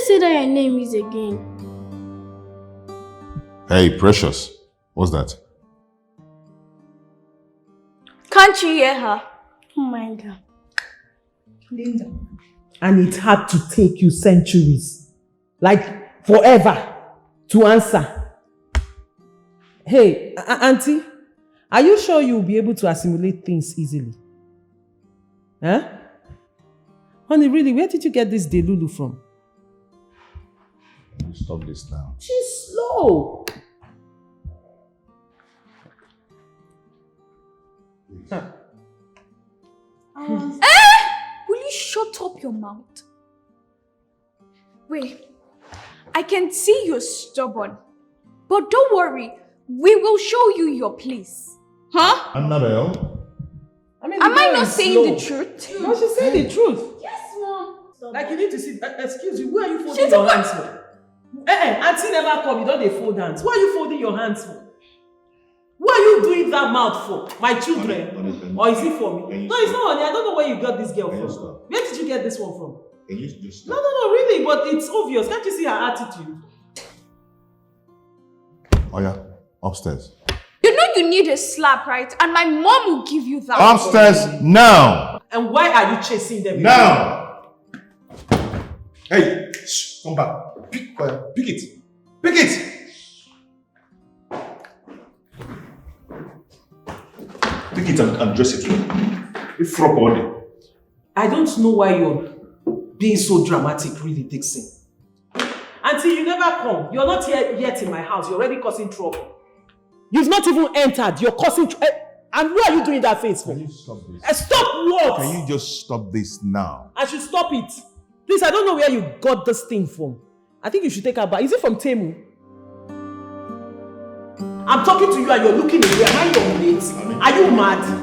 say that your name is again? Hey, Precious. What's that? Can't you hear her? Oh my God. Linda. And it had to take you centuries, like forever, to answer. Hey, Auntie, are you sure you'll be able to assimilate things easily? Huh? Honey, really, where did you get this delulu from? Can you stop this now? She's slow. Will you shut up your mouth? Wait, I can see you're stubborn. But don't worry, we will show you your place. Huh? Annabelle? Am I not saying the truth? No, she said the truth. Yes, Mom. Like you need to see, excuse you, where are you folding your hands for? Auntie never come, you don't dey fold hands. Why are you folding your hands for? What are you doing that mouth for? My children? Or is it for me? No, it's not honey. I don't know where you got this girl from. Where did you get this one from? Can you just No, really, but it's obvious. Can't you see her attitude? Oh yeah, upstairs. You know you need a slap, right? And my mom will give you that. Upstairs now! And why are you chasing them? Now! Hey, shh, come back. Pick it. Pick it! Pick it and dress it well. You frog all day. I don't know why you're being so dramatic, really, Dixon. Auntie, you never come. You're not here yet in my house. You're already causing trouble. You've not even entered. You're causing trouble. And why are you doing that face for? Can you stop this? Stop what? Can you just stop this now? I should stop it. Please, I don't know where you got this thing from. I think you should take her back. Is it from Temu? I'm talking to you and you're looking away. Am I your mate? Are you mad?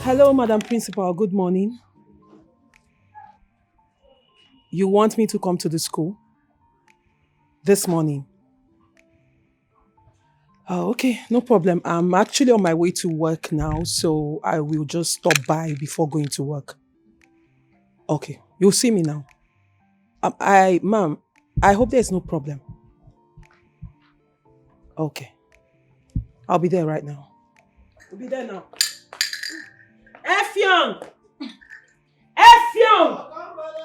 Hello, Madam Principal. Good morning. You want me to come to the school? This morning? Oh, okay. No problem. I'm actually on my way to work now, so I will just stop by before going to work. Okay. You'll see me now. Ma'am, I hope there's no problem. Okay. I'll be there right now. I'll be there now. Effiong! Effiong!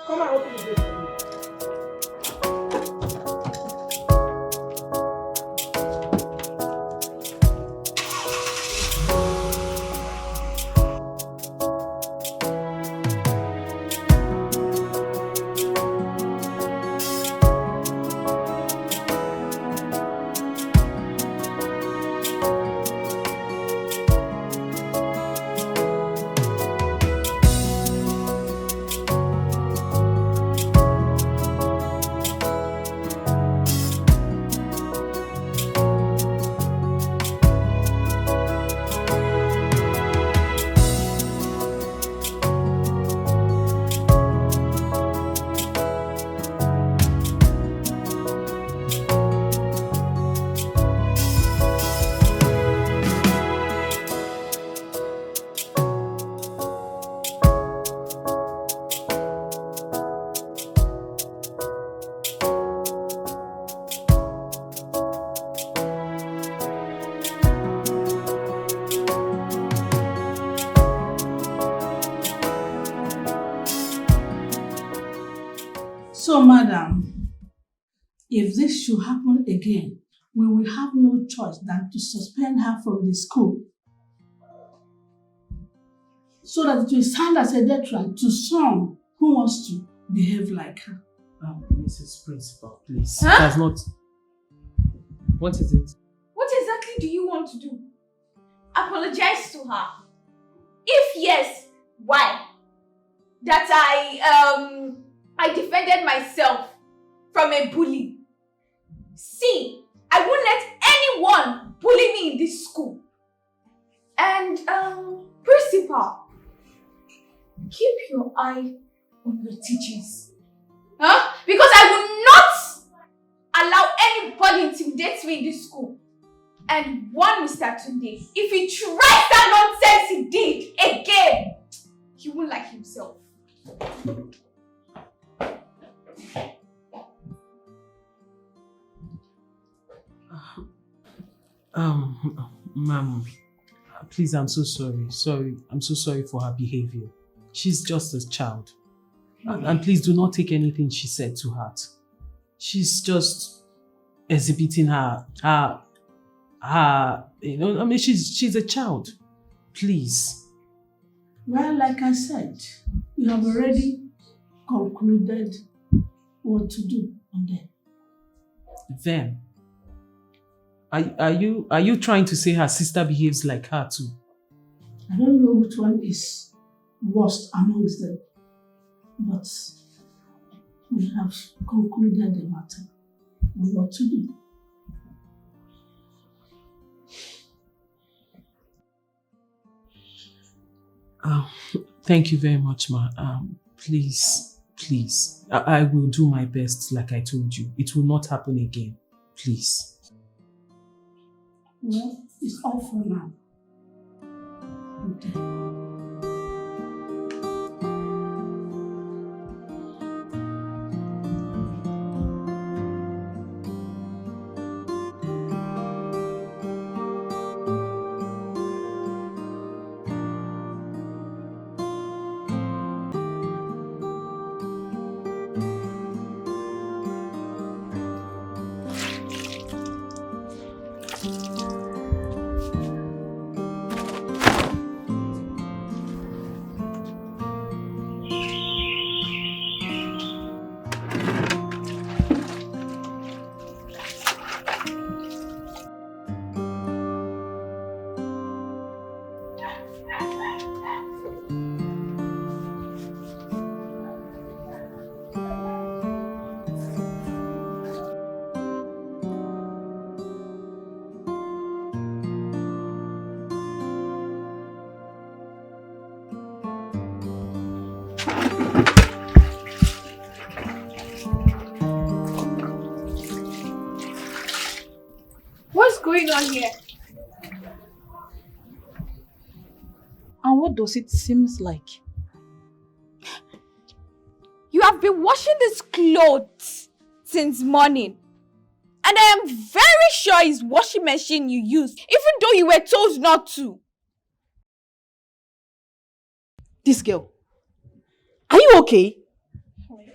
Come and open the gate for me. So, madam, if this should happen again, we will have no choice than to suspend her from the school so that it will stand as a deterrent to some who wants to behave like her. Mrs. Principal, please. Huh? That's not... What is it? What exactly do you want to do? Apologize to her? If yes, why? That I defended myself from a bully. See, I won't let anyone bully me in this school. And principal, keep your eye on your teachers. Huh? Because I will not allow anybody intimidate me in this school. And one Mr. Tunde, if he tries that nonsense he did again, he won't like himself. Ma'am, please, I'm so sorry. I'm so sorry for her behavior. She's just a child. And please do not take anything she said to heart. She's just exhibiting she's a child. Please. Well, like I said, we have already concluded what to do on them. Them? Are you trying to say her sister behaves like her too? I don't know which one is worst amongst them, but we have concluded the matter on what to do. Thank you very much, ma. Please, I will do my best like I told you. It will not happen again. Please. Well, it's all for now. Okay. What's going on here? And what does it seem like? You have been washing these clothes since morning. And I am very sure it's washing machine you used, even though you were told not to. This girl, are you okay? What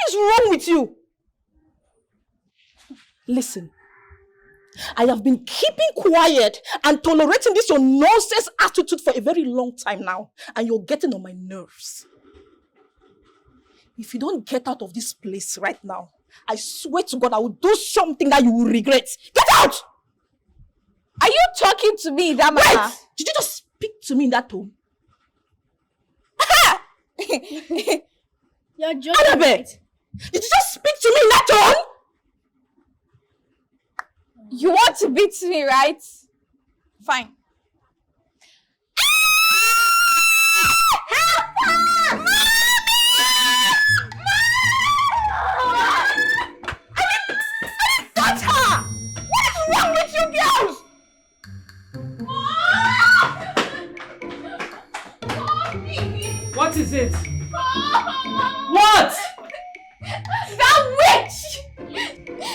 is wrong with you? Listen, I have been keeping quiet and tolerating this your nonsense attitude for a very long time now, and you're getting on my nerves. If you don't get out of this place right now, I swear to God I will do something that you will regret. Get out! Are you talking to me, that manner? Wait! Did you just speak to me in that tone? You're joking. Annabeth! Did you just speak to me in that tone? You want to beat me, right? Fine. Touch her! What is wrong with you girls? What is it? What? That witch!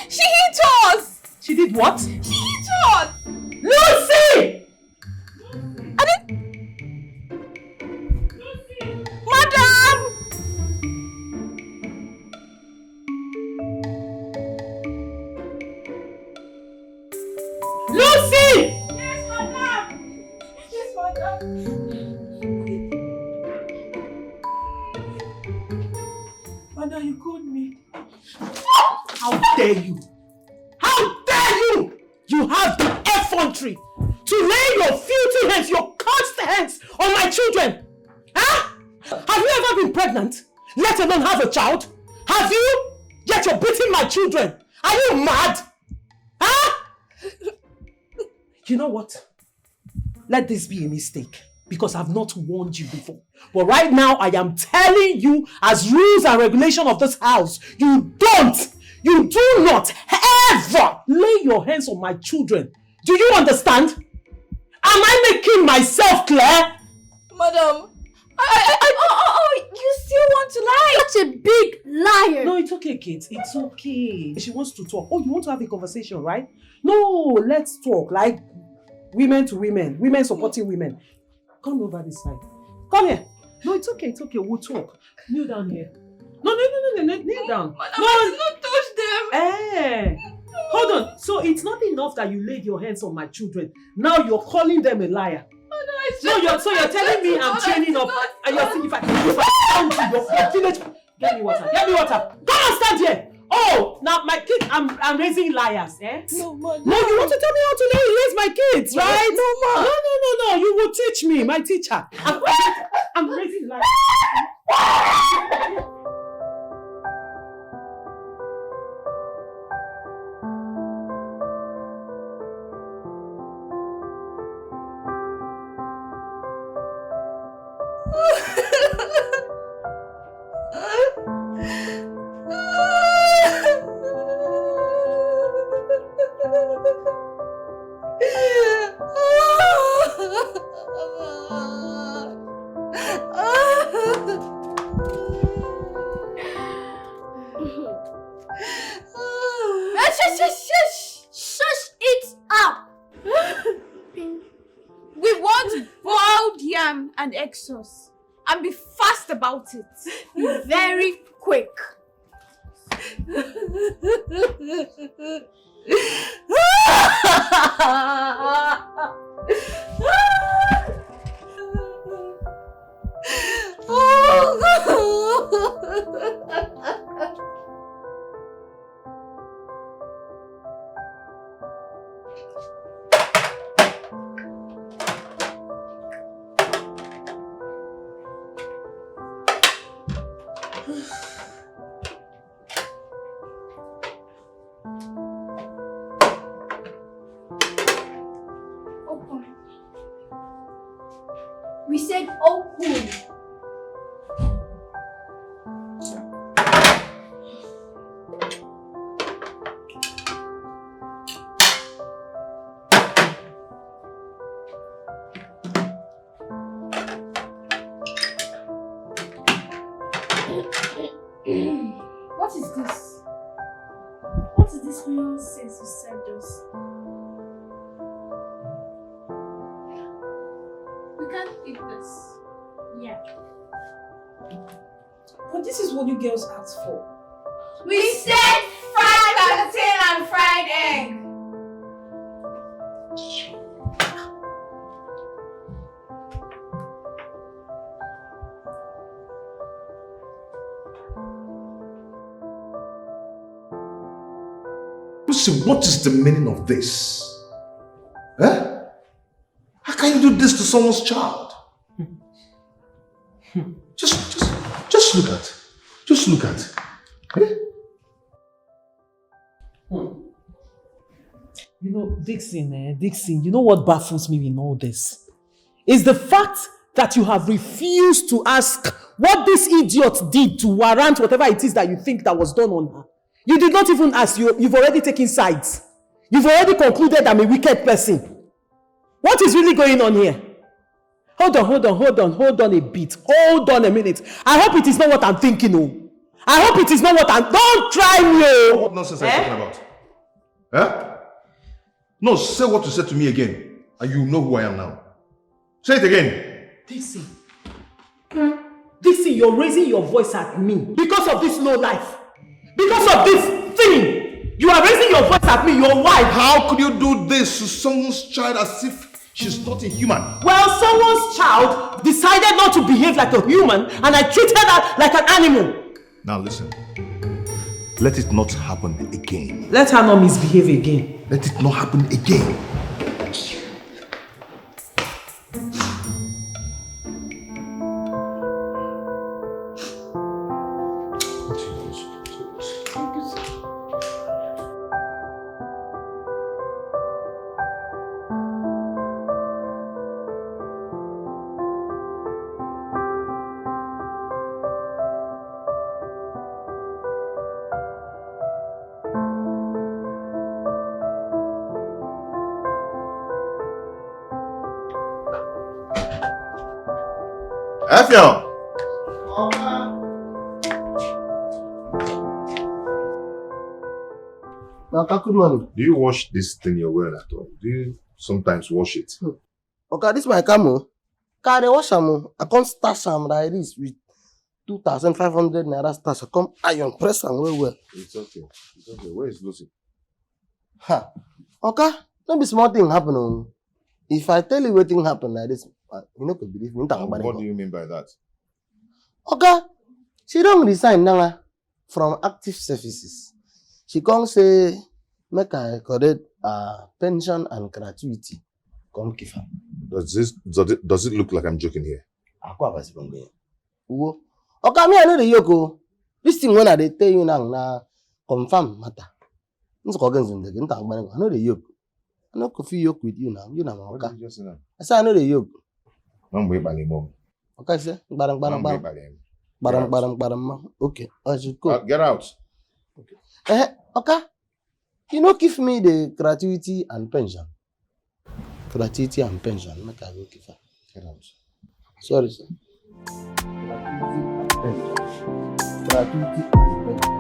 She hit us! She did what? She hit us! Lucy! Madam! Lucy! Yes, madam! Yes, madam! Madam, you called me. How dare you? How dare you? You have the effrontery to lay your filthy hands, your cursed hands on my children. Huh? Have you ever been pregnant? Let alone have a child? Have you? Yet you're beating my children. Are you mad? Huh? You know what? let this be a mistake because I've not warned you before. But right now, I am telling you as rules and regulation of this house, you do not ever lay your hands on my children. Do you understand? Am I making myself clear? Madam, you still want to lie? Such a big liar. No, it's okay, kids. It's okay. She wants to talk. Oh, you want to have a conversation, right? No, let's talk. Like women to women. Women supporting women. Come over this side. Come here. No, it's okay. It's okay. We'll talk. Kneel down here. No. Kneel down. Madam, I did not touch them. Eh. Hold on. So it's not enough that you laid your hands on my children. Now you're calling them a liar. So you're telling me I'm training up, and you're saying if I come to your village, get me water. Come on, stand here. Oh, now my kids, I'm raising liars, eh? No, Mom. No, you want to tell me how to raise my kids, right? No, Mom. No. You will teach me, my teacher. I'm raising liars. Shush it up. We want boiled yam and egg sauce. And be fast about it. Be very quick. Open. We said open. What is this? What is this nonsense you served us? We can't eat this. Yeah. But this is what you girls asked for. We said fried plantain and fried egg. Lucy, what is the meaning of this? Eh? How can you do this to someone's child? Just look at. Just look at. Eh? You know, Dixon, you know what baffles me in all this? Is the fact that you have refused to ask what this idiot did to warrant whatever it is that you think that was done on her. You did not even ask. You've already taken sides. You've already concluded I'm a wicked person. What is really going on here? Hold on a bit. Hold on a minute. I hope it is not what I'm thinking, oh. I hope it is not what I'm... Don't try me, oh. What nonsense are you talking about? Eh? No, say what you said to me again, and you know who I am now. Say it again. Dixon, you're raising your voice at me because of this low life. Because of this thing. You are raising your voice at me, your wife. How could you do this to someone's child as if she's not a human? Well, someone's child decided not to behave like a human and I treated her like an animal. Now listen. Let it not happen again. Let her not misbehave again. Let it not happen again. Effion! Good morning. Do you wash this thing you're wearing at all? Do you sometimes wash it? Okay, this is my camo. Can I wash am? I can't stash am like this with 2,500 naira stash. I come iron press am well. It's okay. It's okay. Where is Lucy? Ha. Okay, no be small thing happen. Oh. If I tell you what thing happen like this, you no go believe me. What do you mean by that? Okay, she don't resign now from active services. She come say make I collect pension and gratuity. Come give her. Does it look like I'm joking here? Okay, me I know the yoke. This thing when I tell you now confirm matter. I know the yoke. I know coffee yoke with you now. You know, okay. I say I know the yoke. Okay, sir. Barang. Okay, I should go. Get out. Okay. Okay. You know, give me the gratuity and pension. Gratuity and pension. Make I go give her. Get out. Sorry, sir. Gratuity and pension.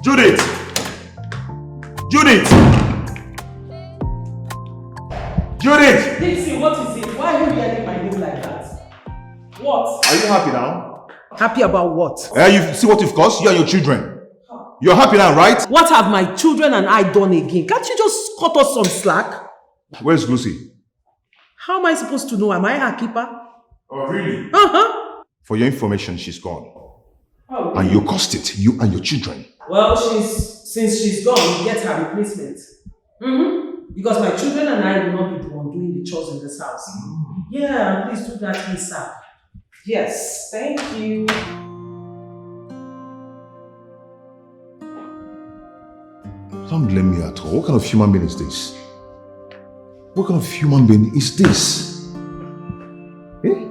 Judith! Dixie, what is it? Why are you yelling my name like that? What? Are you happy now? Happy about what? You see what you've caused? You and your children. You're happy now, right? What have my children and I done again? Can't you just cut us some slack? Where's Lucy? How am I supposed to know? Am I her keeper? Oh, really? Uh-huh. For your information, she's gone. Oh, really? And you caused it, you and your children. Well, since she's gone, we get her replacement. Because my children and I will not be the one doing the chores in this house. Yeah, please do that, ASAP. Yes, thank you. Don't blame me at all. What kind of human being is this? What kind of human being is this? Eh?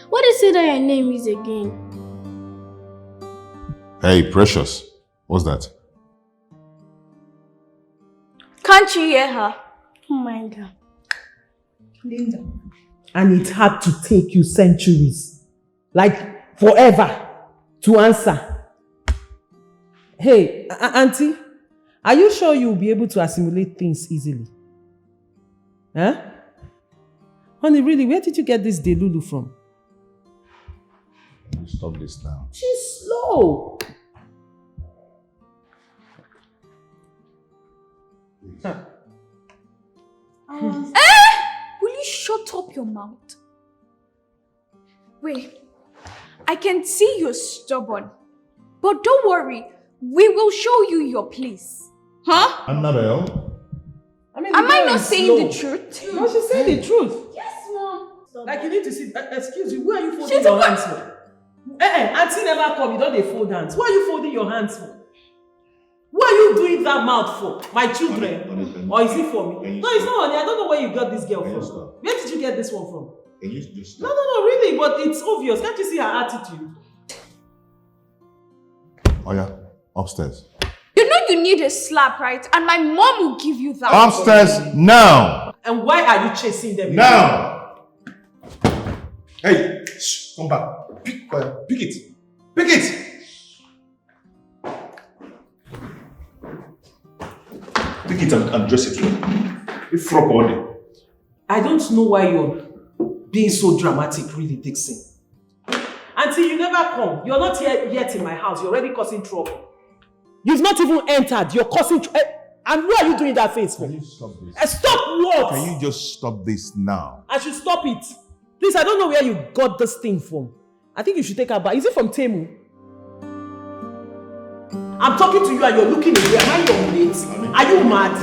What is it that your name is again? Hey, Precious. What's that? Can't you hear her? Oh my God. Linda. And it had to take you centuries, like forever, to answer. Hey, Auntie, are you sure you'll be able to assimilate things easily? Huh? Honey, really, where did you get this delulu from? You stop this now. She's slow. Will you shut up your mouth? Wait, I can see you're stubborn. But don't worry, we will show you your place. Huh? Annabelle? Am I not saying the truth? No, she said the truth. Yes, Mom. Like you need to see, excuse you, where are you folding your hands for? Auntie never come, you don't dey fold hands. Why are you folding your hands for? Why are you doing that mouth for? My children? Or is it for me? No, it's not honey. I don't know where you got this girl from. Where did you get this one from? Can you just No, really, but it's obvious. Can't you see her attitude? Oh yeah, upstairs. You know you need a slap, right? And my mom will give you that. Upstairs now! And why are you chasing them? Now! Hey, shh, come back. Pick it. Pick it! Pick it and dress it well. It's frock all day. I don't know why you're being so dramatic, really, Dixon. Auntie, you never come. You're not here yet in my house. You're already causing trouble. You've not even entered. You're causing trouble. And why are you doing that face for? Can you stop this? Stop what? Can you just stop this now? I should stop it. Please, I don't know where you got this thing from. I think you should take her back. Is it from Temu? I'm talking to you and you're looking away. Am I your mate? Are you mad?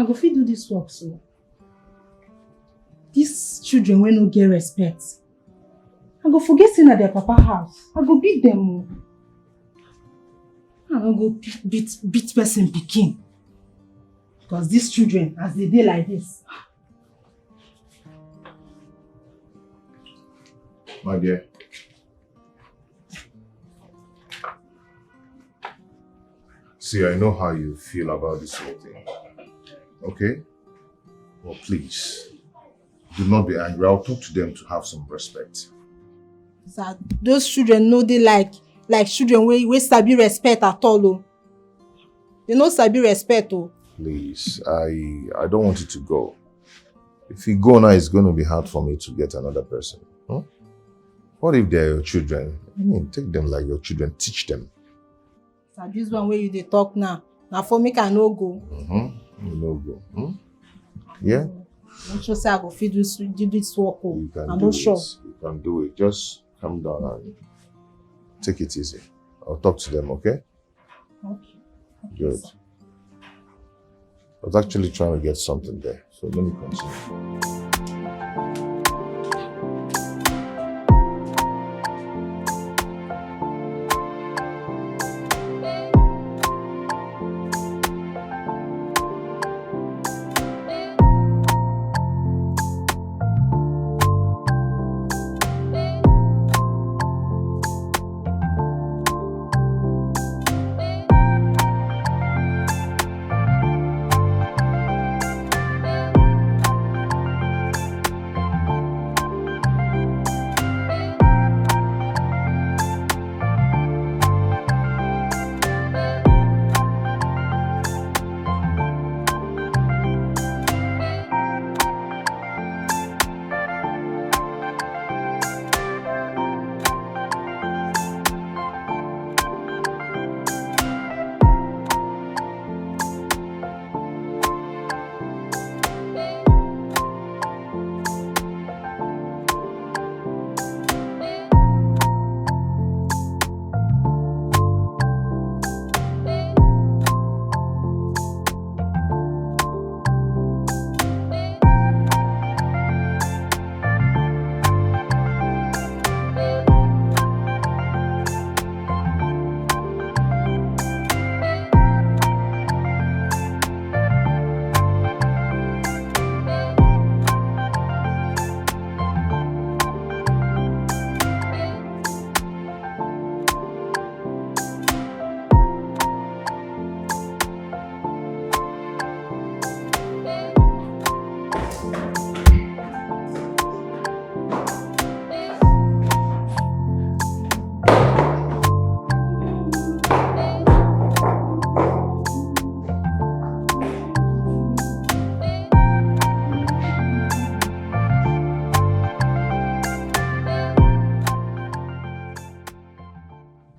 I go fit do this work so. These children will not get respect. I go forget saying at their papa house. I go beat them. I don't go beat person pikin. Because these children, as they dey like this. My dear. See, I know how you feel about this whole thing. Okay? Well, please, do not be angry. I'll talk to them to have some respect. That those children know they like children we sabi respect at all. Oh. They no sabi respect. Oh. Please, I don't want you to go. If you go now, it's going to be hard for me to get another person. Huh? What if they're your children? I mean, take them like your children, teach them. So this one where you they talk now. Now for me can no go. You no go. Yeah? I'm sure say I go fit do this work. Oh. I'm do not sure. You can do it. Just calm down and take it easy. I'll talk to them, okay? Okay. Good. Sir. I was actually trying to get something there, so let me continue.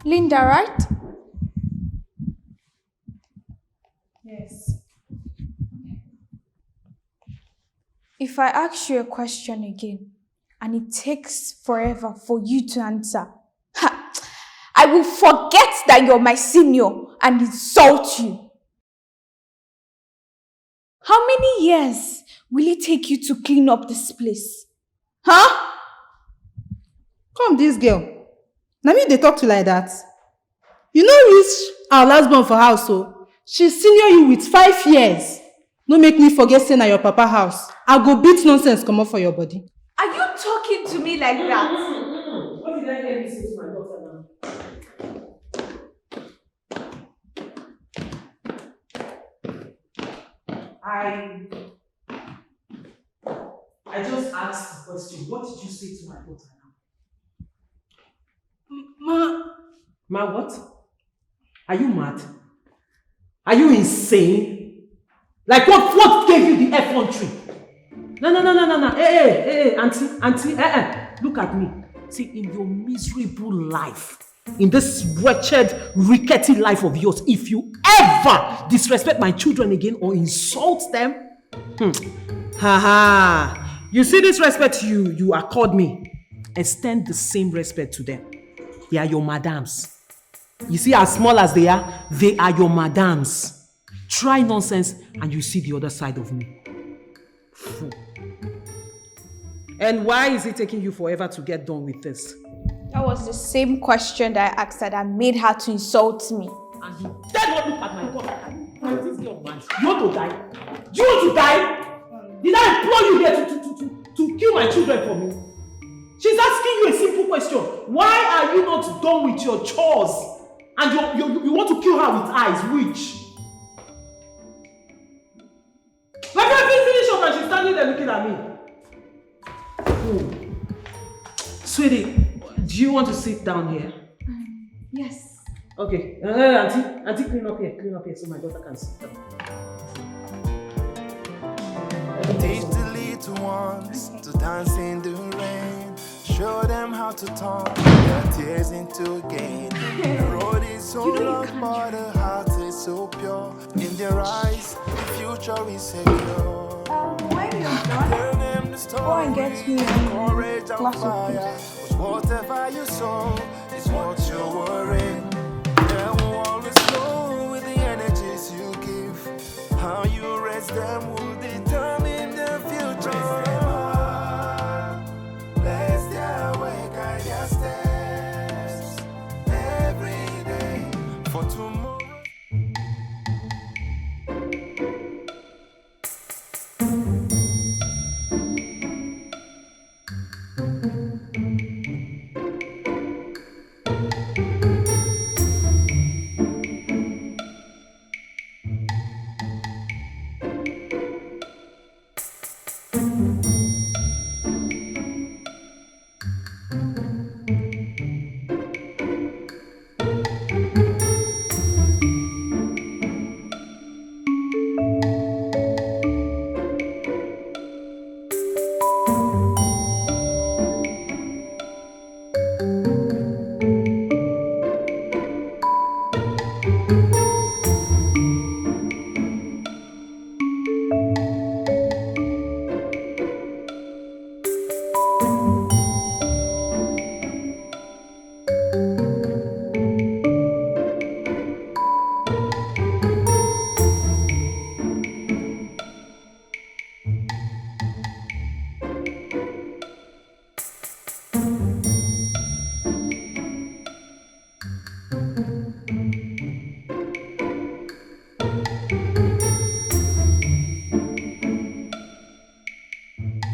Linda, right? Yes. If I ask you a question again, and it takes forever for you to answer, I will forget that you're my senior and insult you. How many years will it take you to clean up this place? Huh? Come this girl. Now me they talk to like that. You know reach our last born for house, so she senior you with 5 years. No make me forget saying at your papa house. I go beat nonsense come up for your body. Are you talking to me like that? What did I hear you say to my daughter now? I just asked the question. What did you say to my daughter now? Ma what? Are you mad? Are you insane? Like what gave you the effrontery? No. Hey, auntie, look at me. See, in your miserable life, in this wretched, rickety life of yours, if you ever disrespect my children again or insult them, you see this respect you accord me, extend the same respect to them. They are your madams. You see, as small as they are your madams. Try nonsense and you see the other side of me. Fool. And why is it taking you forever to get done with this? That was the same question that I asked her that made her to insult me. And you dare not look at my daughter. This young man, you want to die? Do you want to die? Did I employ you here to kill my children for me? She's asking you a simple question. Why are you not done with your chores? And you want to kill her with eyes, which? Like I've been finished up and she's standing there looking at me. Oh. Sweetie, do you want to sit down here? Yes. Okay. Auntie, clean up here so my daughter can sit down. Teach the little ones to dance in the rain. Show them how to turn their tears into gain. The road is so long, but the heart is so pure. In their eyes, the future is secure. When you're done, Tell them the story, go and get me courage a and glass of fire. Whatever you sow is what you're worrying. They will always flow with the energies you give. How you raise them will determine the future. Raise them up, bless their way, guide their steps every day for tomorrow.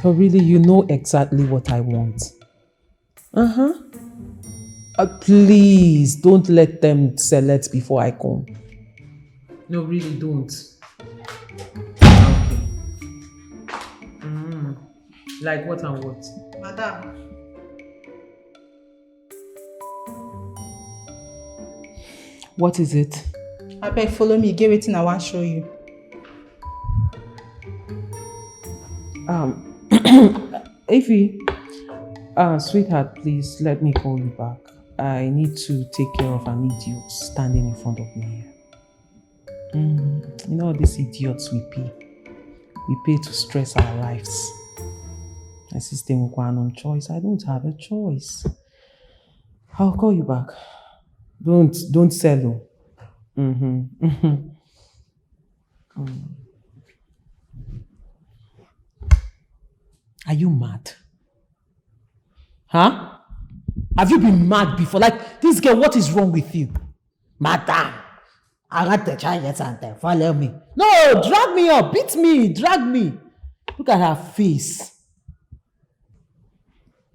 But really, you know exactly what I want. Please, don't let them select before I come. No, really don't. Okay. Like what and what? Madam. What is it? I beg, follow me. Get waiting, I want to show you. Ify, sweetheart, please let me call you back. I need to take care of an idiot standing in front of me here. You know these idiots we pay. We pay to stress our lives. My sister will go on choice. I don't have a choice. I'll call you back. Don't sell. Are you mad? Huh? Have you been mad before? Like, this girl, what is wrong with you? Madam, I got the charges and follow me. No, drag me up, beat me, drag me. Look at her face.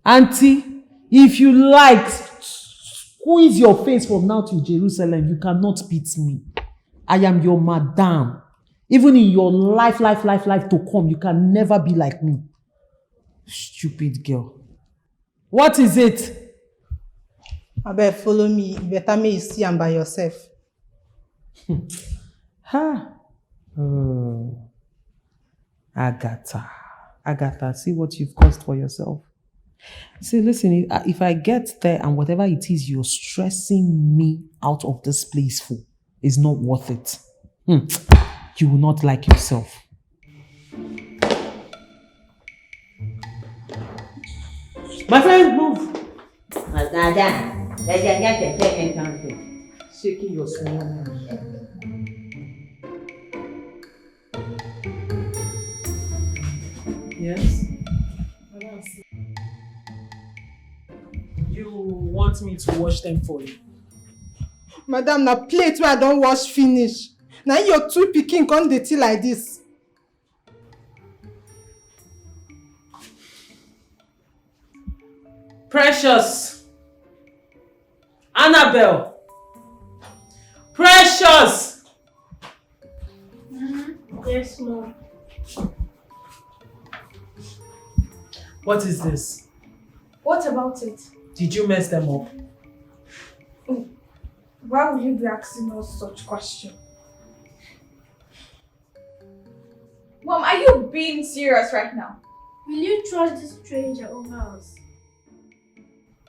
Auntie, if you like, squeeze your face from now to Jerusalem. You cannot beat me. I am your madam. Even in your life to come, you can never be like me. Stupid girl. What is it? I beg, follow me. Better me see am by yourself. Agatha, see what you've caused for yourself. See, listen, if I get there and whatever it is you're stressing me out of this place for is not worth it, you will not like yourself. My friend, move. Madam, let's get the payment on. Shaking your small hand. Yes? You want me to wash them for you? Madam, na plate where I don't wash finish. Now your two pikin come dey tea like this. Precious! Annabelle! Precious! Yes, Mom. What is this? What about it? Did you mess them up? Why would you be asking us such question? Mom, are you being serious right now? Will you trust this stranger over us?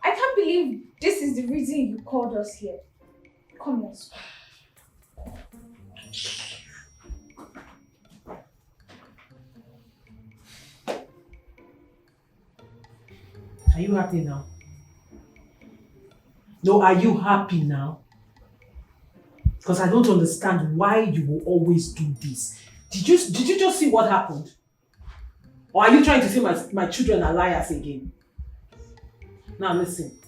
I can't believe this is the reason you called us here. Come, let's go. Are you happy now? No, are you happy now? Because I don't understand why you will always do this. Did you just see what happened? Or are you trying to say my children are liars again? Now listen.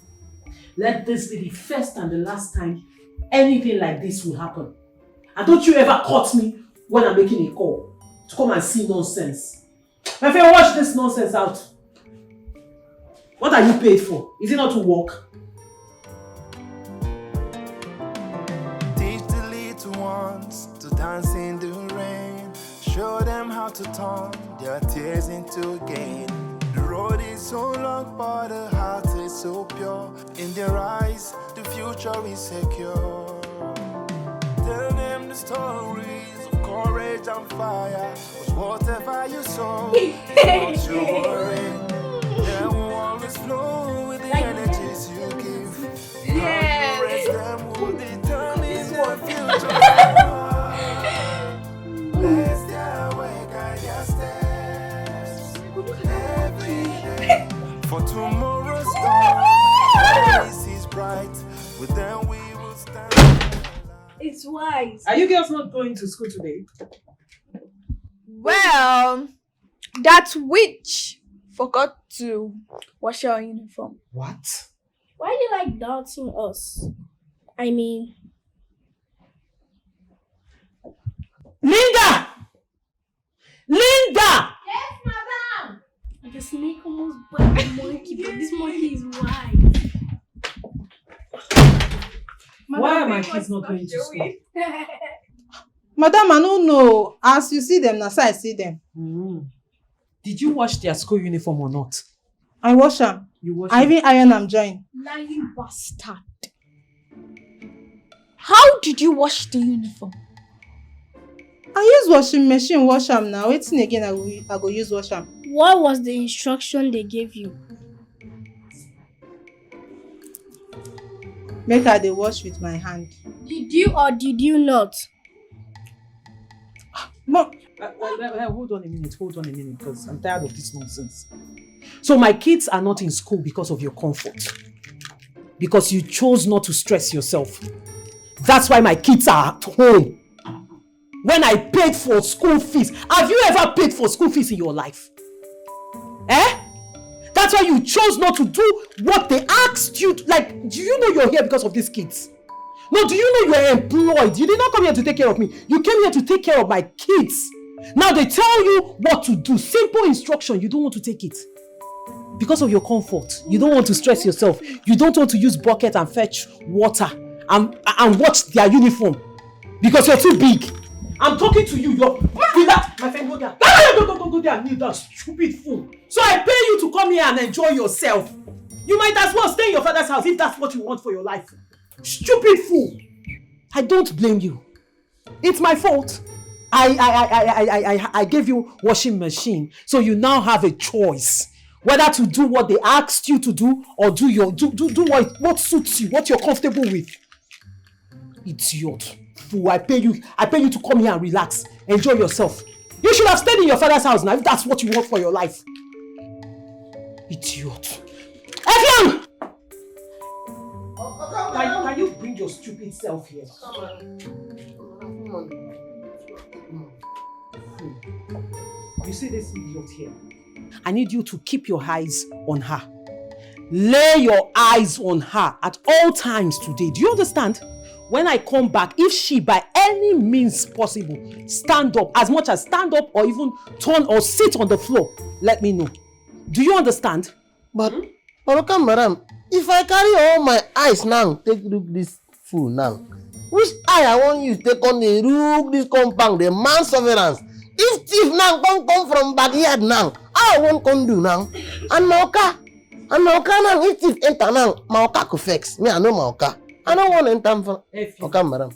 Let this be the first and the last time anything like this will happen. And don't you ever cut me when I'm making a call to come and see nonsense. My friend, watch this nonsense out. What are you paid for? Is it not to work? Teach the little ones to dance in the rain. Show them how to turn their tears into gain. The road is so long, but the heart is so pure. In their eyes, the future is secure. Tell them the stories of courage and fire. 'Cause whatever you sow is what you worry. They will always flow with the energies you give. How you raise them will determine their future. Bless their way, guide their steps. Every day, for tomorrow's dawn, this is bright. With them we will stand. It's wise. Are you girls not going to school today? Well, that witch forgot to wash our uniform. What? Why do you like doubting us? I mean, Linda! Linda! Yes, madam! the snake almost bit the monkey, but this monkey is wise. Why are my kids not going to school? Madam, I don't know. As you see them, na so I see them. Did you wash their school uniform or not? I wash them. You wash I it? even iron am join. Lying bastard. How did you wash the uniform? I use washing machine wash am now. Wetin again I go use wash am. What was the instruction they gave you? Make I dey wash with my hand. Did you or did you not? Mom, Hold on a minute, because I'm tired of this nonsense. So my kids are not in school because of your comfort. Because you chose not to stress yourself. That's why my kids are at home. When I paid for school fees. Have you ever paid for school fees in your life? Eh? That's why you chose not to do what they asked you to. Like, do you know you're here because of these kids? No, do you know you're employed? You did not come here to take care of me. You came here to take care of my kids. Now they tell you what to do. Simple instruction. You don't want to take it. Because of your comfort. You don't want to stress yourself. You don't want to use bucket and fetch water and watch their uniform. Because you're too big. I'm talking to you. You're that. My friend, go there. Go there and kneel down, stupid fool. So I pay you to come here and enjoy yourself. You might as well stay in your father's house if that's what you want for your life. Stupid fool. I don't blame you. It's my fault. I gave you washing machine, so you now have a choice whether to do what they asked you to do or do what suits you, what you're comfortable with. Idiot. Fool, I pay you to come here and relax, enjoy yourself. You should have stayed in your father's house now if that's what you want for your life. Idiot. Evian! Can you bring your stupid self here? You see this idiot here? I need you to keep your eyes on her. Lay your eyes on her at all times today. Do you understand? When I come back, if she by any means possible stand up, as much as stand up or even turn or sit on the floor, let me know. Do you understand? But okay, madam, if I carry all my eyes now, take look this fool now. Which eye I want you to take on the look this compound, the man surveillance? If thief now come from backyard now, I won't come do now. And Maoka now, if thief enter now, Maoka could fix. Me, I know Maoka. I don't want to enter from. Okay, madam.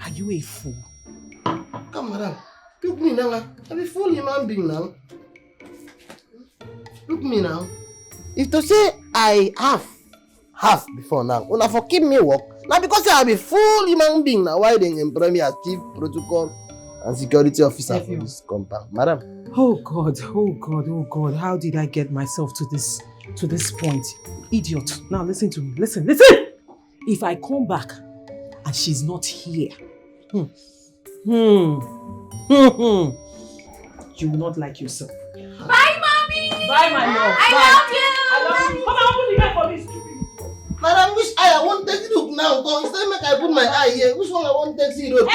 Are you a fool? Come, madam. Look me now. I'm a full human being now. Look me now. If to say I have before now, when I forgive me work, now because I be full human being now, why they employ me as chief protocol and security officer for this compound, madam? Oh God, how did I get myself to this point? Idiot. Now listen to me. Listen. If I come back and she's not here, you will not like yourself. Bye, mommy. Bye, my love. I love you. Come on, open the gate for me, stupid. Madam, which eye I want take look now? Go instead make I put my eye here. Which one I want take see road?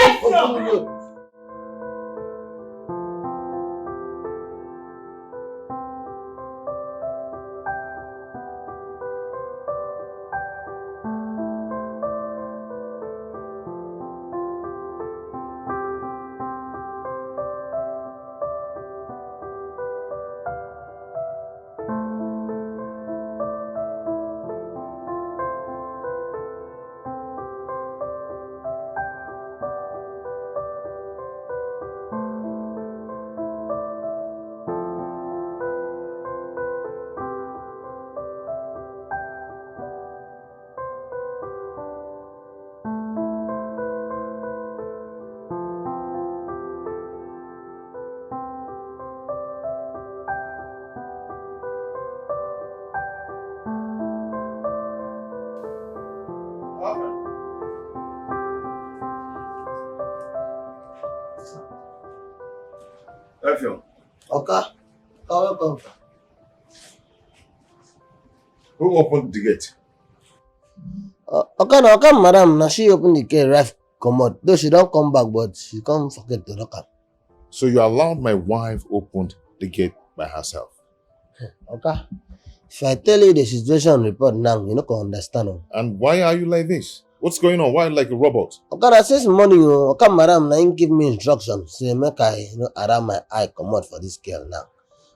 Effiong. Okay. Welcome. Who opened the gate? Okay, madam. Now she opened the gate, right? Come out. Though she don't come back, but she can't forget to lock up. So you allowed my wife opened the gate by herself? Okay. If I tell you the situation report now, you don't understand. And why are you like this? What's going on? Why are you like a robot? Okay, I since morning, okay, madam, now give me instructions. Say make I, around my eye come out for this girl now.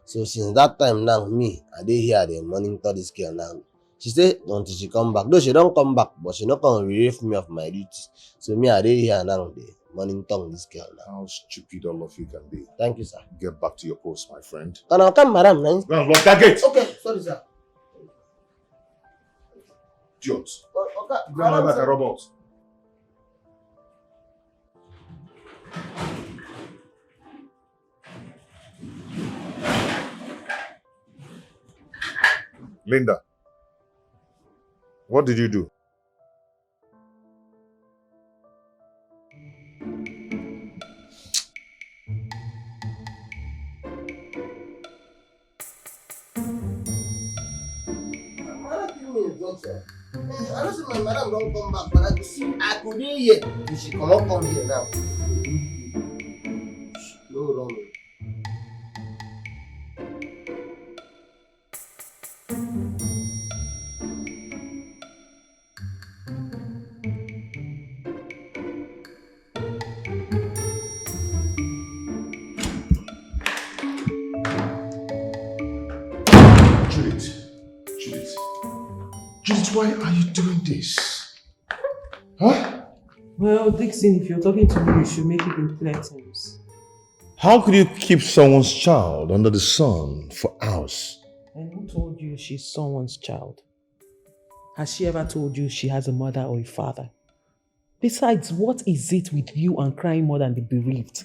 So since that time now, me, I did hear the monitor this girl now. She said until she come back. Though she don't come back, but she not gonna relieve me of my duties. So me, I did hear now the monitor this girl now. How stupid all of you can be. Thank you, sir. Get back to your post, my friend. Can I come, madam? Now? Go and lock that gate. Okay, sorry, sir. Idiot. Okay, Go and like a robot. Linda, what did you do? I don't see my madam don't come back, but I could see I could hear yet. If she come up from here now. No wrong. Judith, why are you doing this? Huh? Well, Dixon, if you're talking to me, you should make it in clear terms. How could you keep someone's child under the sun for hours? And who told you she's someone's child? Has she ever told you she has a mother or a father? Besides, what is it with you and crying more than the bereaved?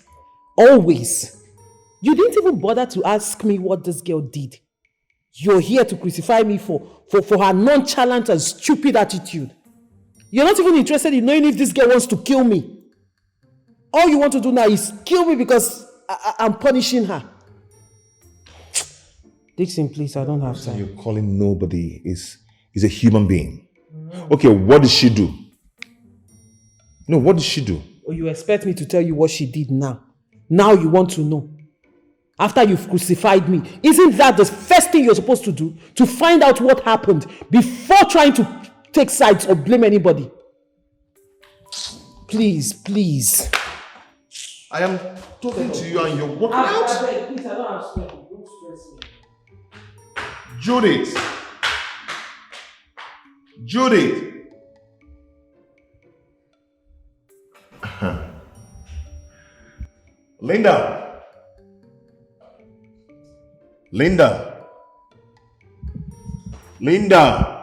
Always. You didn't even bother to ask me what this girl did. You're here to crucify me for her nonchalant and stupid attitude. You're not even interested in knowing if this girl wants to kill me. All you want to do now is kill me because I'm punishing her. Dixon, please, I don't have time. You're calling nobody is a human being. Okay, what did she do? No, what did she do? Oh, you expect me to tell you what she did now? Now you want to know? After you've crucified me, isn't that the first thing you're supposed to do? To find out what happened before trying to take sides or blame anybody? Please, please. I am talking to you and you're walking out. Please, I don't have strength. Don't stress me. Judith. Judith. Linda. Linda. Linda.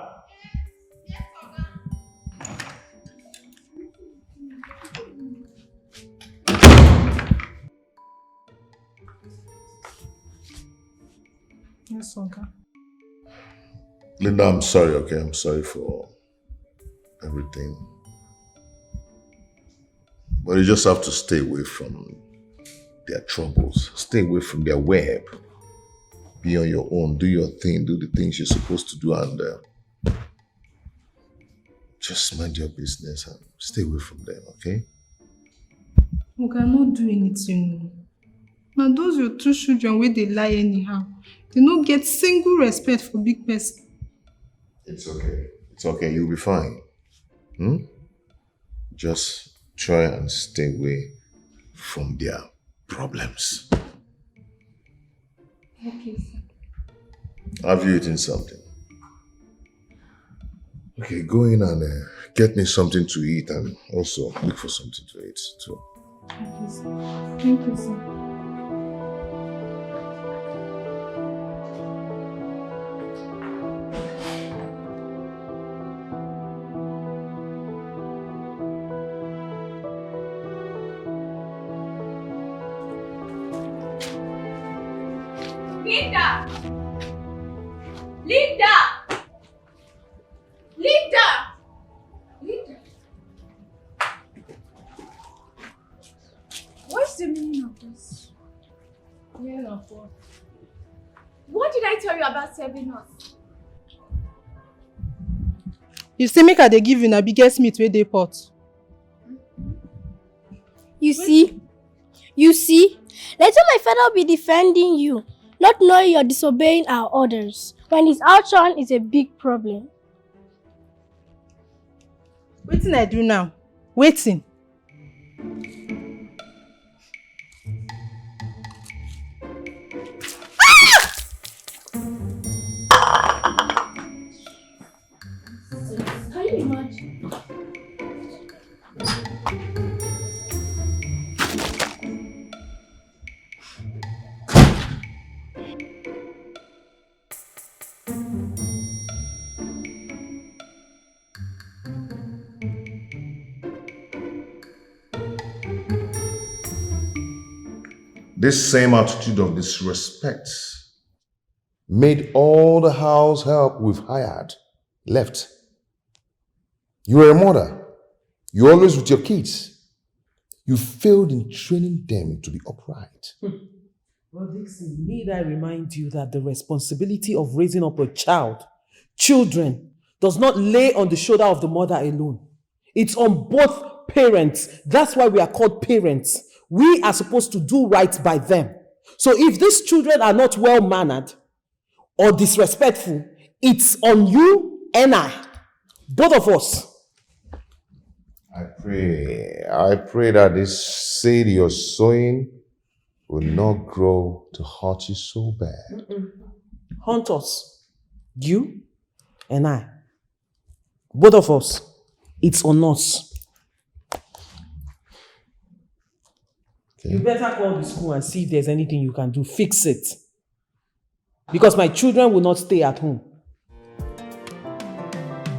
Yes, Oga. Linda, I'm sorry, okay? I'm sorry for everything. But you just have to stay away from their troubles. Stay away from their web. Be on your own. Do your thing. Do the things you're supposed to do. And just mind your business and stay away from them, okay? Oga, not do anything. Now those your two children where they lie anyhow. They don't get single respect for big person. It's okay. It's okay. You'll be fine. Just try and stay away from their problems. Okay, sir. Have you eaten something? Okay, go in and get me something to eat and also look for something to eat too. Okay, sir. Thank you, sir. Linda! Linda! Linda! Linda! What's the meaning of this? Yeah, of course. What did I tell you about serving us? You say make I dey give you na biggest meat wey dey pot. You see? Later my father will be defending you, not knowing you're disobeying our orders. When his action is a big problem. Wetin I do now? Waiting. Can you imagine? This same attitude of disrespect made all the house help we've hired left. You are a mother. You're always with your kids. You failed in training them to be upright. Well, Dixon, need I remind you that the responsibility of raising up a children, does not lay on the shoulder of the mother alone. It's on both parents. That's why we are called parents. We are supposed to do right by them. So if these children are not well-mannered or disrespectful, it's on you and I, both of us. I pray that this seed you're sowing will not grow to hurt you so bad. Hunt us. You and I. Both of us. It's on us. You better call the school and see if there's anything you can do. Fix it. Because my children will not stay at home.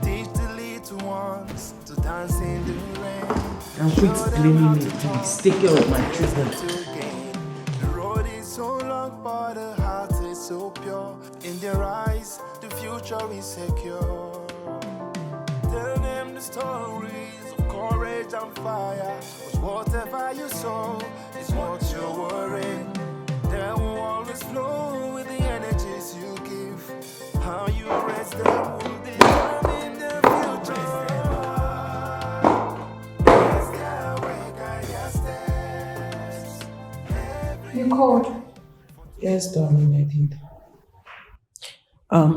Teach the little ones to dance in the rain. And quit blaming me, please. Take care of my children. The road is so long, but the heart is so pure. In their eyes, the future is secure. Tell them the stories of courage and fire. 'Cause whatever you sow is what you're worrying. They will always flow with the energies you them will determine the future. Yes, their way, guide their steps. You called. Yes, darling, I did.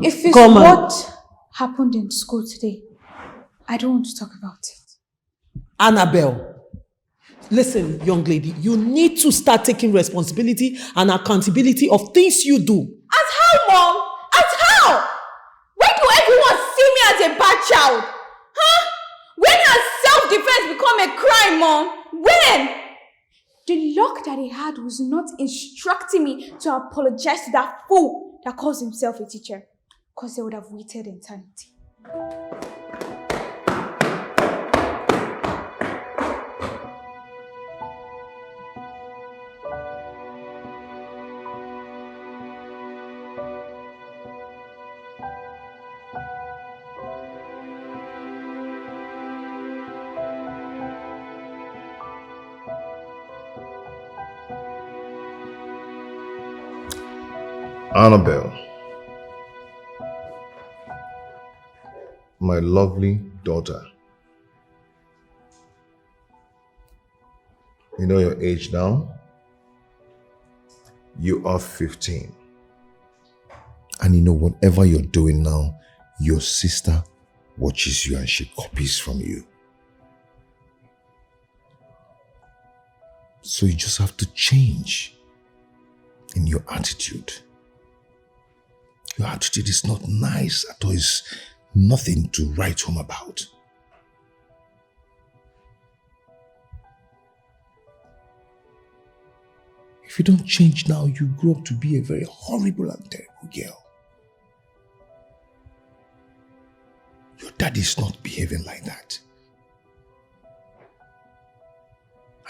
If it's come what happened in school today, I don't want to talk about it. Annabelle, listen, young lady, you need to start taking responsibility and accountability of things you do. As how, Mom? As how? When do everyone see me as a bad child? Huh? When has self-defense become a crime, Mom? When? The luck that he had was not instructing me to apologize to that fool that calls himself a teacher, because they would have waited eternity. Annabelle, my lovely daughter, you know your age now? You are 15. And you know whatever you're doing now, your sister watches you and she copies from you. So you just have to change in your attitude. Your attitude is not nice at all. It's nothing to write home about. If you don't change now, you grow up to be a very horrible and terrible girl. Your dad is not behaving like that.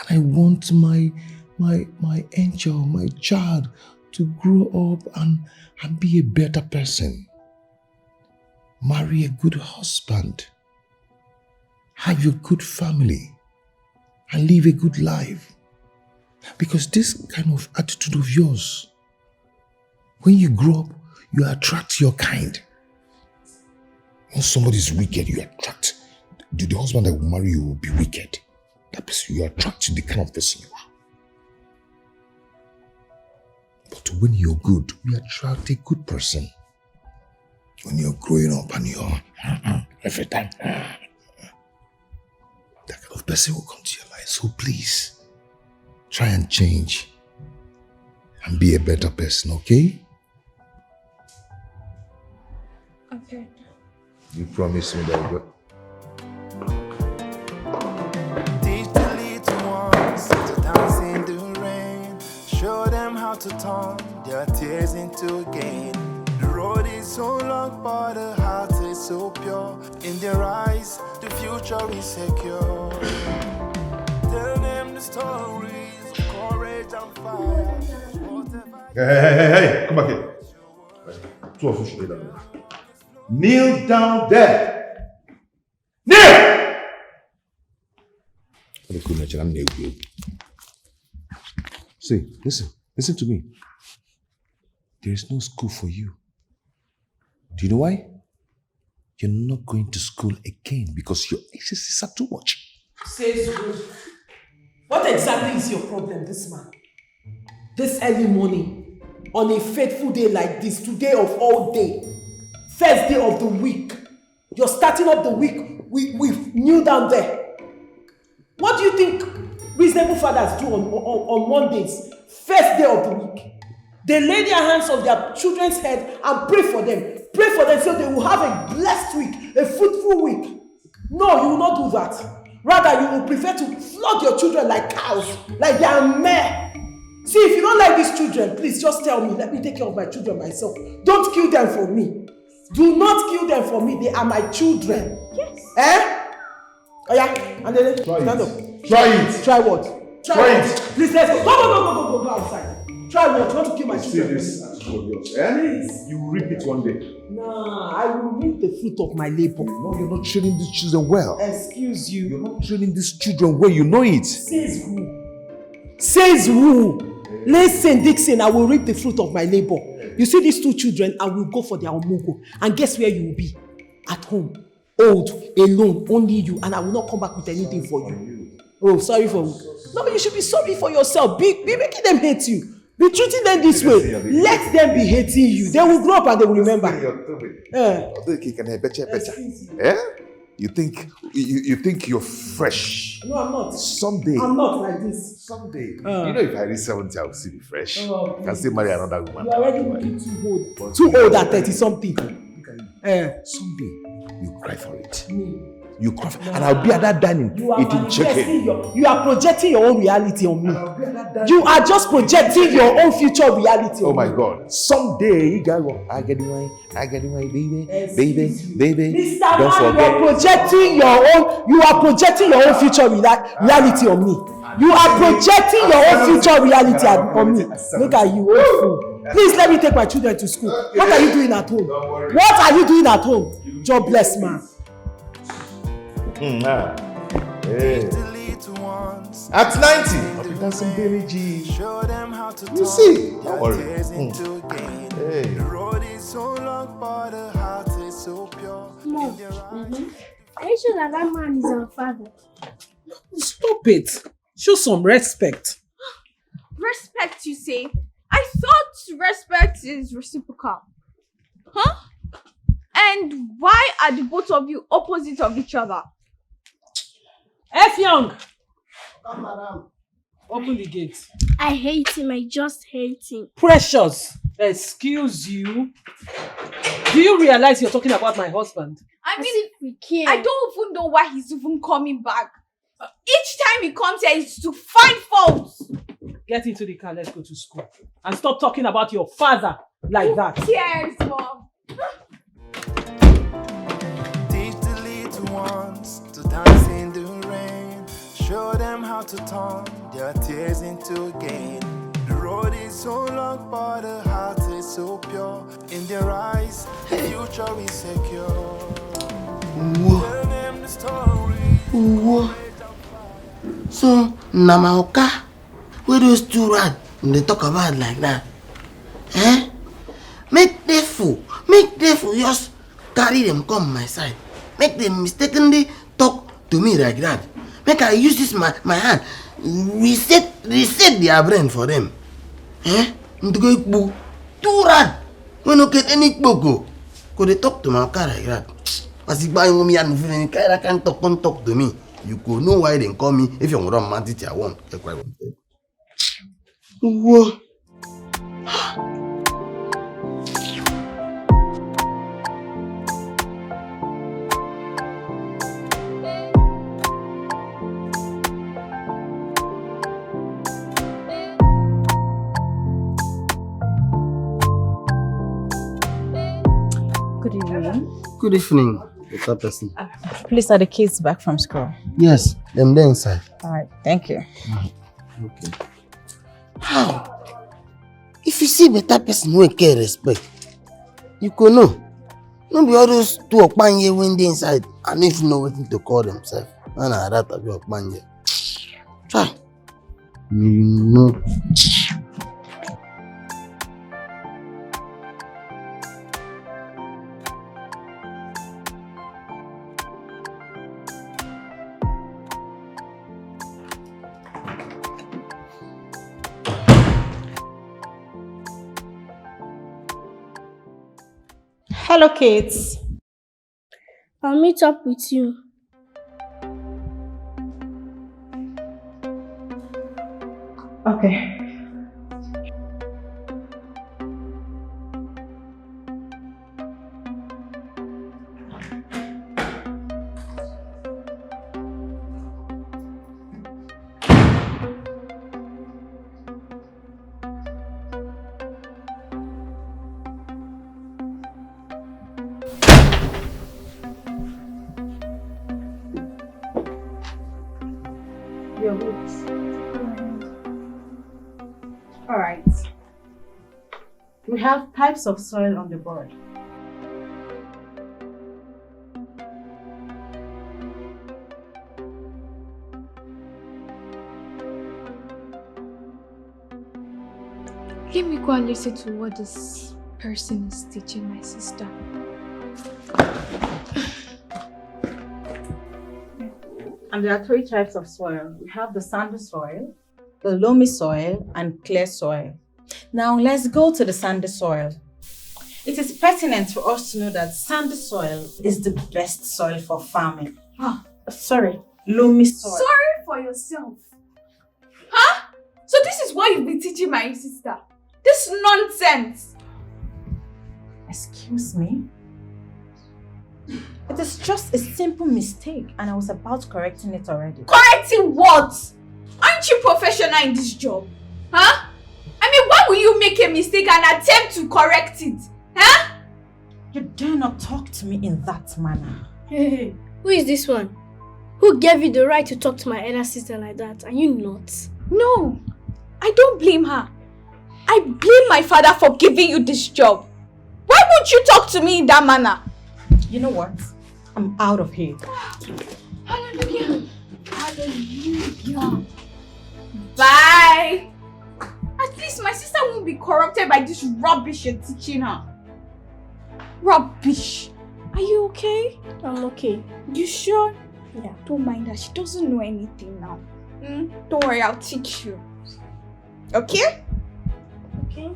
And I want my angel, my child, to grow up and be a better person. Marry a good husband. Have a good family. And live a good life. Because this kind of attitude of yours, when you grow up, you attract your kind. When somebody is wicked, you attract. The husband that will marry you will be wicked. That person, you attract the kind of person you are. But when you're good, you attract a good person. When you're growing up and you're every time, that kind of person will come to your life. So please, try and change and be a better person, okay? Okay. You promise me that you're... Teach the little ones to dance in the rain. Show them how to turn their tears into gain. The road is so long, but the heart is so pure. In their eyes, the future is secure. Tell them the stories of courage and fire. Hey, come back here. Two of you should kneel down. Kneel down there. Kneel! See, listen to me. There is no school for you. Do you know why? You're not going to school again because your exercises are too much. Says who? What exactly is your problem, this man? This early morning, on a fateful day like this, today of all day, first day of the week, you're starting up the week with kneel down there. What do you think reasonable fathers do on Mondays, first day of the week? They lay their hands on their children's head and pray for them. Pray for them so they will have a blessed week, a fruitful week. No, you will not do that. Rather, you will prefer to flog your children like cows, like they are meh. See, if you don't like these children, please just tell me. Let me take care of my children myself. Don't kill them for me. Do not kill them for me. They are my children. Yes. Eh? Oh yeah, and then stand up. Try it. Try what? Try what? it. Please, let's go. Go outside. Try what? You want to kill my children? This attitude of yours, eh? You will reap it one day. Nah, I will reap the fruit of my labor. No, you're not training these children well. Excuse you. You're not training these children well, you know it. Says who? Says who? Listen, Dixon, I will reap the fruit of my labor. You see these two children, I will go for their omogo. And guess where you will be? At home. Old, alone, only you. And I will not come back with anything for you. Oh, sorry for me. No, you should be sorry for yourself. Be making them hate you. Be treating them this way. Let them be hating you. They will grow up and they will remember. You think you're fresh? No, I'm not. Someday. I'm not like this. Someday. You know, if I reach 70, I will still be fresh. Oh, I can still marry another woman. You are already looking too old. Too old at 30 something. Someday, you cry for it. You cry for it. And I'll be at that dining eating chicken. You are projecting your own reality on me. You are just projecting your own future reality on me. Oh my God. Someday, you guys will, I get the way, baby. Mr. Don't Man, forget. you are projecting your own future reality on me. You are projecting your own future reality on me. Look at you, old fool. Please let me take my children to school. What are you doing at home? What are you doing at home? Jobless man. Hey. At 90, that's some baby G. You see, don't worry. Hey. Mom, are you sure that man is our father? Stop it. Show some respect. Respect, you say? I thought respect is reciprocal. Huh? And why are the both of you opposite of each other? F Young! Come, madam. Open the gate. I hate him. I just hate him. Precious, excuse you. Do you realize you're talking about my husband? I mean, we care. I don't even know why he's even coming back. Each time he comes here, it's to find faults. Get into the car, let's go to school. And stop talking about your father like that. Tears, Mom. Teach the little ones to dance in the rain. Show them how to turn their tears into gain. The road is so long, but the heart is so pure. In their eyes, the future is secure. Tell them the story. So, Namaoka, where those two rats they talk about like that? Make the fool just carry them come my side. Make them mistakenly talk to me like that. Make I use this my hand. Reset their brain for them. Two rats. We don't get any boko. Could they talk to my car like that? As if buying me and can't talk to me. You could know why they call me if you're not mad at one. Whoa. Good evening. Good evening, Dr. Person. Please, are the kids back from school? Yes, them there inside. All right, thank you. Okay. How? If you see better person who care respect, you could know. Don't be all those two okpanye when they inside and if you know what to call themselves. And I rather be okpanye. Try. No. Hello, kids. I'll meet up with you. Okay. Your boots. All right. We have types of soil on the board. Let me go and listen to what this person is teaching my sister. And there are 3 types of soil. We have the sandy soil, the loamy soil, and clay soil. Now let's go to the sandy soil. It is pertinent for us to know that sandy soil is the best soil for farming. Loamy soil. Sorry for yourself. Huh? So this is why you've been teaching my sister? This nonsense! Excuse me? It is just a simple mistake and I was about correcting it already. Correcting what? Aren't you professional in this job? Huh? I mean, why will you make a mistake and attempt to correct it? Huh? You dare not talk to me in that manner. Hey, who is this one? Who gave you the right to talk to my elder sister like that? Are you not? No, I don't blame her. I blame my father for giving you this job. Why would you talk to me in that manner? You know what? I'm out of here. Hallelujah. Hallelujah. Bye. At least my sister won't be corrupted by this rubbish you're teaching her. Rubbish. Are you okay? I'm okay. You sure? Yeah. Don't mind her. She doesn't know anything now. Don't worry, I'll teach you. Okay? Okay.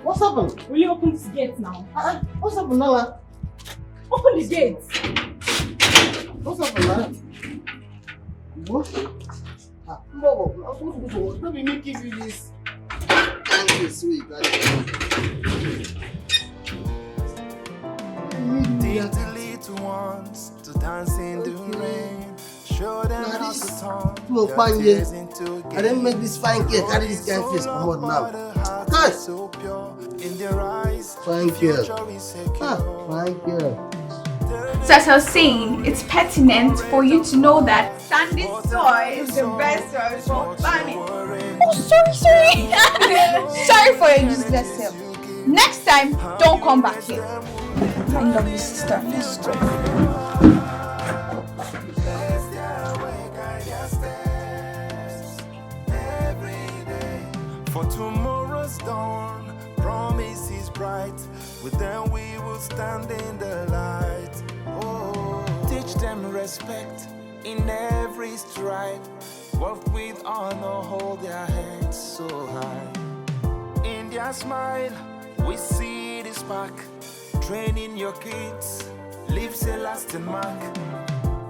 What's happened? Will you open this gate now? What's happened, Nala? Open the gate! What's happened, Nala? What? No, I was supposed to go to work. Let me give you this. Thank you, sweet. Teach the little ones to dance in the rain. Show them how to turn Look, their man, tears into I didn't make this fine cake. Carry this guy face. Come on now. Good. so pure in their eyes. Thank you. Future is secure. Thank you. So as I was saying, it's pertinent for you to know that sandy soil is the best soil for farming. Oh, sorry. Sorry for your useless help. Next time, don't come back here. I love you, sister. Let's go. For tomorrow's dawn, promise is bright. With them we will stand in the light. Oh, teach them respect in every stride. Work with honor, hold their heads so high. In their smile, we see the spark. Training your kids leaves a lasting mark.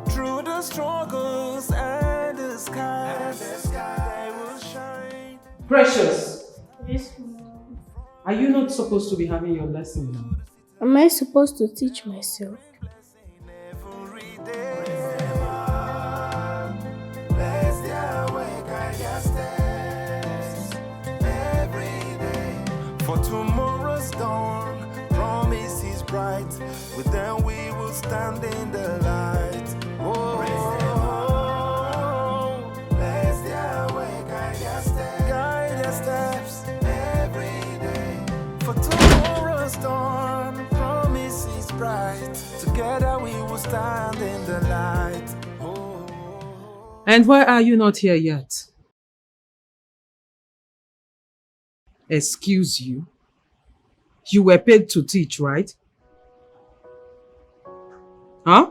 Through the struggles and the skies, they will shine. Precious, Yes, Mom. are you not supposed to be having your lesson now? Am I supposed to teach myself? Every day, bless their way, guide their steps. Every day, for tomorrow's dawn, promise is bright. With them we will stand in the light. Oh, bless their way, guide their steps. Every day, for tomorrow's dawn, promise is bright. Together we will stand in the light. Oh. And why are you not here yet? Excuse you? You were paid to teach, right? Huh?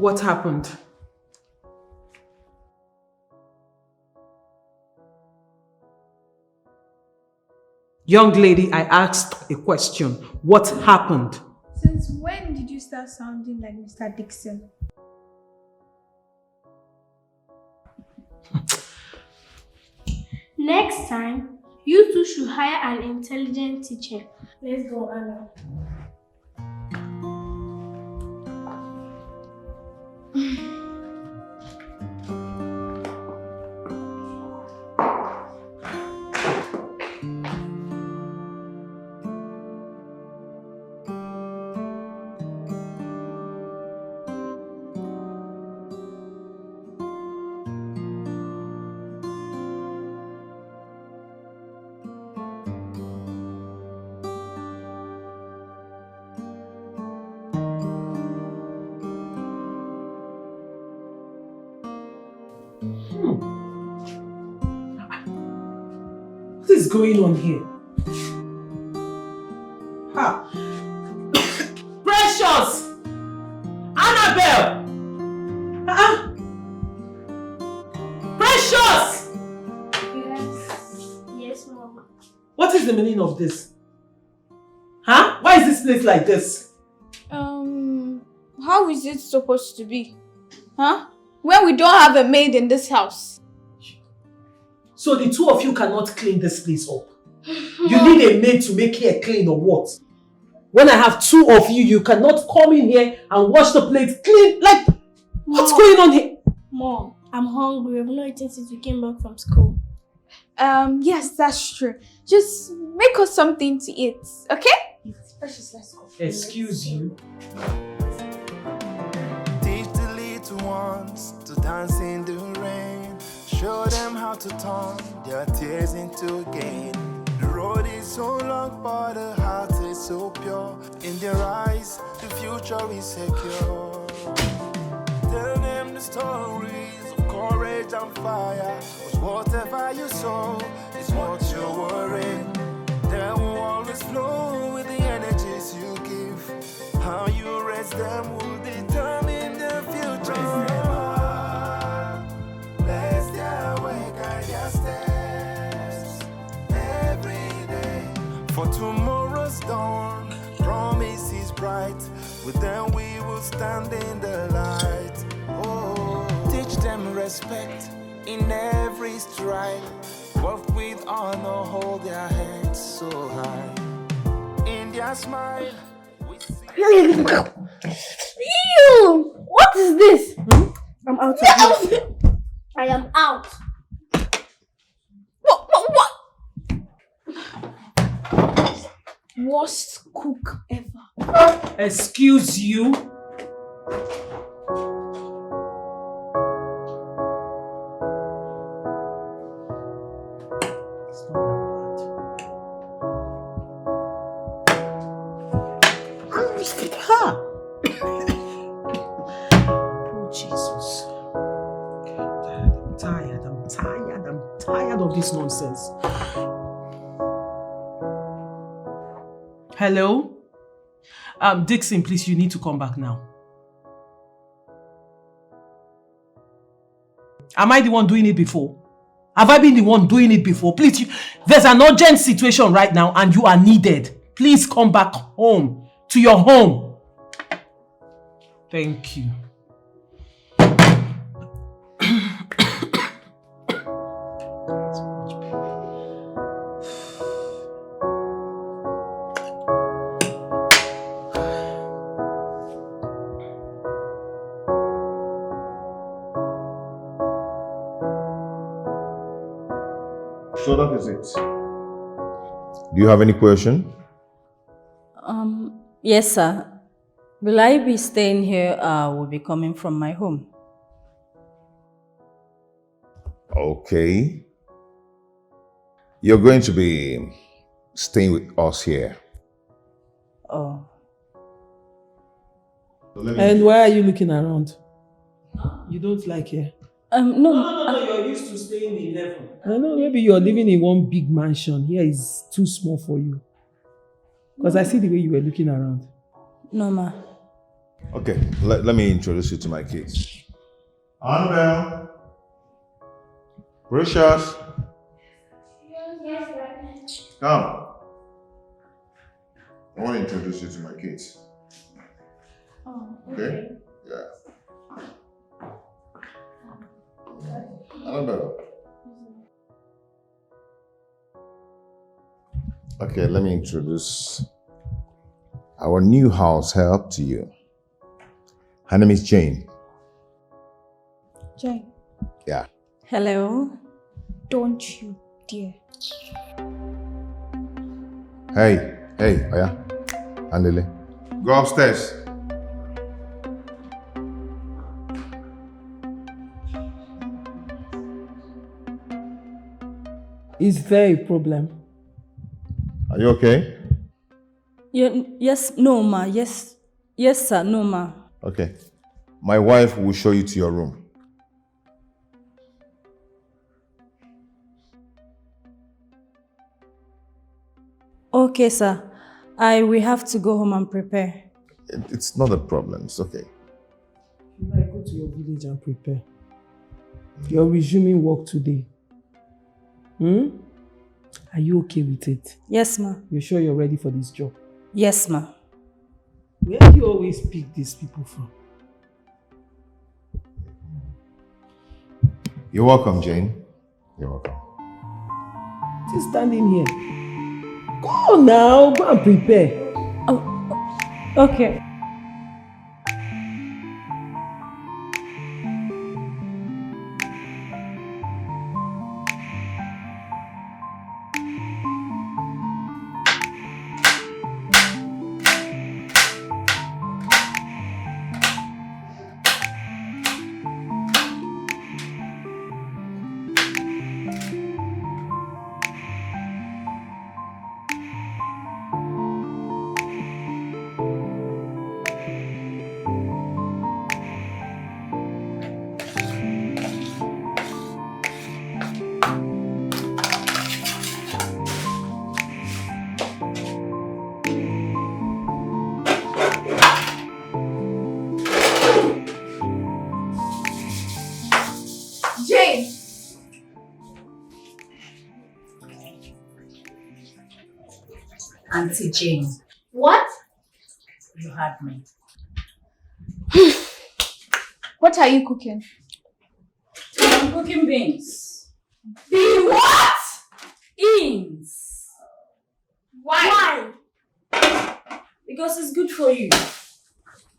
What happened? Young lady, I asked a question. What happened? Since when did you start sounding like Mr. Dixon? Next time, You two should hire an intelligent teacher. Let's go, Anna. What is going on here? Ha! Precious! Annabelle! Precious! Yes, Mom. What is the meaning of this? Huh? Why is this place like this? How is it supposed to be? Huh? When we don't have a maid in this house. So the two of you cannot clean this place up? You need a maid to make here clean or what? When I have two of you, you cannot come in here and wash the plates clean. Like, what's going on here? Mom, I'm hungry. I've not eaten since we came back from school. Yes, that's true. Just make us something to eat, okay? Precious, let's go. Excuse you. Teach the little ones to dance in the rain. Show them how to turn their tears into gain. The road is so long, but the heart is so pure. In their eyes, the future is secure. Tell them the stories of courage and fire. 'Cause whatever you sow is what you're worrying. They will always flow with the energies you give. How you raise them will determine the future. Bless their way, guide their steps every day. For tomorrow's dawn, promise is bright. With them we will stand in the light. Oh, teach them respect in every stride. Work with honor, hold their heads so high. In their smile, we see. Ew! What is this? I'm out of here. I am out. What? Worst cook ever. Excuse you? It's not that bad. Ha! Oh, Jesus. I'm tired of this nonsense. Hello? Dixon, please, you need to come back now. Am I the one doing it before? Have I been the one doing it before? Please, there's an urgent situation right now and you are needed. Please come back home, to your home. Thank you. So that is it. Do you have any question? Yes, sir. Will I be staying here or will be coming from my home? Okay. You're going to be staying with us here. Oh. And why are you looking around? You don't like here? No. No, you're used to staying in 11. I know, maybe you're living in one big mansion. Here is too small for you. Because I see the way you were looking around. No, ma. Okay, let me introduce you to my kids. Annabelle. Precious. Come. I want to introduce you to my kids. Oh, Okay? Yeah. Annabelle. Okay, let me introduce our new house help to you. Her name is Jane. Jane. Yeah. Hello. Don't you dare. Hey, Oya. Andele. Go upstairs. Is there a problem? Are you okay? Yes, no, ma. Yes, sir, no, ma. Okay. My wife will show you to your room. Okay, sir. I will have to go home and prepare. It's not a problem. It's okay. You might go to your village and prepare. You're resuming work today. Are you okay with it? Yes, ma. You're sure you're ready for this job? Yes, ma. Where do you always pick these people from? You're welcome, Jane. You're welcome. Still standing here. Go now, go and prepare. Oh, okay. Jane! Auntie Jane, What? you had me. What are you cooking? I'm cooking beans. The what? Beans. Why? Because it's good for you.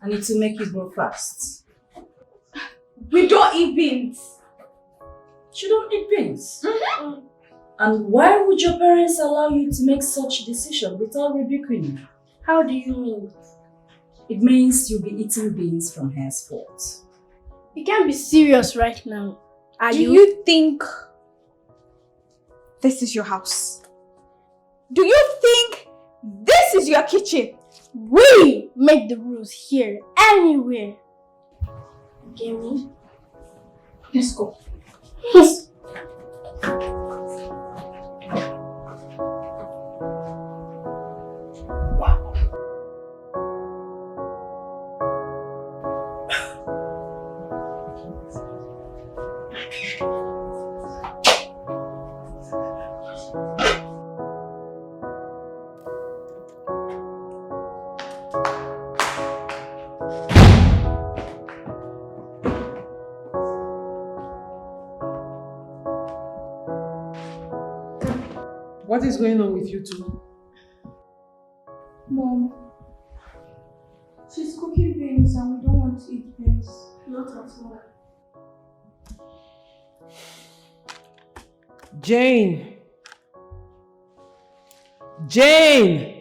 And it will make you grow fast. We don't eat beans. You don't eat beans. And why would your parents allow you to make such decision without rebuking you? How do you mean? It means you'll be eating beans from henceforth. You can't be serious right now. Are Do you think this is your house? Do you think this is your kitchen? We make the rules here, anywhere. Get me? Let's go. What is going on with you two? Mom, she's cooking beans and we don't want to eat beans. Not at all. Jane! Jane!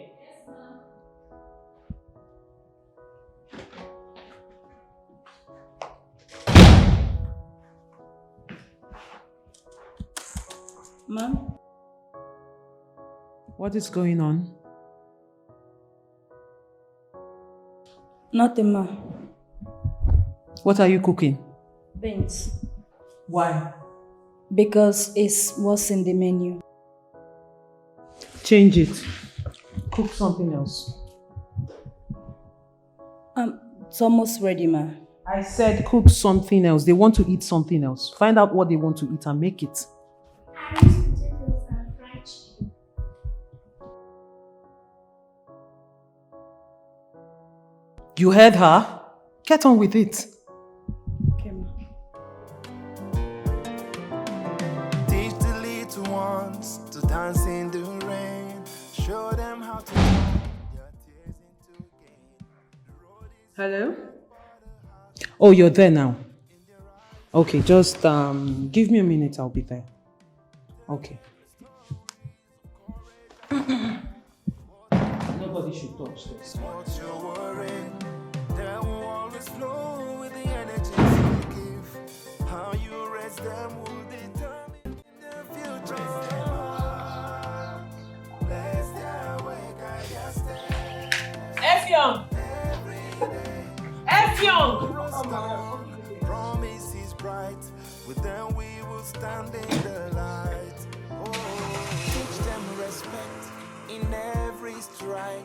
Ma'am? What is going on? Nothing, ma. What are you cooking? Beans. Why? Because it's what's in the menu. Change it. Cook something else. It's almost ready, ma. I said cook something else. They want to eat something else. Find out what they want to eat and make it. Irish potatoes and fried chicken. You heard her? Get on with it. Okay, ma. Teach the little ones to dance in the rain. Show Hello? Oh, you're there now. Okay, just give me a minute, I'll be there. Okay. Nobody should touch this. What you're worrying, that will always flow with the energy you give. How you raise them will determine the future. Bless their way, guide their steps. Effiong! Effiong! Promise is bright. With them we will stand in the light. Oh, teach them respect in every stride.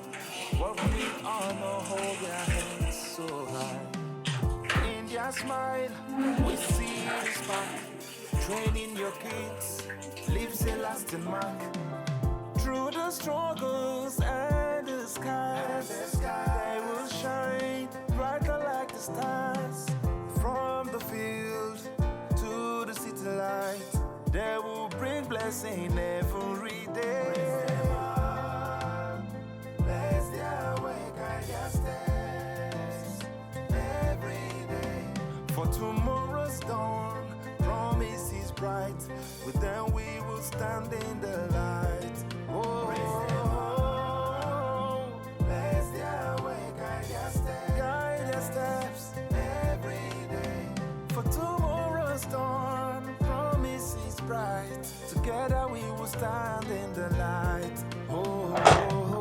What we honor, hold their heads so high. In their smile, we see the spark. Training your kids leaves a lasting mark. Through the struggles and the skies, they will shine brighter like the stars. From the field to the city light, they will bring blessing every day. Bless their way, guide their steps every day. For tomorrow's dawn, promise is bright. With them we will stand in the light. Oh, bless their way, guide their steps every day. For tomorrow's dawn, promise is bright. Together we will stand in the light. Oh, oh, oh.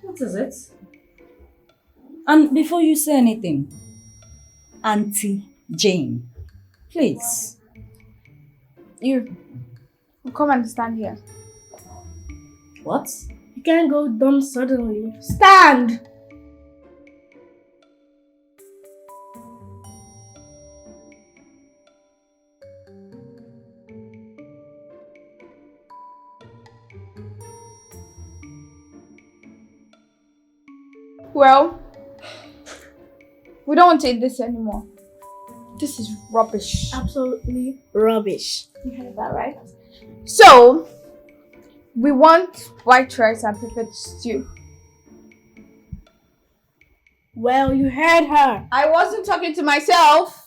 What is it? And before you say anything, Auntie Jane, please. You come and stand here. What? You can't go dumb suddenly. Stand! Well, we don't want to eat this anymore. This is rubbish. Absolutely rubbish. You heard that, right? So, we want white rice and pepper stew. Well, you heard her. I wasn't talking to myself.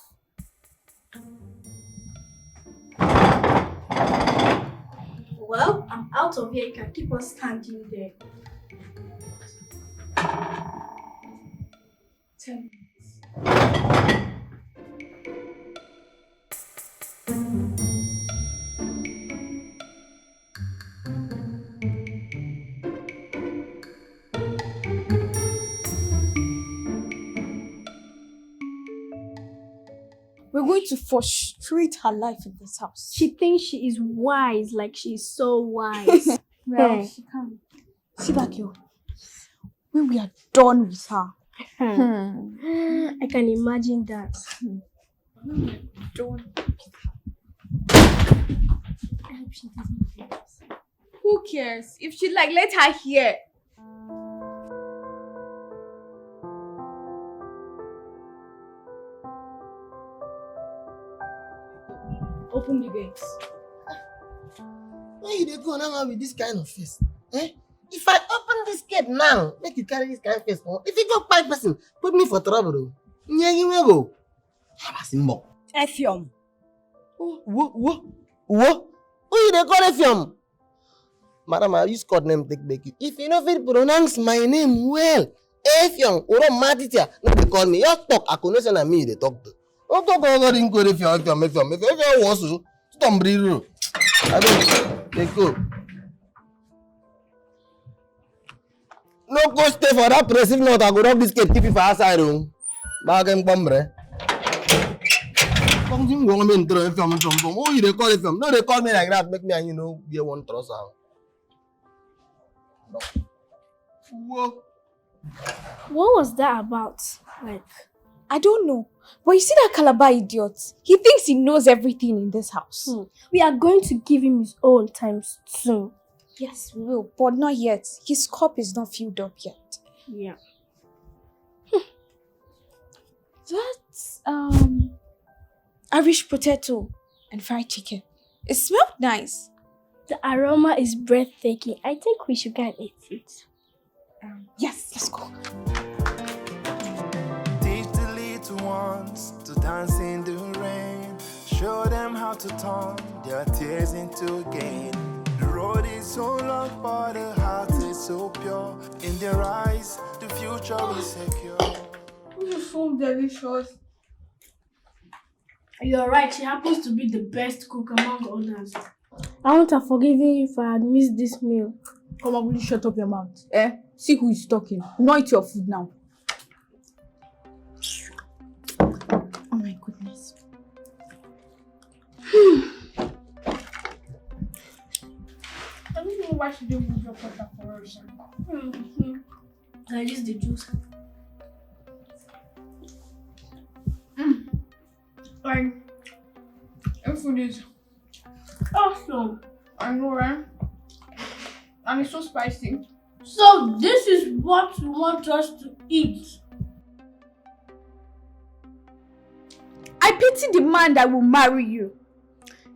Well, I'm out of here. You can keep us standing there. 10 minutes. We're going to frustrate her life in this house. She thinks she is wise, like she's so wise. Well, she can't. See that girl? When we are done with her. I can imagine that. Done. I hope she doesn't hear us. Who cares? If she like, let her hear. Open the gates. Where you dey go now with this kind of face? Eh? If I open this gate now, make you carry this kind of face. If you go fight person, put me for trouble. You will go. Abasimbo. Effiong. Who you dey call Effiong? Madam, I use code name take back you. If you know fit pronounce my name well, Effiong, Oro Matitia, no dey call me. You talk, I know say na me dey talk to. Don't talk about him go Effiong. Effiong was so. Stop breathing. I don't. They go. No go stay for that press. If not, I go rub this gate, keep it for outside room. Bagam bombre. Something wrong me throw FM from. Oh, you they call it FM. No, they call me like that. Make me and you know be one trouser. No. Whoa. What was that about? Like, I don't know. But you see that Calabar idiot? He thinks he knows everything in this house. we are going to give him his own times soon. Yes, we will, but not yet. His cup is not filled up yet. Yeah. That's Irish potato and fried chicken. It smelled nice. The aroma is breathtaking. I think we should go and eat it. Yes, let's go. Teach the little ones to dance in the rain. Show them how to turn their tears into gain. The road is so long, but the heart is so pure. In their eyes, the future is secure. This is so delicious. You're right, she happens to be the best cook among others. I won't have forgiven you if I had missed this meal. Come on, will you shut up your mouth? See who is talking. Not eat your food now. Oh my goodness. I don't know why she didn't move your water for us. I use the juice. Like, your food is Awesome. I know, right? And it's so spicy. So this is what you want us to eat. I pity the man that will marry you.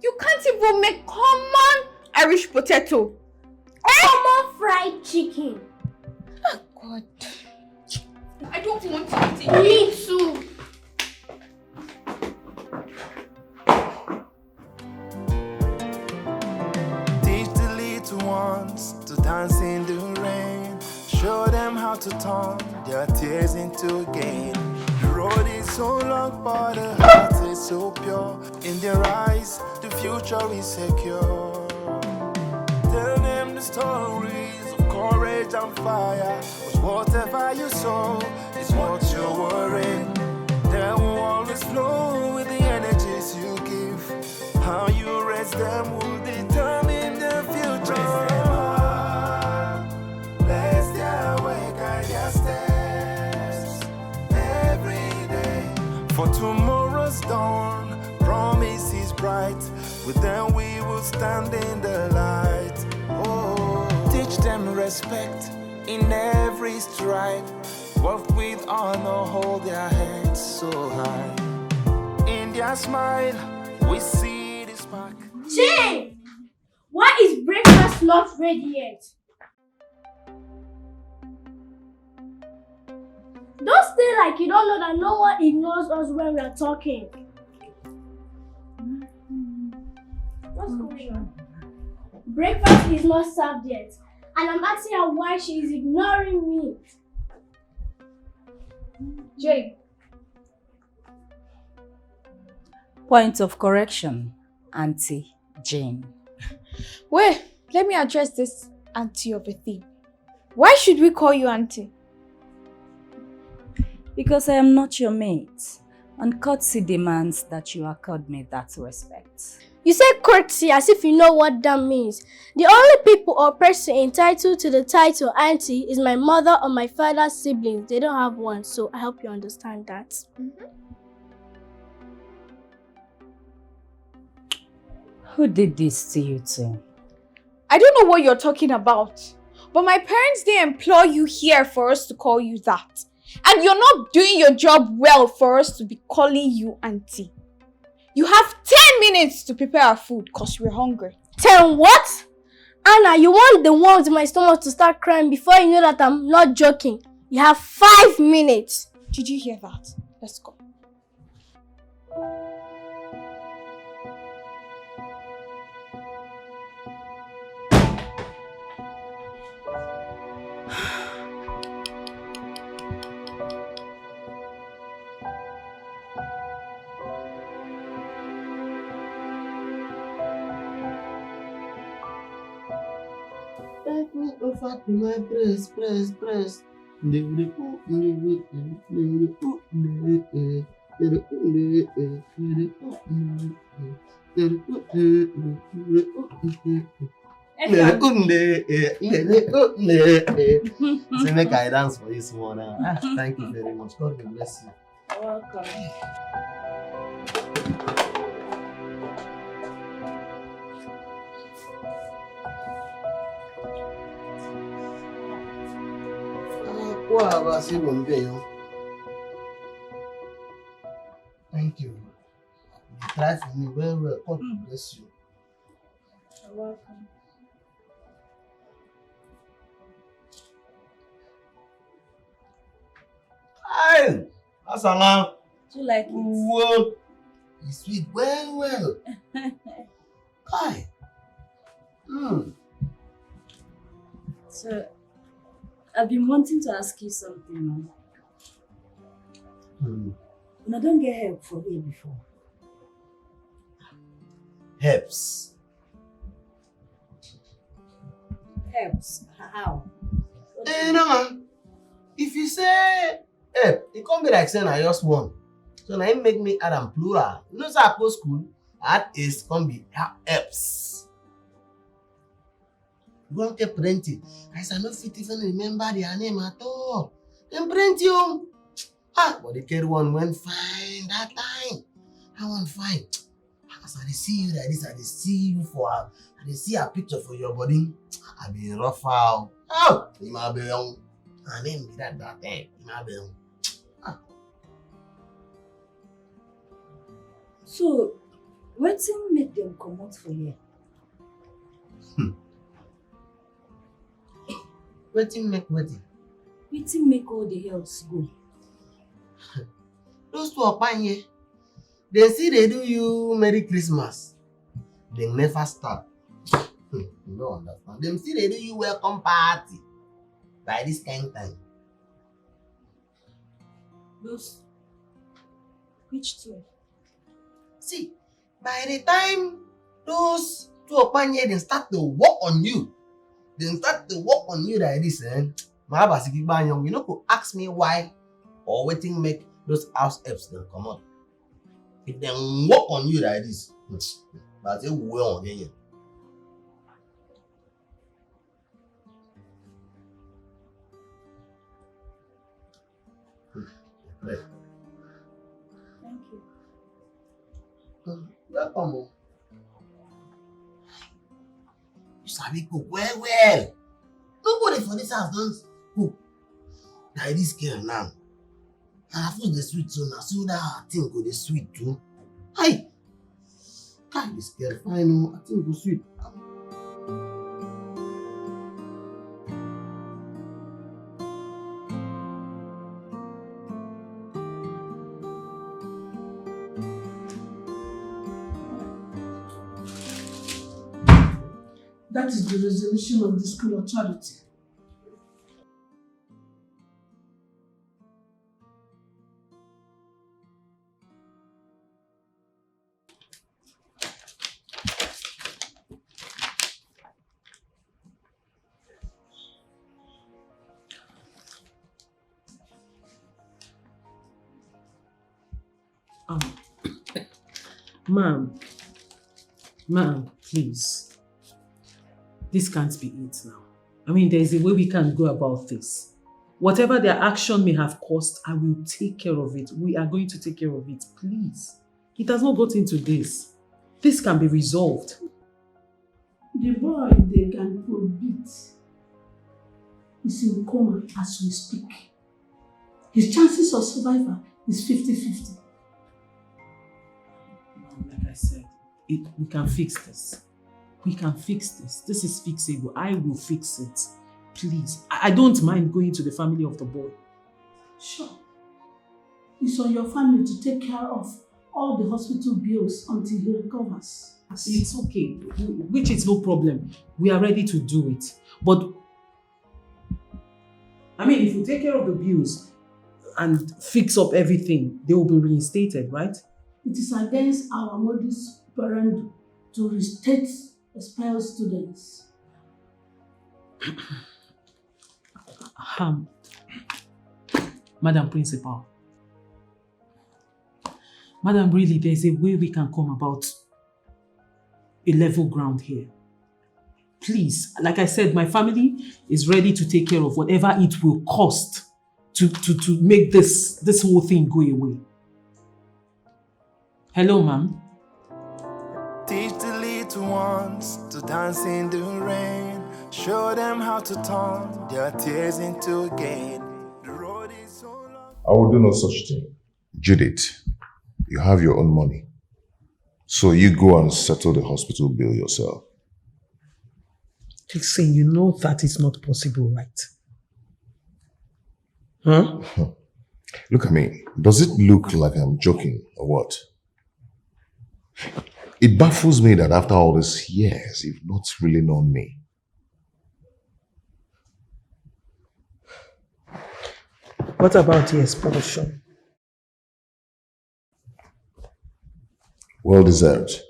You can't even make common Irish potato. Common fried chicken. Oh God. I don't want to eat it. Me too. Teach the little ones to dance in the rain. Show them how to turn their tears into gain. The road is so long, but the heart is so pure. In their eyes, the future is secure. Tell them the stories of courage and fire. 'Cause whatever you sow is what you're worrying. They will always flow with the energies you give. How you raise them will determine the future. Bless their way, guide their steps every day. For tomorrow's dawn, promise is bright. With them we will stand in the light. Oh, teach them respect in every stride. Work with honor, hold their heads so high. In their smile, we see the spark. Jane! Why is breakfast not ready yet? Don't stay like you don't know that no one ignores us when we are talking. What's going on? Breakfast is not served yet, and I'm asking her why she is ignoring me. Jane. Point of correction, Auntie Jane. Wait, let me address this auntie of a thing. Why should we call you auntie? Because I am not your mate, and courtesy demands that you accord me that respect. You say courtesy as if you know what that means. The only people or person entitled to the title auntie is my mother or my father's siblings. They don't have one, so I hope you understand that. Who did this to you two? I don't know what you're talking about, but my parents didn't employ you here for us to call you that. And you're not doing your job well for us to be calling you auntie. You have 10 minutes to prepare our food because we're hungry. 10 what? Anna, you want the one with my stomach to start crying before you know that I'm not joking. You have 5 minutes. Did you hear that? Let's go. Take me over to my press. So make I dance for you small now. Thank you very much. God will bless you. You're welcome. Thank you. You try for me well. God will bless you. You're welcome. Hi! Asala. Do you like it? Whoa! It's sweet well. Hi! So, I've been wanting to ask you something. I don't get help from here before. Helps. Helps? How? No, if you say help, it can't be like saying I just one. So now it make me add am plural. You know, so I go school, add is can be helps. You won't get plenty. I said, I don't fit even remember their name at all. Then plenty. But the kid one went fine that time. I went fine. As I see you like this, I see you I see a picture for your body. I be rough out. Oh, you might be young. I didn't be that time. You might be young. So, wetin make them come out for here? Wetin make wetin? Wetin make all the helps go? Those two Opanye, they see they do you Merry Christmas. They never stop. You don't understand. They see they do you welcome party by this kind of time. Those? Which two? See, by the time those two Opanye they start to work on you, like this, you know, could ask me why or waiting make those house helps them come out. If they work on you like this, but they will on you. Right. Thank you. Welcome. You sabi cook well. Nobody for this house don't cook. Like this girl now. And I feel the sweet too now. So that thing go the sweet too. Hi. God, this girl fine. I think go sweet. That is the resolution of the school authority. Ma'am, please. This can't be it now. I mean, there's a way we can go about this. Whatever their action may have cost, I will take care of it. We are going to take care of it, please. It has not got into this. This can be resolved. The boy they can beat is in coma as we speak. His chances of survival is 50-50. Like I said, we can fix this. We can fix this. This is fixable. I will fix it. Please. I don't mind going to the family of the boy. Sure. It's on your family to take care of all the hospital bills until he recovers. It's okay, which is no problem. We are ready to do it. But, I mean, if you take care of the bills and fix up everything, they will be reinstated, right? It is against our modus Parental to restate expelled students. Madam Principal, Madam, really, there's a way we can come about a level ground here. Please, like I said, my family is ready to take care of whatever it will cost to make this whole thing go away. Hello, ma'am. Teach the little ones to dance in the rain. Show them how to turn their tears into gain. The road is so long. I will do no such thing. Judith, you have your own money. So you go and settle the hospital bill yourself. Listen, you know that is not possible, right? Huh? Look at me. Does it look like I'm joking or what? It baffles me that after all these years, you've not really known me. What about the expulsion? Well deserved.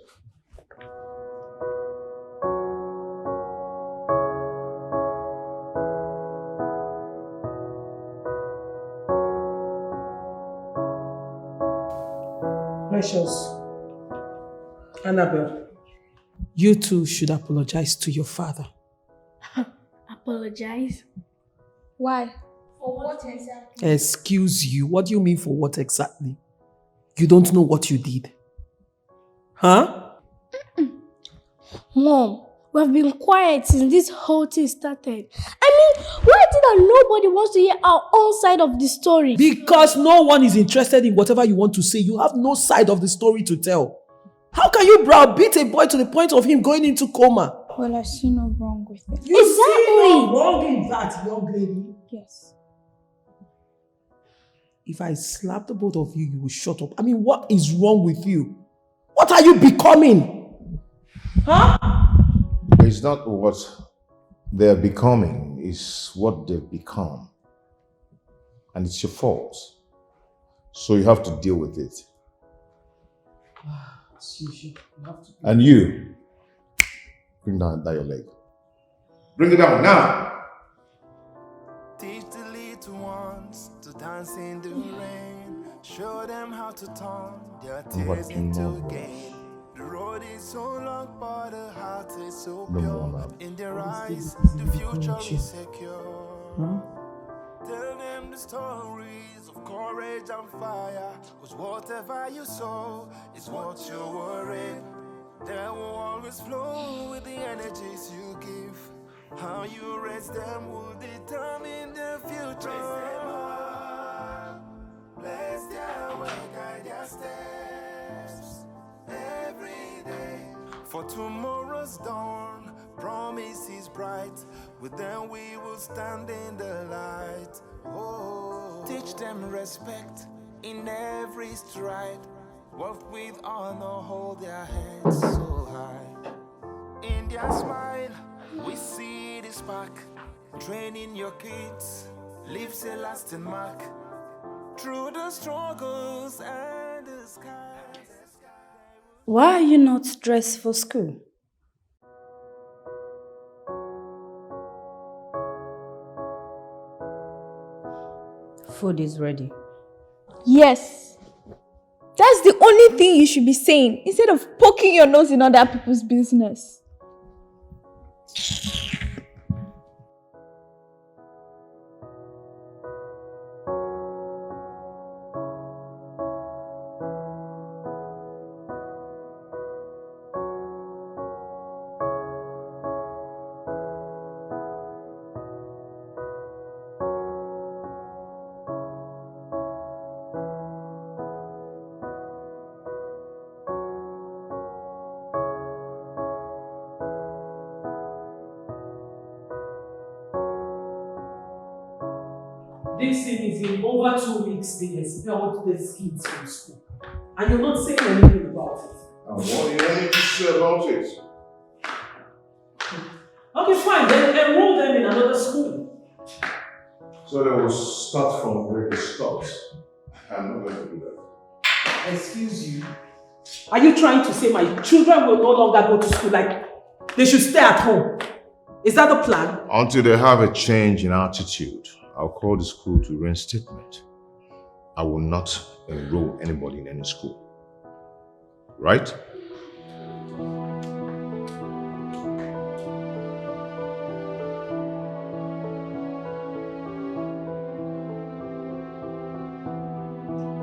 Precious. Annabelle, you two should apologize to your father. Apologize? Why? For what exactly? Excuse you? What do you mean for what exactly? You don't know what you did. Huh? Mom, we've been quiet since this whole thing started. I mean, why is it that nobody wants to hear our own side of the story? Because no one is interested in whatever you want to say. You have no side of the story to tell. How can you browbeat a boy to the point of him going into coma? Well, I see no wrong with it. You see no wrong in that, young lady? Yes. If I slap the both of you, you will shut up. I mean, what is wrong with you? What are you becoming? Huh? It's not what they're becoming, it's what they've become. And it's your fault. So you have to deal with it. And you, bring down your leg. Bring it down now. Teach the little ones to dance in the rain. Show them how to turn their tears into gain. The road is so long, but the heart is so pure. In their eyes, the future is secure. Tell them the stories of courage and fire. Cause whatever you sow is what you worry. They will always flow with the energies you give. How you raise them will determine their future. Raise them up, bless their way, guide their steps every day. For tomorrow's dawn, promise is bright. With them we will stand in the light. Oh, teach them respect in every stride. Walk with honor, hold their heads so high. In their smile, we see the spark. Training your kids leaves a lasting mark. Through the struggles and the skies. Why are you not dressed for school? Food is ready. Yes. That's the only thing you should be saying instead of poking your nose in other people's business. This thing is in over 2 weeks they expelled the kids from school. And you're not saying anything about it. And what do you want me to say about it? Okay, fine. Then enroll them in another school. So they will start from where they stopped. I'm not going to do that. Excuse you. Are you trying to say my children will no longer go to school? Like, they should stay at home? Is that the plan? Until they have a change in attitude, I'll call the school to reinstatement. I will not enroll anybody in any school. right?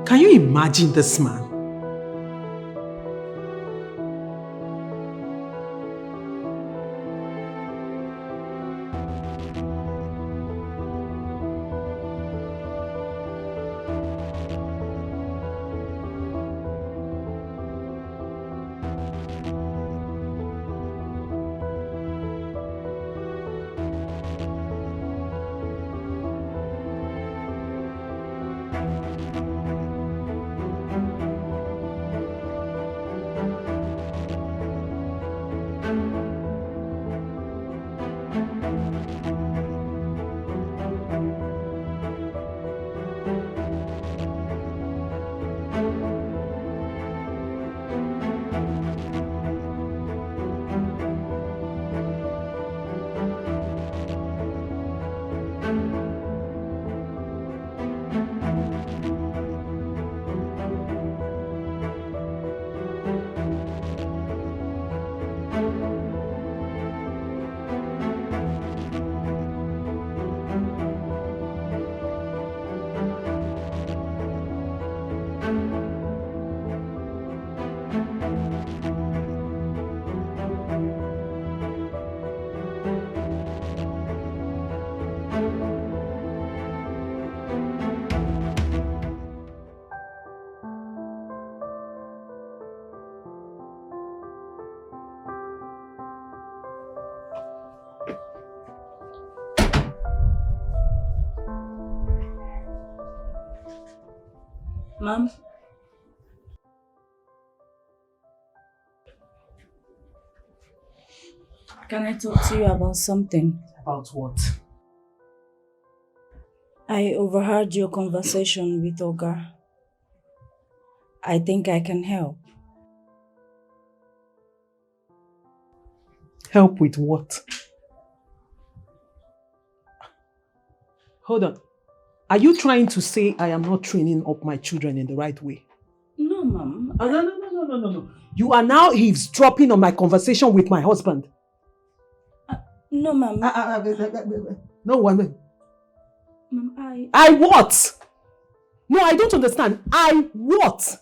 Can you imagine this man? Mom? Can I talk to you about something? About what? I overheard your conversation with Oga. I think I can help. Help with what? Hold on. Are you trying to say I am not training up my children in the right way? No, Mom. No. You are now eavesdropping on my conversation with my husband. No, Mom. No one. Mom, I what? No, I don't understand. I what?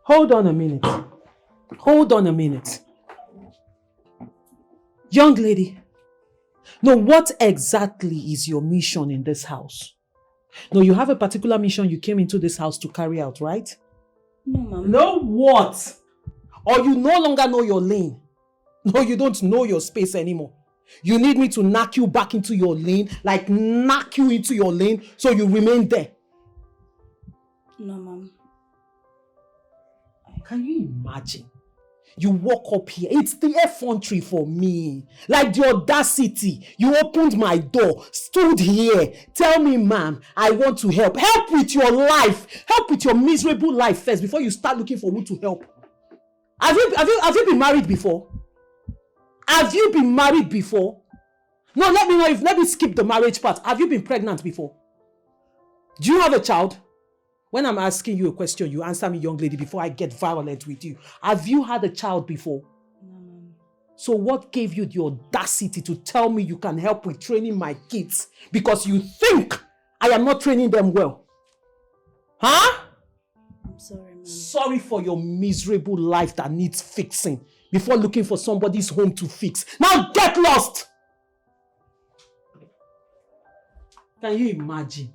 Hold on a minute. Hold on a minute. Young lady. No, what exactly is your mission in this house? No, you have a particular mission you came into this house to carry out, right? No, Mom. No what? Or you no longer know your lane? No, you don't know your space anymore. You need me to knock you back into your lane, like knock you into your lane so you remain there. No, Mom. Can you imagine? You walk up here. It's the effrontery for me. Like the audacity. You opened my door, stood here. Tell me, ma'am, I want to help. Help with your life. Help with your miserable life first before you start looking for who to help. Have you been married before? Have you been married before? No, let me skip the marriage part. Have you been pregnant before? Do you have a child? When I'm asking you a question, you answer me, young lady, before I get violent with you. Have you had a child before? No. So what gave you the audacity to tell me you can help with training my kids because you think I am not training them well? Huh? I'm sorry, Mom. Sorry for your miserable life that needs fixing before looking for somebody's home to fix. Now get lost! Can you imagine?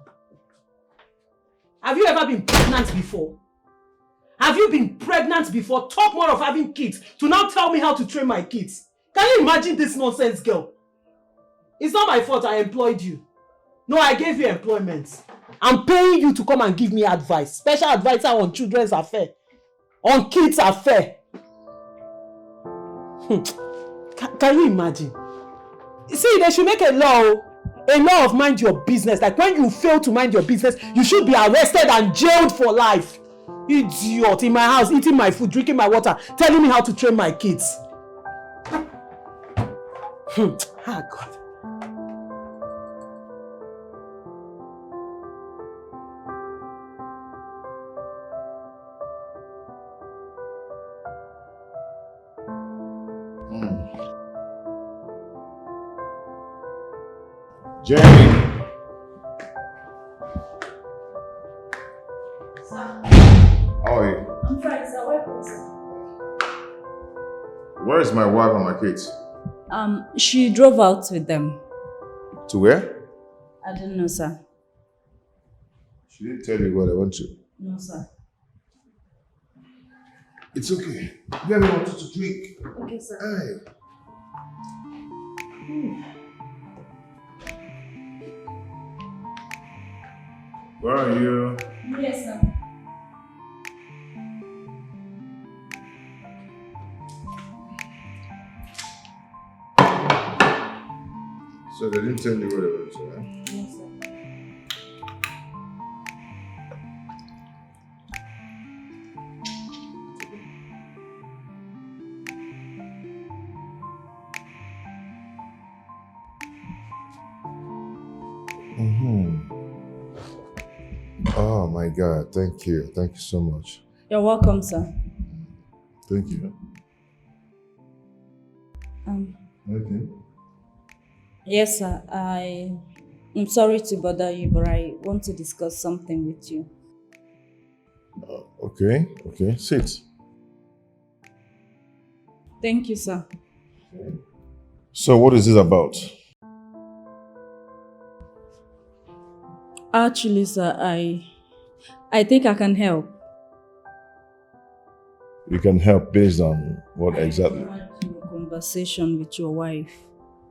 Have you ever been pregnant before? Have you been pregnant before? Talk more of having kids to now tell me how to train my kids. Can you imagine this nonsense girl? It's not my fault I employed you. No, I gave you employment. I'm paying you to come and give me advice. Special advisor on children's affairs. On kids' affairs. Can you imagine? See, they should make a law of mind your business. Like when you fail to mind your business, you should be arrested and jailed for life. Idiot, in my house, eating my food, drinking my water, telling me how to train my kids. God. Jenny! How are you? I'm fine, sir. Welcome, sir. Where is my wife and my kids? She drove out with them. To where? I don't know, sir. She didn't tell you where they went to. No, sir. It's okay. Get me water to drink. Okay, sir. Hey. Where are you? Yes, sir. So they didn't tell you where they went to, eh? No, sir. Oh my God, thank you. Thank you so much. You're welcome, sir. Thank you. Okay. Yes, sir. I'm sorry to bother you, but I want to discuss something with you. Okay, sit. Thank you, sir. So what is this about? Actually, sir, I think I can help. You can help based on what exactly? I had a conversation with your wife,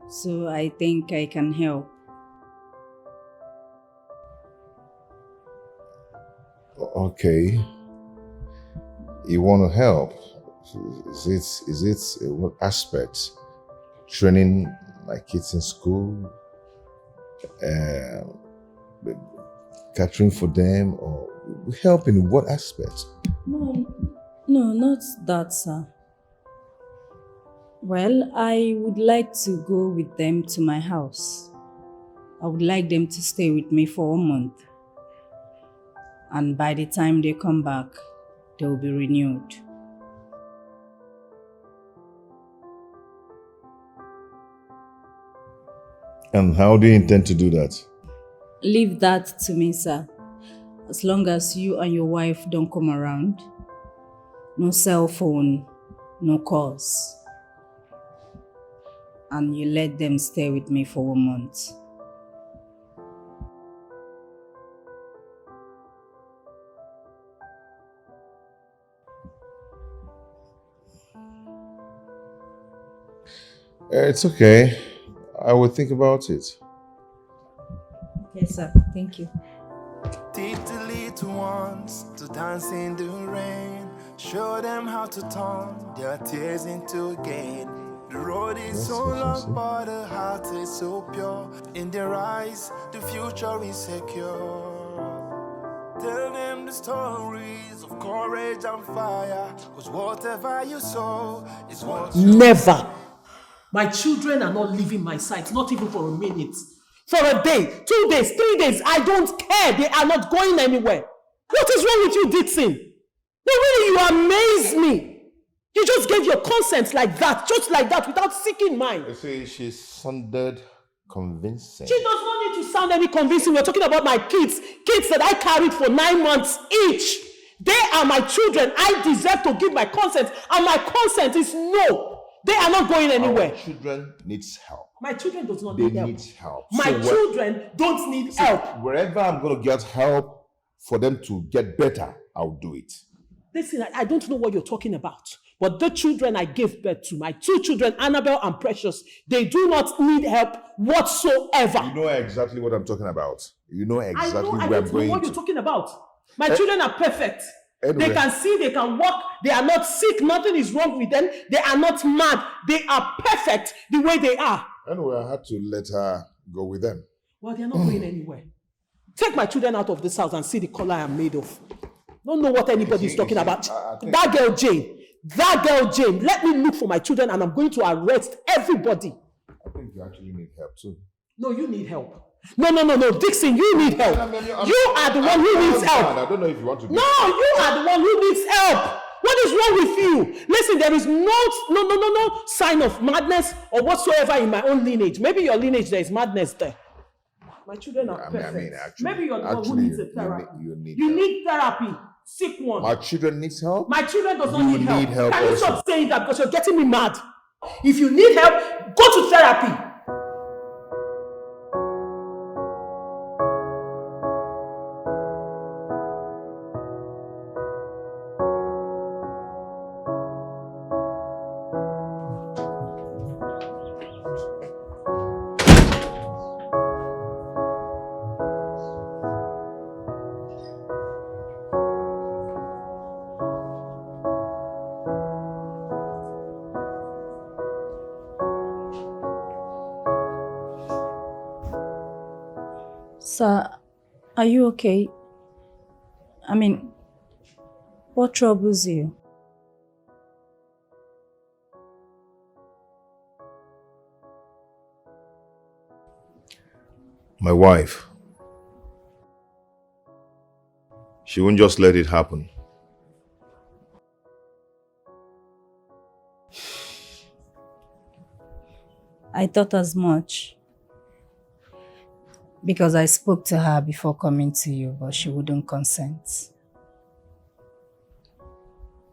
so I think I can help. Okay. You want to help? Is it what aspect? Training my kids in school? Catering for them, or help in what aspect? No, not that, sir. Well, I would like to go with them to my house. I would like them to stay with me for a month. And by the time they come back, they will be renewed. And how do you intend to do that? Leave that to me, sir. As long as you and your wife don't come around, no cell phone, no calls. And you let them stay with me for 1 month. It's okay. I will think about it. Yes, sir. Thank you. Teach the little ones to dance in the rain. Show them how to turn their tears into gain. The road is so long, but the heart is so pure. In their eyes, the future is secure. Tell them the stories of courage and fire. Cause whatever you sow is what you Never. My children are not leaving my sight, not even for a minute. For a day, 2 days, 3 days, I don't care. They are not going anywhere. What is wrong with you, Dixon? No, really, you amaze me. You just gave your consent like that, just like that, without seeking mine. You see, she sounded convincing. She does not need to sound any convincing. We're talking about my kids that I carried for 9 months each. They are my children. I deserve to give my consent, and my consent is no. They are not going anywhere. Our children needs help. My children does not They need help. need help. My children don't need help. Wherever I'm going to get help for them to get better, I'll do it. Listen, I don't know what you're talking about. But the children I gave birth to, my 2 children, Annabelle and Precious, they do not need help whatsoever. You know exactly what I'm talking about. You know exactly I where I'm don't know going what to. you're talking about. My children are perfect. Anyway. They can see, they can walk, they are not sick, nothing is wrong with them, they are not mad, they are perfect the way they are. Anyway, I had to let her go with them. Well, they are not going anywhere. Take my children out of this house and see the color I am made of. Don't know what anybody is talking about. That girl Jane, let me look for my children and I'm going to arrest everybody. I think you actually need help too. No, you need help. No, Dixon, you need help. You are the one who needs help. I don't know if you want to. No, you are the one who needs help. What is wrong with you? Listen, there is no sign of madness or whatsoever in my own lineage. Maybe your lineage, there is madness there. My children are perfect. actually, maybe you're the one who actually, needs a therapy. You need You help. need therapy. Sick one. My children needs help? My children does not You need help. need help Can you also. stop saying that because you're getting me mad? If you need help, go to therapy. Sir, are you okay? I mean, what troubles you? My wife. She won't just let it happen. I thought as much. Because I spoke to her before coming to you, but she wouldn't consent.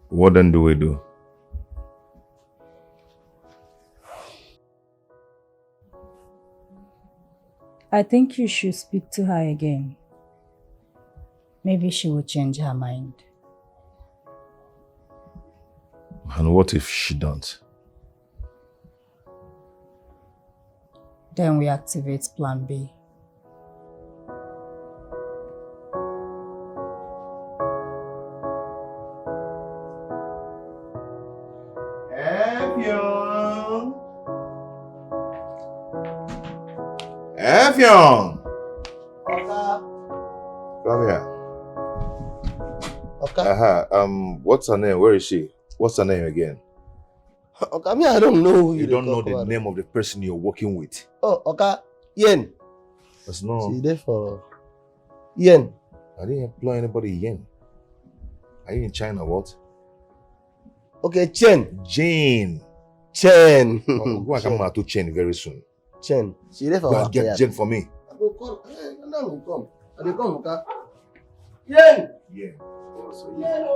What then do we do? I think you should speak to her again. Maybe she will change her mind. And what if she don't? Then we activate Plan B. Effion! Come here. Okay. What's her name? Where is she? What's her name again? Okay, I don't know who You don't know the name of the person you're working with. Oh, okay. Yen. That's no. She's there for Yen. I didn't employ anybody Yen. Are you in China? What? Okay, Chen. Jane. Chen. Go and come to Chen very soon. Chen. She there for Go and get Jane for me. I go call. Now we come. I dey come, okay? Yen. Yen. Also, Yen.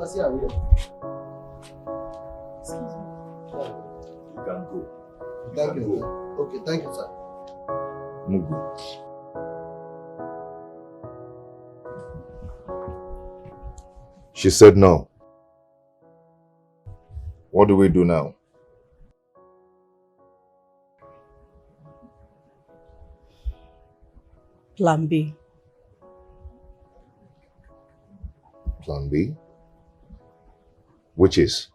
See how we are. you can go. Thank you. Okay, thank you, sir. Mugu. She said no. What do we do now? Plan B. Plan B? Which is?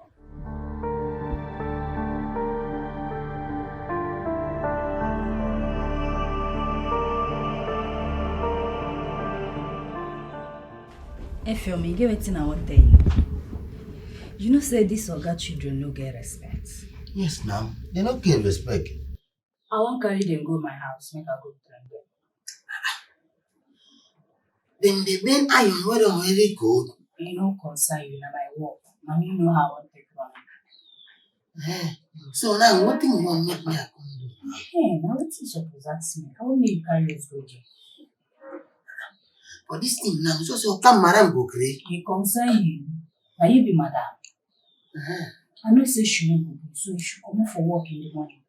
Effion, you get wetin I wan tell you. You know say these Oga children no get respect. Yes, now. They don't get respect. I wan carry them go my house, make I go train them. Then they been iron where they very good. You no concern you na my work. Now you know how I wan take run. So now, what thing you want make me come do? Hey, now wetin you suppose ask me? How may you carry us go there? But this thing now, just your camera go create. E concern you. Na you be madam. I know say she no go good, so if she comot for work in the morning,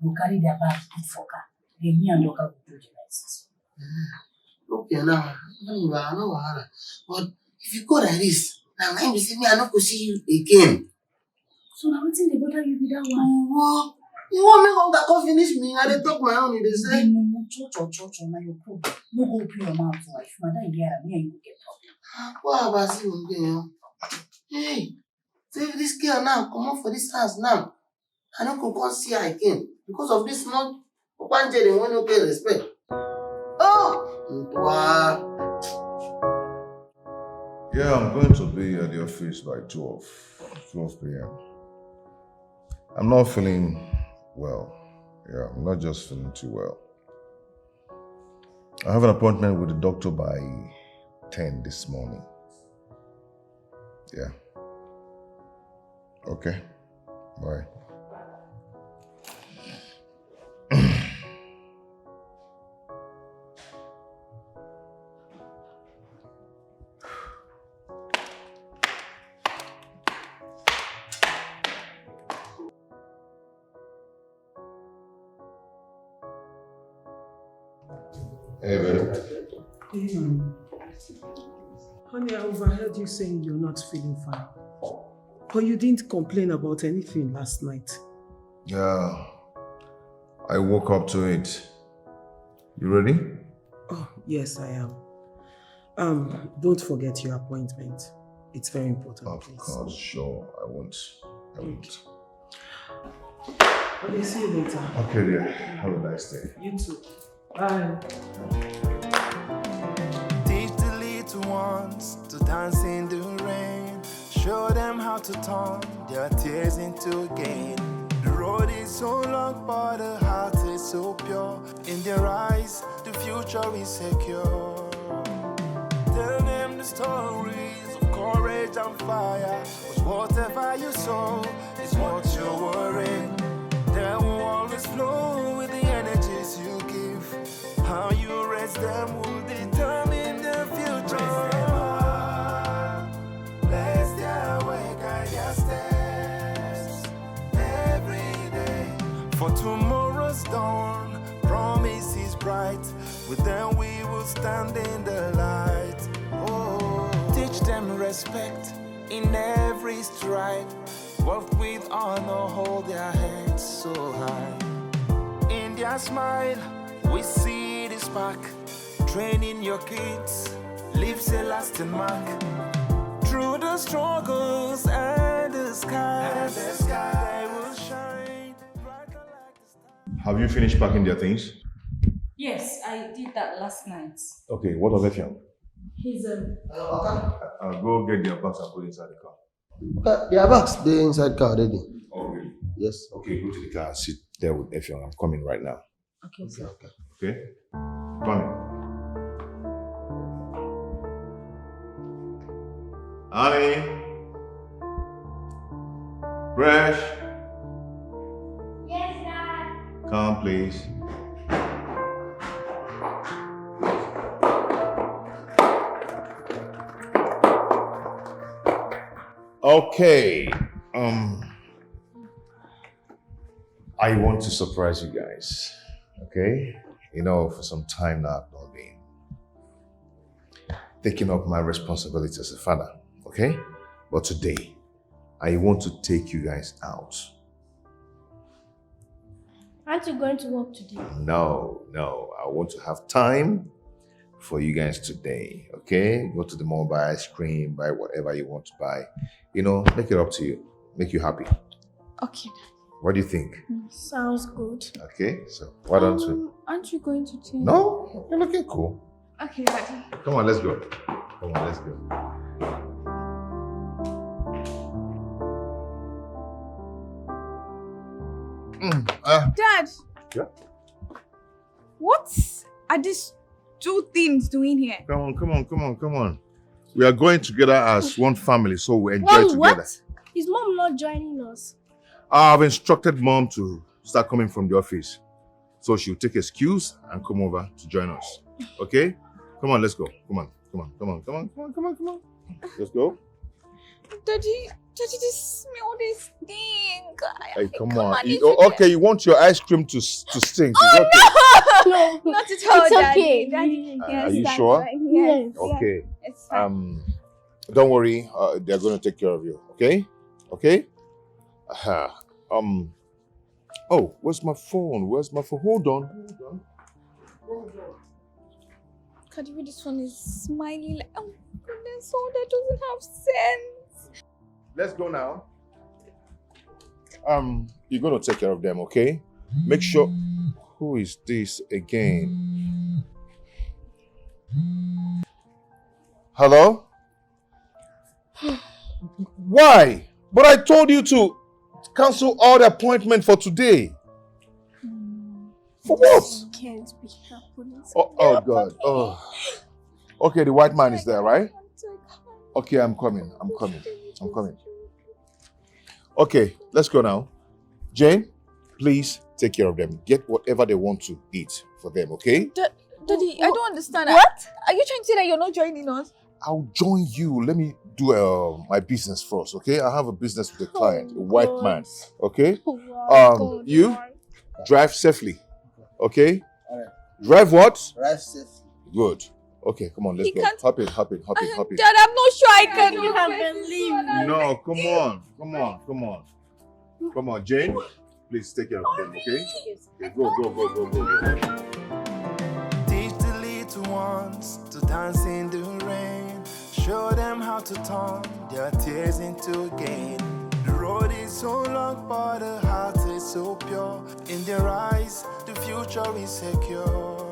go carry their bag put for car. Then me and Doka go do the rest. Okay, now, I know wahala. But if you go like this, now I be say me I not go see you again. So now wetin dey bother you with that one? What? You want me to come finish me? I dey talk my own. They say. No, church, na your problem. No go open your mouth for if madam hear am, me and you go get problem. What about you again? Hey, so if this girl now come up for this house now, I don't go see her again because of this month. One day they want to pay respect. Oh, wow. Yeah, I'm going to be at the office by 12 p.m. I'm not feeling well. Yeah, I'm not just feeling too well. I have an appointment with the doctor by 10 this morning. Yeah. Okay. Bye. Hey, babe. Hey, honey, I overheard you saying you're not feeling fine. But you didn't complain about anything last night. Yeah. I woke up to it. You ready? Oh, yes, I am. Don't forget your appointment. It's very important. Of course, sure. I won't. Okay, see you later. Okay, dear. Have a nice day. You too. Bye. Teach the little ones to dance in the rain. Show them how to turn their tears into gain. The road is so long, but the heart is so pure. In their eyes, the future is secure. Tell them the stories of courage and fire. 'Cause whatever you sow is what you're worrying. They will always flow with the energies you give. How you raise them will determine the future. Raise them up, bless their way, guide their steps every day. For tomorrow's dawn, promise is bright. With them we will stand in the light. Oh, teach them respect in every stride. Walk with honor, hold their heads so high. In their smile, we see the spark. Training your kids leaves a lasting mark. Through the struggles and the sky, they will shine brighter like the stars. Have you finished packing their things? Yes, I did that last night. Okay, what of Effiong? He's I'll go get their bags and put inside the car. Their bags, they're inside car already. Oh, really? Yes. Okay, go to the car and sit there with Effiong. I'm coming right now. Okay, sir. Okay? Come. Honey. Fresh. Yes, Dad. Come, please. Okay. I want to surprise you guys. Okay? You know, for some time now I've not been taking up my responsibility as a father. Okay? But today, I want to take you guys out. Aren't you going to work today? No. I want to have time for you guys today. Okay? Go to the mall, buy ice cream, buy whatever you want to buy. You know, make it up to you. Make you happy. Okay. What do you think? Sounds good. Okay, so why don't we? Aren't you going to change? No, you're looking cool. Okay, Daddy. Come on, let's go. Come on, let's go. Dad! Yeah? What are these two things doing here? Come on. We are going together as one family, so we enjoy together. What? Is Mom not joining us? I've instructed Mom to start coming from the office. So she'll take excuse and come over to join us. Okay? Come on, let's go. Come on. Let's go. Daddy, just smell this thing. Hey, come on. it's Okay, you want your ice cream to stink. Oh, It's okay. no! Not at all, It's Daddy. okay. Daddy, Are you that's sure? fine. Yes. Okay. It's fine. Don't worry. They're going to take care of you. Okay? Okay? Oh, where's my phone? Hold on. Kadibi, this one is smiling like, oh goodness, oh, that doesn't have sense. Let's go now. You're going to take care of them, okay? Make sure. Who is this again? Hello? Why? But I told you to cancel all the appointment for today. For what? Can't be happening. Oh God. Okay, the white man is there, right? Okay, I'm coming. Okay, let's go now. Jane, please take care of them. Get whatever they want to eat for them, okay? Daddy, I don't understand. What? Are you trying to say that you're not joining us? I'll join you. Let me do my business first, okay? I have a business with a client, a white man, okay? You drive safely, okay? All right. Drive what? Drive safely. Good. Okay, come on, let's go. Hop in. Dad, I'm not sure I can. You can't believe me. No, come on, Jane. Please take care of them, okay? Go. Teach the little ones to dance in the rain. Show them how to turn their tears into gain. The road is so long, but the heart is so pure. In their eyes, the future is secure.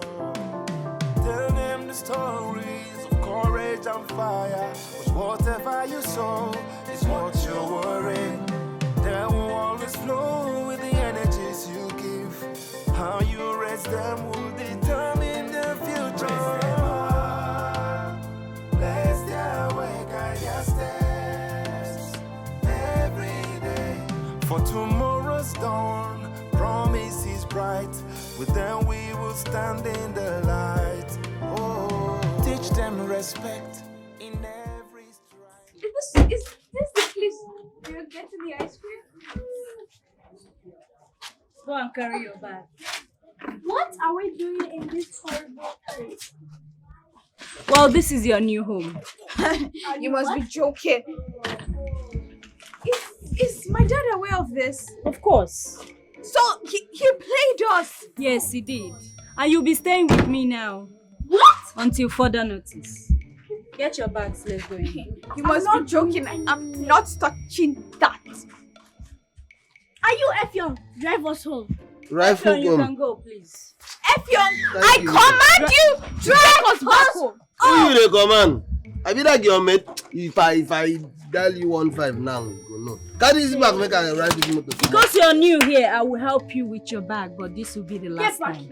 Tell them the stories of courage and fire. 'Cause whatever you sow is what you're worrying. They will always flow with the energies you give. How you raise them will determine the future. Bless their way, guide their steps every day. For tomorrow's dawn, promise is bright. With them we will stand in the light. Oh, teach them respect in every stride. Is this the place you're getting the ice cream? Go and carry your bag. What are we doing in this horrible place? Well, this is your new home. You must be joking. Is my dad aware of this? Of course. So he played us. Yes, he did. And you'll be staying with me now. What? Until further notice. Get your bags, let's go in. You must be joking. I'm not touching that. Are you Effion? Drive us home. Right Effion, you home. can go, please. Effion, Thank I you. command you, drive us back home. Who you dey command? I be like your mate. If I dial you 15 now, go no. Carry this bag, make I ride this motor. Because you're new here, I will help you with your bag, but this will be the last time.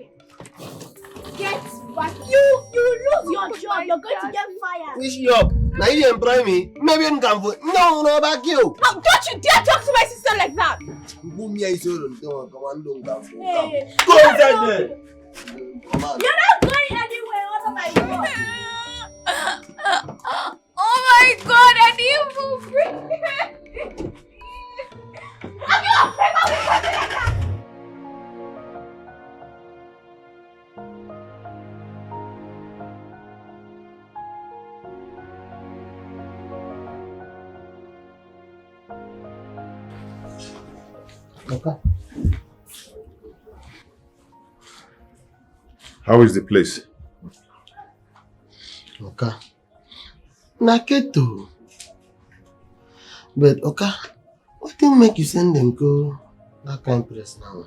Get back. You lose your job. You're going to get fired. Which job? Now you employ me? Maybe you can vote. No, back you. How don't you dare talk to my sister like that? Boom, yeah, it's all. Don't come on, don't come. Hey, Go inside there. Come on. you're not going anywhere under my door. Oh my God, I need to free. Are you afraid of me like that? Okay. How is the place? Okay. Naketo. But okay, what thing make you send them go that kind of place now?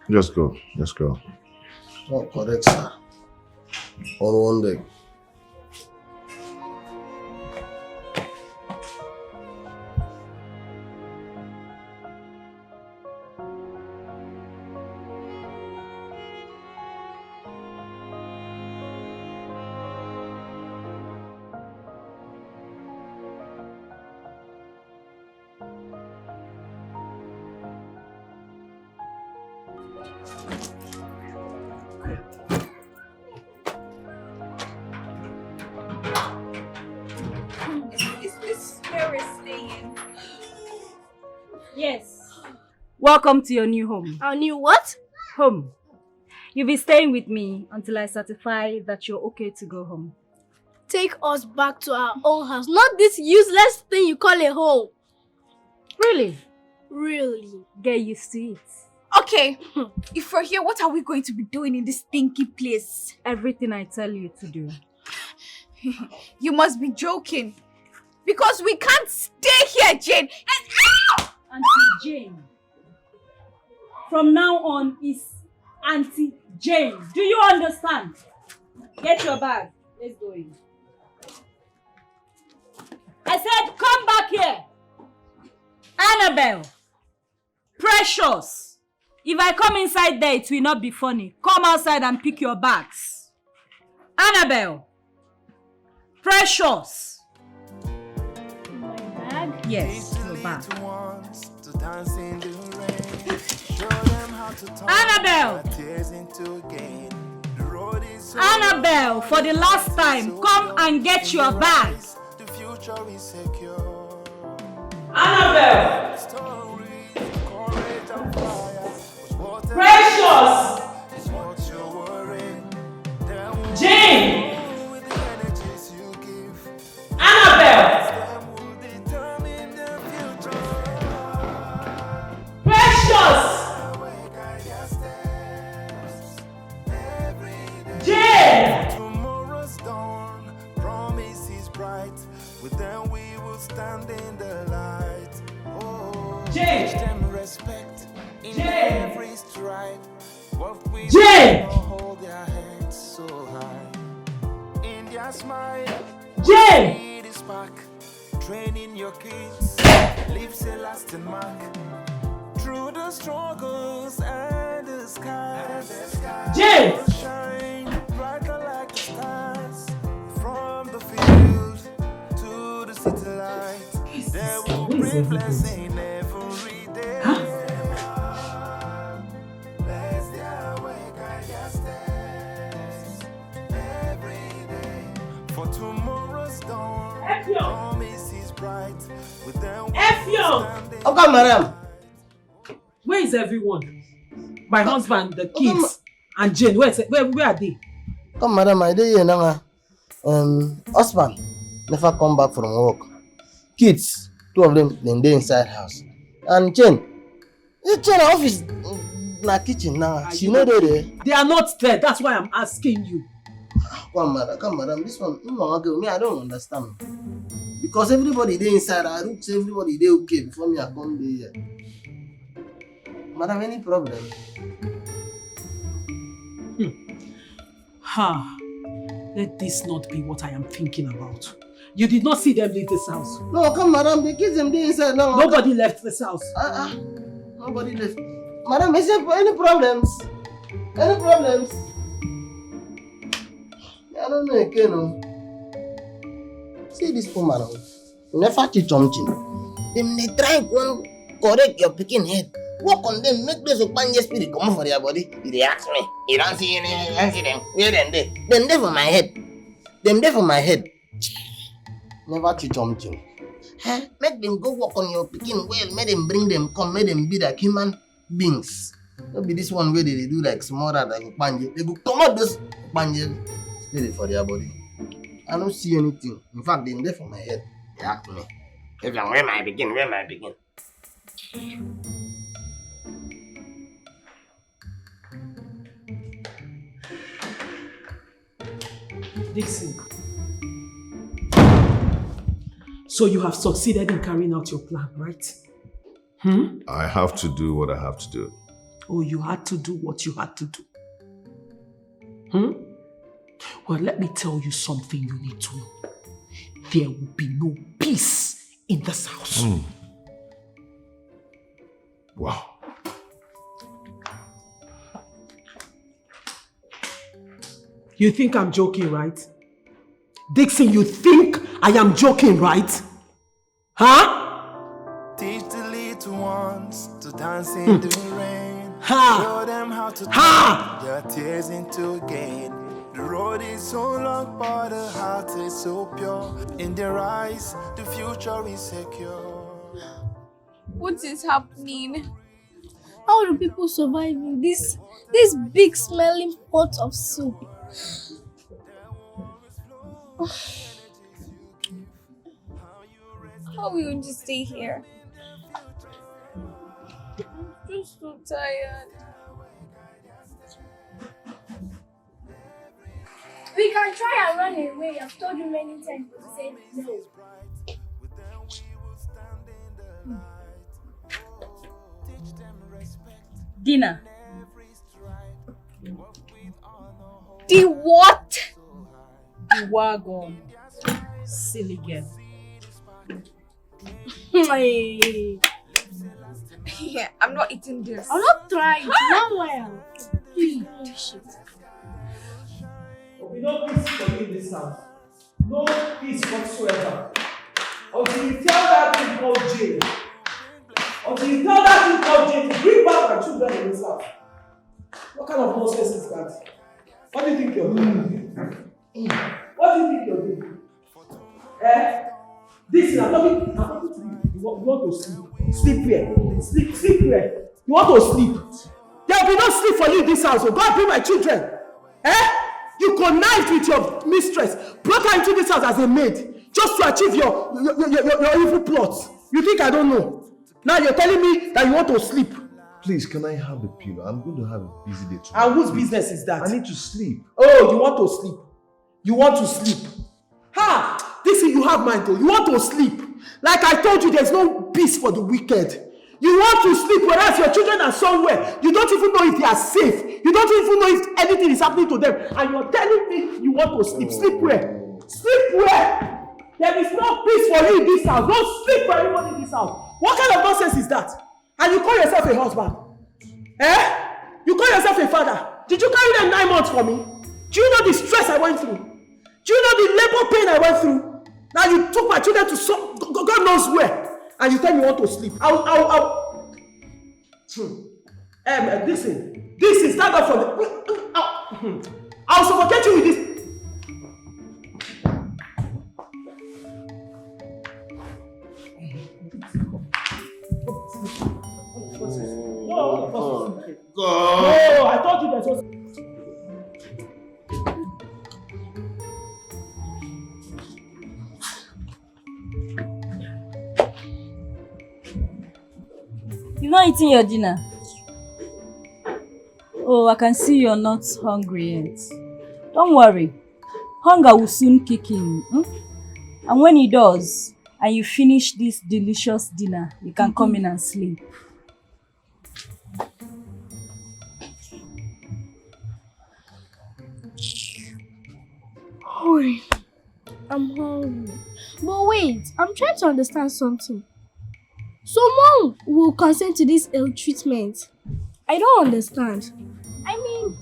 Just go. Oh, correct, sir. On one day. Is this where we're staying? Yes. Welcome to your new home. Our new what? Home. You'll be staying with me until I certify that you're okay to go home. Take us back to our own house, not this useless thing you call a home. Really? Really? Get used to it. Okay, if we're here, what are we going to be doing in this stinky place? Everything I tell you to do. You must be joking. Because we can't stay here, Jane. And Auntie Jane. From now on is Auntie Jane. Do you understand? Get your bag. Let's go in. I said, come back here. Annabelle. Precious. If I come inside there, it will not be funny. Come outside and pick your bags. Annabelle. Precious. My bag? Yes, your bag. Annabelle. Annabelle, for the last time, come and get your bags. Annabelle! Precious! Jane! Annabelle! Precious! Jane! Tomorrow's dawn, promise is bright. With them we will stand in the light. Oh, Jane! teach them respect in Jane! every stripe. What we Jane! hold their heads so high. In their smile, Jane! it is back. Training your kids leaves a lasting mark. Through the struggles and the skies, Jane! shine brighter like the stars. From the field to the city light, there will be blessing every day. Bless their way, guide their steps every day. For tomorrow's dawn, promise is bright. With them Okay, madam. Where is everyone? My husband, the kids, and Jane. Where are they? Come, madam, I dey here now. Husband never come back from work. Kids, two of them, they inside house. And Jane office na kitchen now. She know there. They are not there. That's why I'm asking you. Come, madam. This one, me, I don't understand. Because everybody dey inside, I look say everybody dey okay before me I come there. Madam, any problem? Let this not be what I am thinking about. You did not see them leave this house. No, come, madam. The kids them dey inside now. Nobody left this house. Nobody left. Madam, is there any problems? Any problems? I don't know again. No. See this woman. You never teach something. Them they try to correct your picking head. Work on them, make those Opanje spirit come for their body. They ask me, you don't see any, you don't see them. Where them there? Them there for my head. Them there for my head. Never teach something. Make them go work on your picking well. Make them bring them come. Make them be like human beings. Don't be this one where they do like smaller like Opanje. They go come out those Opanje spirit for their body. I don't see anything. In fact, them there for my head. They ask me, if I'm where my begin, where my begin. Dixon. So you have succeeded in carrying out your plan, right? I have to do what I have to do. Oh, you had to do what you had to do. Well, let me tell you something you need to know. There will be no peace in this house. Wow. You think I'm joking, right? Dixon, you think I am joking, right? Teach the little ones to dance in the rain. Ha! Show them how to turn their tears into gain. The road is so long, but the heart is so pure. In their eyes, the future is secure. What is happening? How do people survive in this big smelling pot of soup? How are we going to stay here? I'm just so tired. We can try and run away. I've told you many times, but you said no. Dinner. The what? The wagon. Silly girl. Yeah, I'm not eating this. I'm not trying. Not well. Please finish it. We no peace for me in this house. No peace whatsoever. Until you tell that thing called jail. Until you tell that thing called jail to bring back my children in this house. What kind of nonsense is that? What do you think you're doing? What do you think you're doing? This is I'm talking to you. You want to sleep. Sleep where? Sleep where? You want to sleep? There will be no sleep for you in this house. So go and bring my children. You connived with your mistress, brought her into this house as a maid, just to achieve your evil plots. You think I don't know? Now you're telling me that you want to sleep. Please, can I have the pillow? I'm going to have a busy day tomorrow. And whose business is that? I need to sleep. Oh, you want to sleep? You want to sleep? Ha! This is you have mind though. You want to sleep. Like I told you, there's no peace for the wicked. You want to sleep, whereas your children are somewhere. You don't even know if they are safe. You don't even know if anything is happening to them. And you're telling me you want to sleep. Sleep where? Sleep where? There is no peace for you in this house. Don't sleep for anyone in this house. What kind of nonsense is that? And you call yourself a husband? You call yourself a father? Did you carry them 9 months for me? Do you know the stress I went through? Do you know the labor pain I went through? Now you took my children to God knows where. And you tell me you want to sleep. Listen, stand up for the. I'll suffocate you with this. No, I thought you were supposed to. You've not eaten your dinner. Oh, I can see you're not hungry yet. Don't worry. Hunger will soon kick in. And when it does, and you finish this delicious dinner, you can come in and sleep. Oh, I'm hungry. But wait, I'm trying to understand something. Someone will consent to this ill treatment. I don't understand. I mean,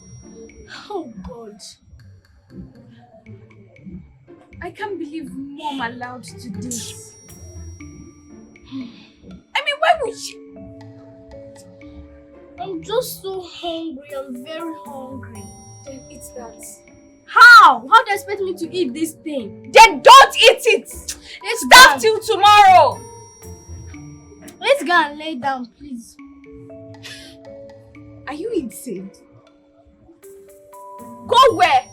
oh God. I can't believe Mom allowed to do this. I mean, why would she? I'm just so hungry. I'm very hungry. Then eat that. How? How do you expect me to eat this thing? Then don't eat it! Stop till tomorrow! Let's go and lay down, please. Are you insane? Go where?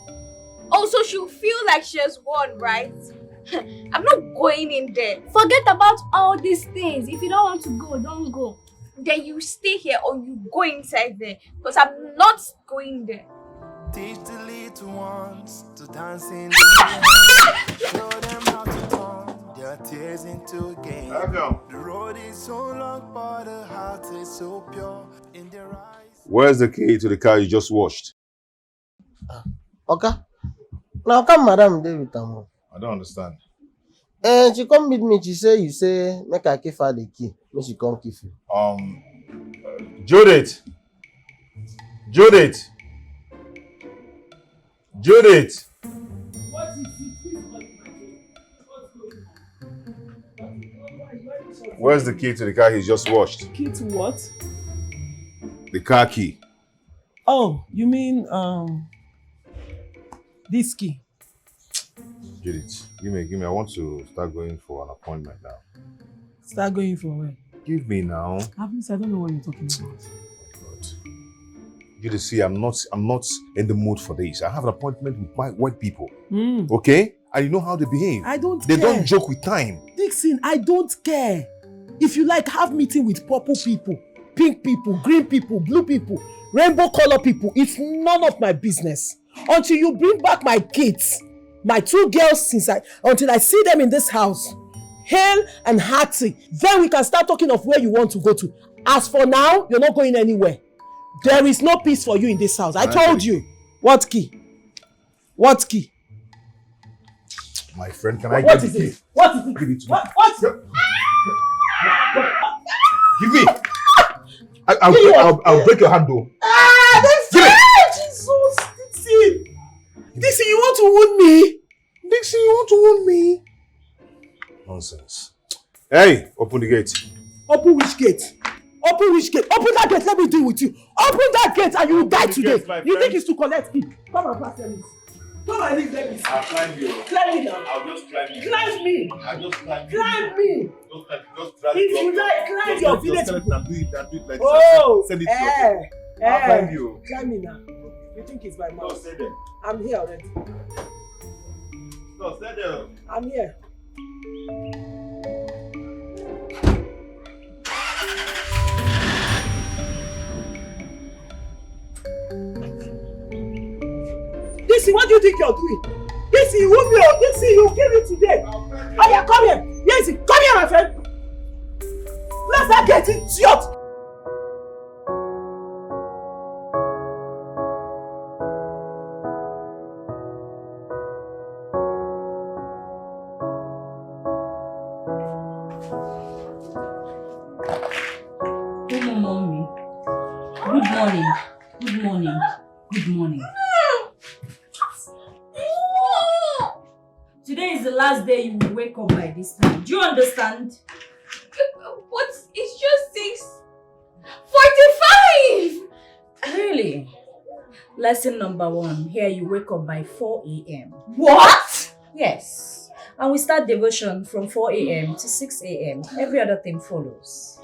Oh, so she'll feel like she has won, right? I'm not going in there. Forget about all these things. If you don't want to go, don't go. Then you stay here or you go inside there. Because I'm not going there. Teach the little ones to dance in the air. Show them how to turn their tears into a game. The road is so long, but the heart is so pure in their eyes. Where's the key to the car you just washed? Okay. Now come Madam David. I don't understand. She come meet me. She say, you say, make I give her the key. Make she come give you. Judith. What is it? Where's the key to the car he just washed? Key to what? The car key. Oh, you mean this key? Judith, give me. I want to start going for an appointment now. Start going for where? Give me now. I don't know what you're talking about. Judith, see, I'm not in the mood for this. I have an appointment with white people. Okay? And you know how they behave. I don't They care. don't joke with time. Dixon, I don't care. If you like, have meeting with purple people, pink people, green people, blue people, rainbow color people. It's none of my business. Until you bring back my kids, my 2 girls, until I see them in this house, hale and hearty, then we can start talking of where you want to go to. As for now, you're not going anywhere. There is no peace for you in this house. I told you. What key? What key? My friend, can I What get is the key? it? What is it? Give it to me. What? Give me. I'll break your hand though. Give me. Jesus, Dixie. Dixie, you want to wound me? Dixie, you want to wound me? Nonsense. Hey, open the gate. Open which gate? Open which gate? Open that gate, let me deal with you. Open that gate and you will die today. You think it's to collect me? Come and pass me. Come and leave me. I'll climb you. Climb me now. I'll just climb you. Climb me. I'll just climb you. Climb me. Just drag If you like, climb your village. Do it like Oh, this. Send it to you. I'll climb you. Climb me now. You think it's my mouth? No, stay there. I'm here already. No, stay there. I'm here. Dixie, what do you think you're doing? Dixie, you won't be on. Dixie, you give it today. Oh yeah, come here. Yes, come here, my friend. Let's not get idiot. Good morning. Good morning. Good morning. Good morning. Today is the last day you will wake up by this time. Do you understand? But it's just 6:45. Really? Lesson number 1. Here you wake up by 4 a.m. What? Yes. And we start devotion from 4 a.m. to 6 a.m. Every other thing follows.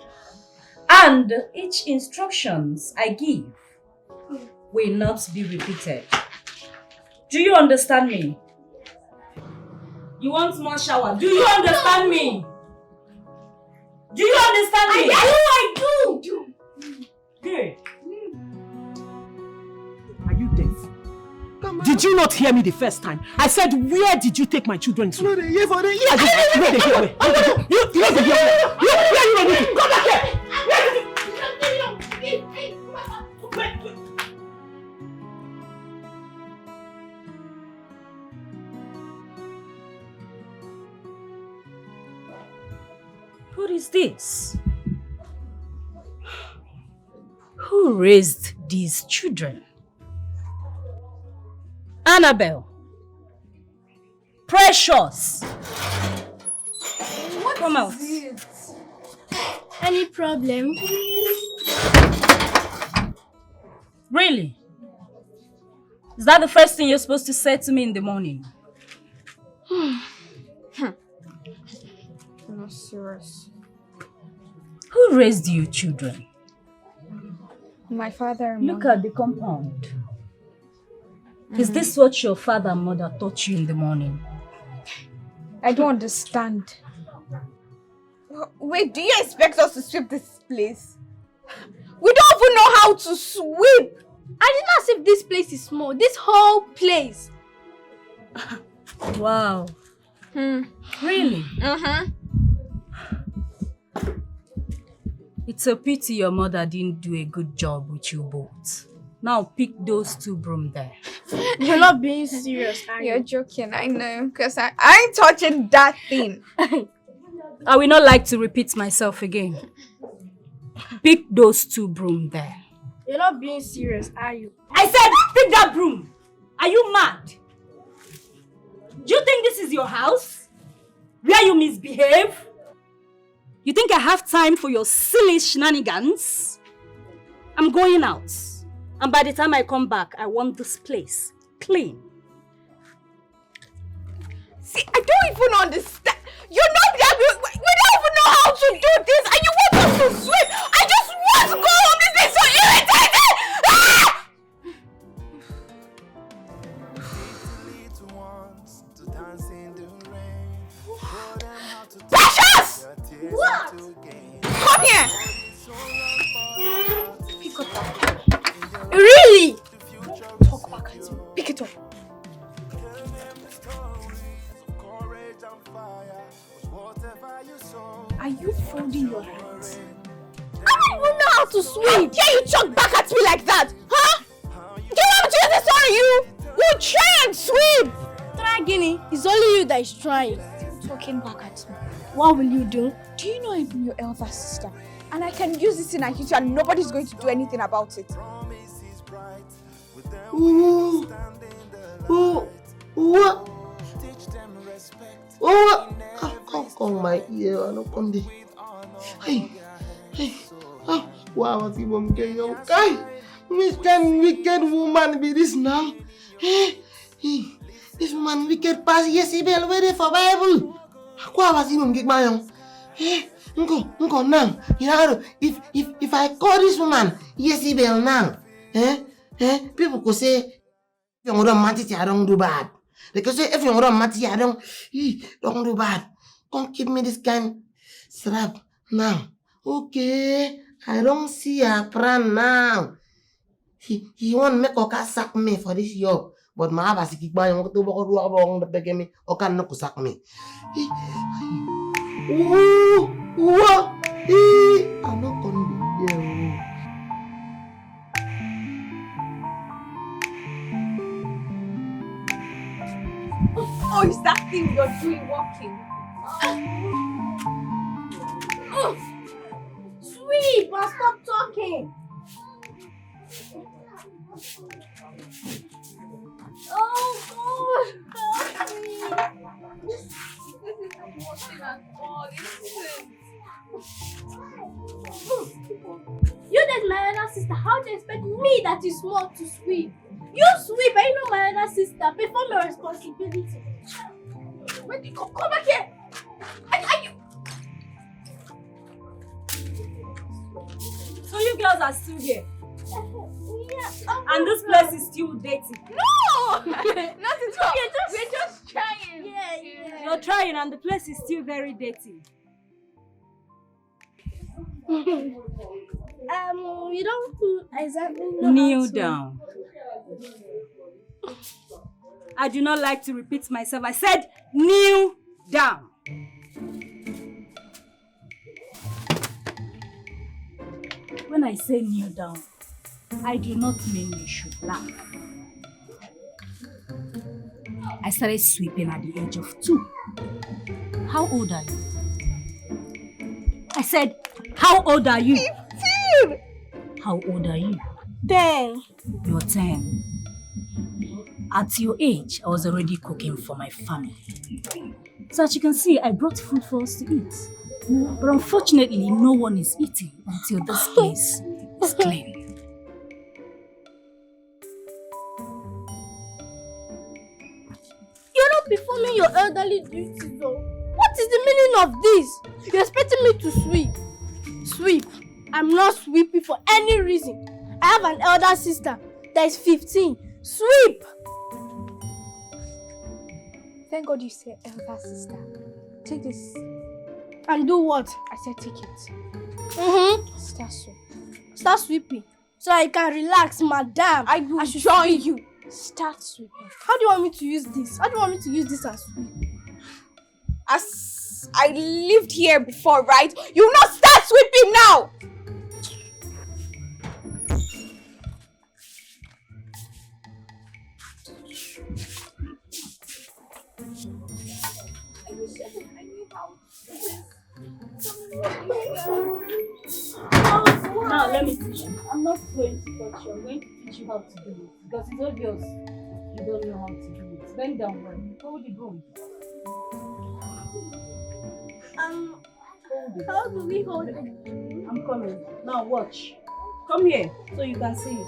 And each instructions I give will not be repeated. Do you understand me? You want more shower? Do you understand me? Do you understand me? I do. Good. Are you deaf? Did you not hear me the first time? I said, where did you take my children to? You know they hear where? You know they hear where? Where are you running? Come back here! What is this? Who raised these children? Annabelle. Precious. What Come out. Any problem? Really? Is that the first thing you're supposed to say to me in the morning? I'm not serious. Who raised you children? My father and Look mom. at the compound. Is this what your father and mother taught you in the morning? I don't understand. Wait, do you expect us to sweep this place? We don't even know how to sweep. I did not say if this place is small. This whole place. Wow. Really? It's a pity your mother didn't do a good job with you both. Now pick those 2 brooms there. You're not being serious, are You're you? joking, I know. Because I ain't touching that thing. I will not like to repeat myself again. Pick those 2 brooms there. You're not being serious, are you? I said pick that broom. Are you mad? Do you think this is your house? Where you misbehave? You think I have time for your silly shenanigans? I'm going out. And by the time I come back, I want this place clean. See, I don't even understand. You're not there. We don't even know how to do this. And you want us to sweep. I just want to go home. This is so irritating. Ah! Precious! What? Come here. Pick it up. Really? Talk back at me. Pick it up. Are you folding your hands? I don't even know how to swim. Can you talk back at me like that? Huh? Do you want me to use this on you? You try and swim. Try, Guinea. It's only you that is trying. Talking back at me. What will you do? Do you know I'm your elder sister? And I can use this in a hit and nobody's going to do anything about it. Ooh. Ooh. What? Oh, come my ear. I don't come there. Hey. Oh, wow, what's even going on? Hey, which can wicked woman be this now? Hey, this woman wicked pass Jezebel ready for Bible. What was even get my own? Hey, Uncle, now. You know, if I call this woman Jezebel now, people could say, if you don't match I don't do bad. They could say, if you don't match I don't do bad. Come give me this kind slap now. Okay, I don't see a plan now. He won't make Oka sack me for this job. But my abas keep buying to walk the beg me, Oka no sack me. Ooh, what? I'm not gonna be here. Oh, is that thing you're doing working? Sweep, but stop talking. Oh God, help me. This isn't working at all, isn't You that's my elder sister, how do you expect me that is small to sweep? You sweep, I know my elder sister, perform your responsibility. Wait, come back here. Are you? So you girls are still here? Yeah. And this place is still dirty? No! Not at all. We're just trying. Yeah. You're trying and the place is still very dirty. You don't exactly know. Kneel down. I do not like to repeat myself. I said kneel down. When I say kneel down, I do not mean you should laugh. I started sweeping at the age of 2. How old are you? I said, how old are you? 15! How old are you? 10. You're 10. At your age, I was already cooking for my family. So as you can see, I brought food for us to eat. But unfortunately, no one is eating until this place is clean. You're not performing your elderly duties though. What is the meaning of this? You're expecting me to sweep. Sweep. I'm not sweeping for any reason. I have an elder sister that is 15. Sweep! Thank God you said elder sister. Take this. And do what? I said take it. Start sweeping. Start sweeping. So I can relax, madam. I will should join sweep. you. Start sweeping. How do you want me to use this? How do you want me to use this as sweep? As I lived here before, right? You will not start sweeping now! Now let me teach you. I'm not going to touch you. I'm going to teach you how to do it. Because it's obvious you don't know how to do it. Bend down one. Hold the broom. How do we hold it? I'm coming. Now watch. Come here so you can see it.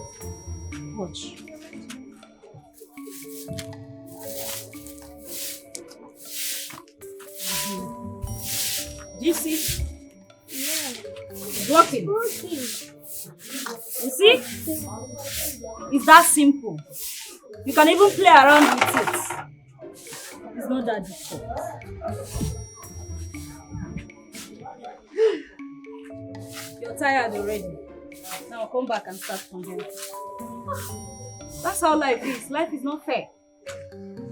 Watch. Do you see? Yeah. It's working. Okay. You see? It's that simple. You can even play around with it. It's not that difficult. You're tired already. Now come back and start from here. That's how life is. Life is not fair.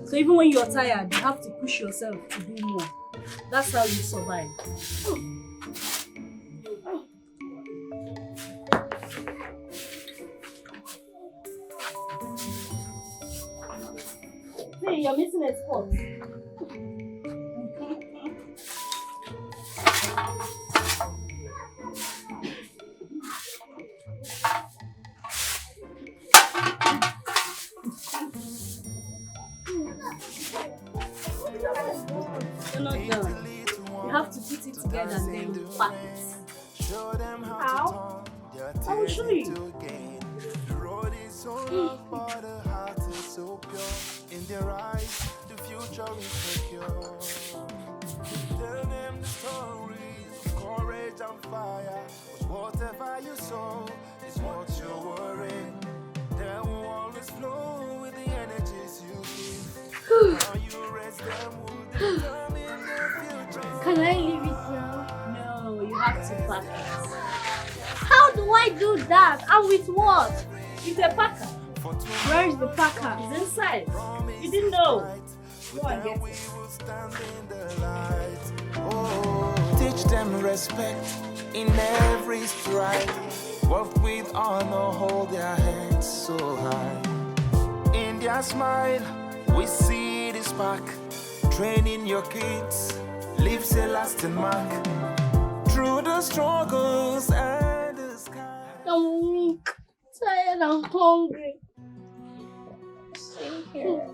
So even when you're tired, you have to push yourself to do more. That's how you survive. See, you're missing a spot. together and then we pack it. How? I will show you. The road is so long, but the heart is so pure. In their eyes, the future is secure. Tell them the stories of courage and fire. 'Cause whatever you sow is what you're worrying. They will always flow with the energies you give. How you raise them will determine the future. Can I leave it now? No, you have to pack it. How do I do that? And with what? It's a packer. Where is the packer? It's inside. You didn't know. Go and get it. Teach them respect in every stride. Work with honor, hold their heads so high. In their smile, we see the spark. Training your kids leaves a lasting mark. Through the struggles and the sky. I'm weak, tired, and hungry. Same here.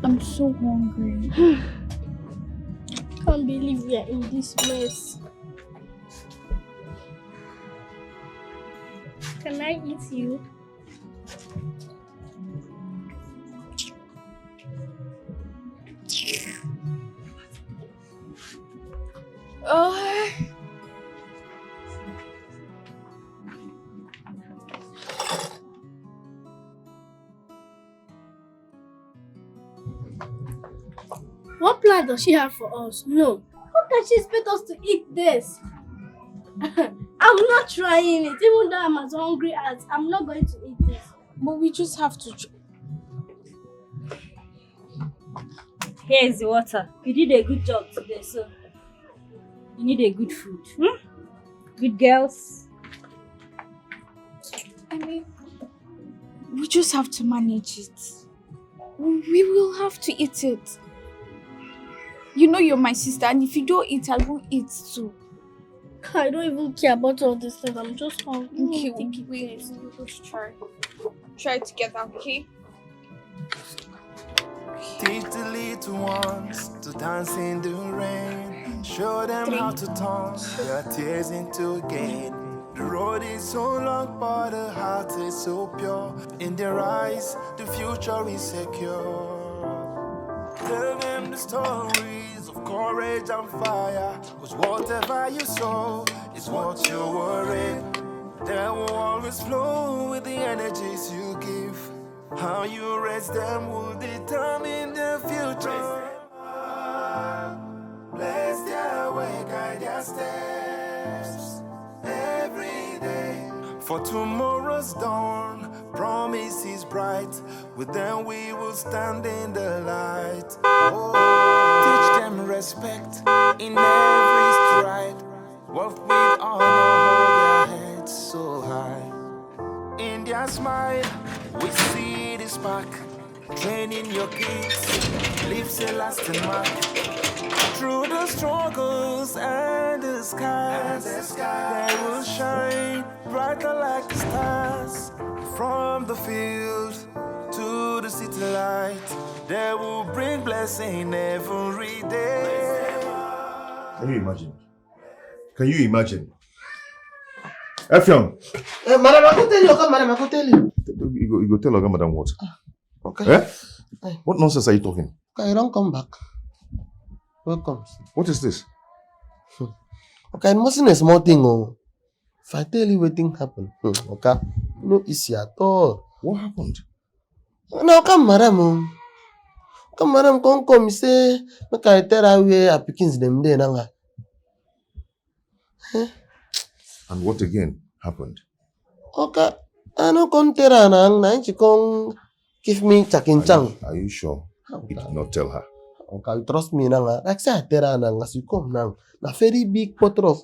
I'm so hungry. Can't believe we are in this mess. Can I eat you? What plan does she have for us? No. How can she expect us to eat this? I'm not trying it. Even though I'm as hungry as, I'm not going to eat this. But we just have to. Here is the water. You did a good job today, so you need a good food. Good girls. I mean, we just have to manage it. We will have to eat it. You know you're my sister, and if you don't eat, I won't eat too. I don't even care about all these things. I'm just hungry. Okay, wait. Let's try. Try it together, okay? Teach the little ones to dance in the rain. Show them how to turn their tears into gain. The road is so long, but the heart is so pure. In their eyes, the future is secure. Tell them the stories of courage and fire. 'Cause whatever you sow is what you're worrying. They will always flow with the energies you give. How you raise them will determine the future. Bless their way, guide their steps every day. For tomorrow's dawn, promise is bright. With them we will stand in the light. Oh, teach them respect in every stride. Work with honor, hold their heads so high. In their smile, we see the spark. Training your kids leaves a lasting mark. Through the struggles and the skies, they will shine brighter like the stars. From the field to the city light, they will bring blessing every day. Can you imagine? Can you imagine? Effiong! Madam, I can tell you, okay, madam, I can tell you. You go tell Oga Madam what? Okay. Eh? What nonsense are you talking? Okay, don't come back. Welcome. What is this? Okay, it mustn't a small thing, oh. If I tell you what thing happened, okay, no easy at all. What happened? No, come, madam. Come, madam, come, say, make I tell her where I pickings them there now. And what again happened? Okay, I no come tell her now, she come give me chakin chang. Are you sure? You did not tell her. Okay, you trust me now. Like say I tell her now, as you come now, a very big bottle of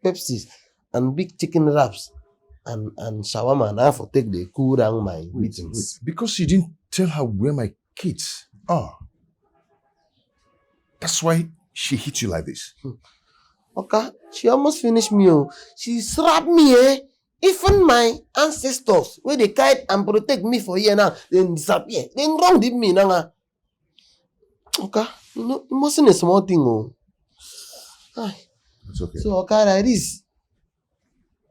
Pepsi and big chicken wraps and shawarma now for take the cool down my meetings. Because you didn't tell her where my kids are. That's why she hit you like this. Okay, she almost finished me. Oh. She slapped me, eh? Even my ancestors, where they guide and protect me for here now, then disappear. Then wrong did me now. Okay, you know, it mustn't a small thing, oh. It's okay. So, okay, like this.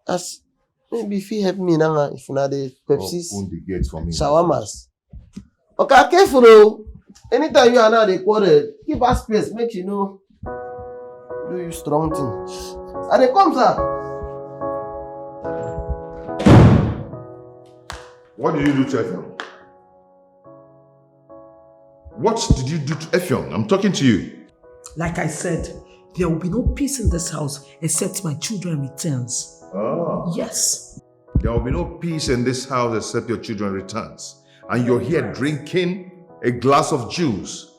As maybe if you help me now, if you know the Pepsi's, open the gate for me. shawarmas. Okay, careful though. Anytime you and I they quarrel, give us space, make you know. Do you strong thing. And they come, sir. What did you do to Effiong? What did you do to Effiong? I'm talking to you. Like I said, there will be no peace in this house except my children returns. Oh. Yes. There will be no peace in this house except your children returns. And you're here drinking a glass of juice.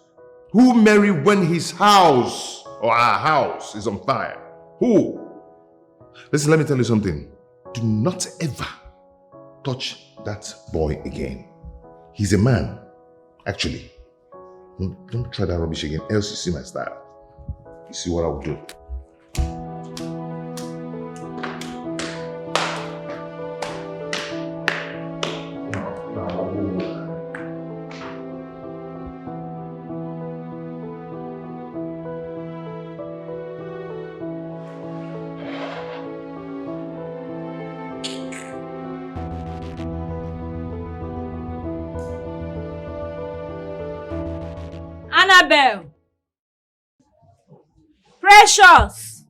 Who married when his house or our house is on fire? Who? Listen, let me tell you something. Do not ever touch that boy again. He's a man, actually. Don't try that rubbish again, else you see my style. You see what I'll do. Annabelle! Precious!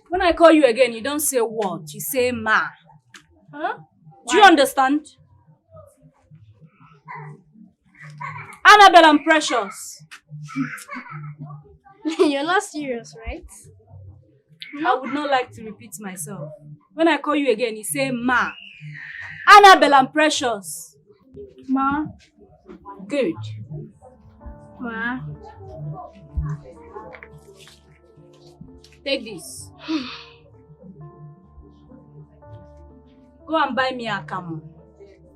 When I call you again, you don't say what, you say ma. Huh? Do you understand? Annabelle and Precious. You're not serious, right? I would not like to repeat myself. When I call you again, you say ma. Annabelle and Precious. Ma. Good. Ma. Take this. Go and buy me a camo.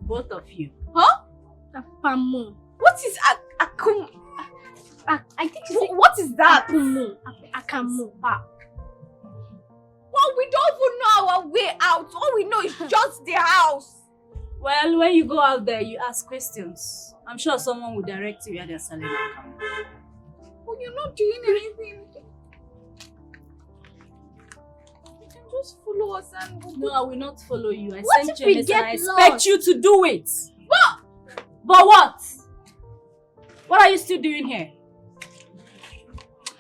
Both of you. Huh? Akamu. What is akamu? I think what is that? Akamu. Akamu. Well, we don't even know our way out. All we know is just the house. Well, when you go out there, you ask questions. I'm sure someone will direct you where they're selling alcohol. Well, you're not doing anything. You can just follow us and... No, I will not follow you. I What sent if you we a message and I get expect lost? you to do it. But what? What are you still doing here?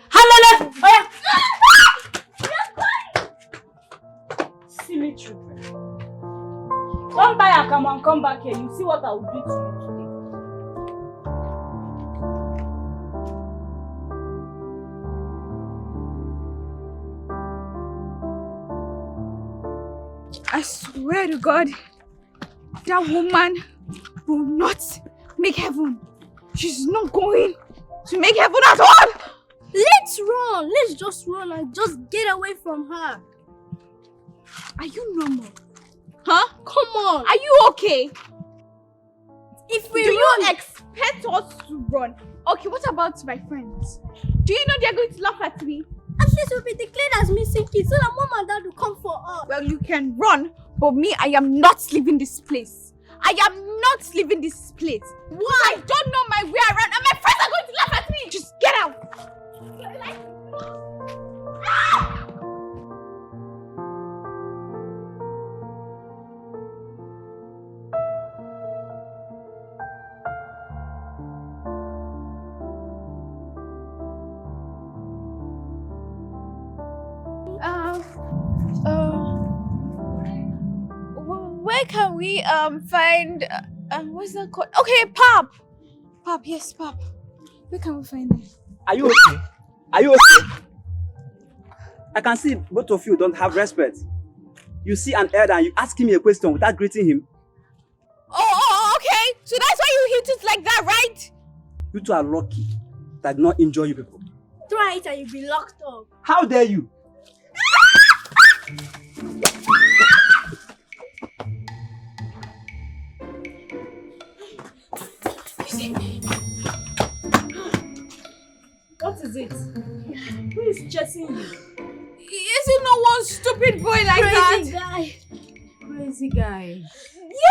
Hello, oh yeah. Silly children. Don't buy a camo and come back here. You see what I will do to you today. I swear to God, that woman will not make heaven. She's not going to make heaven at all. Let's run. Let's just run and just get away from her. Are you normal? Huh? Come on. Are you okay? If we Do run, you expect us to run? Okay, what about my friends? Do you know they're going to laugh at me? at least we'll be declared as missing kids so that mom and dad will come for us. Well, you can run, but me, I am not leaving this place. I am not leaving this place. Why? I don't know my way around and my friends are going to laugh at me. Just get out. Where can we find what's that called? Okay, Pop, yes, Pop. Where can we find it? Are you okay? Are you okay? I can see both of you don't have respect. You see an elder and you asking me a question without greeting him. Oh, okay. So that's why you hit it like that, right? You two are lucky that I did not injure you people. Try it and you'll be locked up. How dare you? What is it? Who is chasing you? Isn't no one stupid boy like Crazy that? guy. Crazy guy.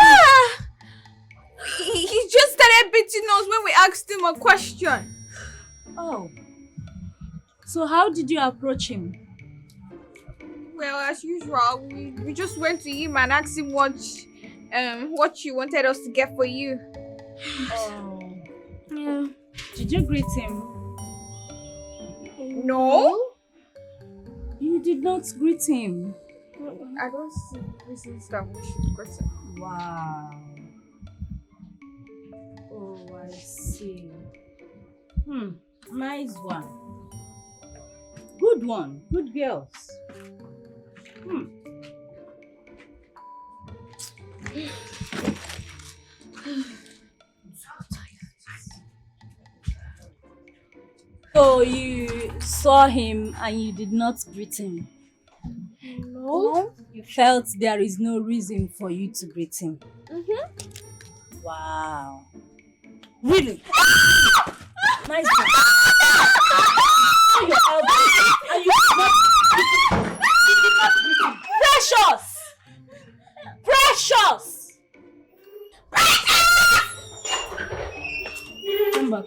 Yeah! He just started beating us when we asked him a question. Oh. So how did you approach him? Well, as usual, we just went to him and asked him what you wanted us to get for you. Oh. Yeah. Did you greet him? No? You did not greet him. I don't see reasons that we should greet him. Wow. Oh, I see. Nice one. Good one. Good girls. So you saw him and you did not greet him? No. You felt there is no reason for you to greet him? Wow. Really? Nice one. Your elbow. And you did not greet him. Precious! Precious! Come back.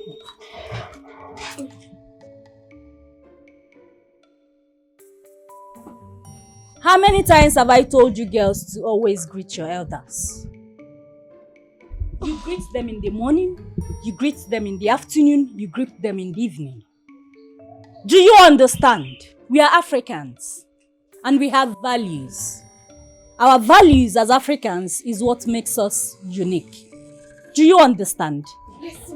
How many times have I told you girls to always greet your elders? You greet them in the morning, you greet them in the afternoon, you greet them in the evening. Do you understand? We are Africans and we have values. Our values as Africans is what makes us unique. Do you understand? Yes.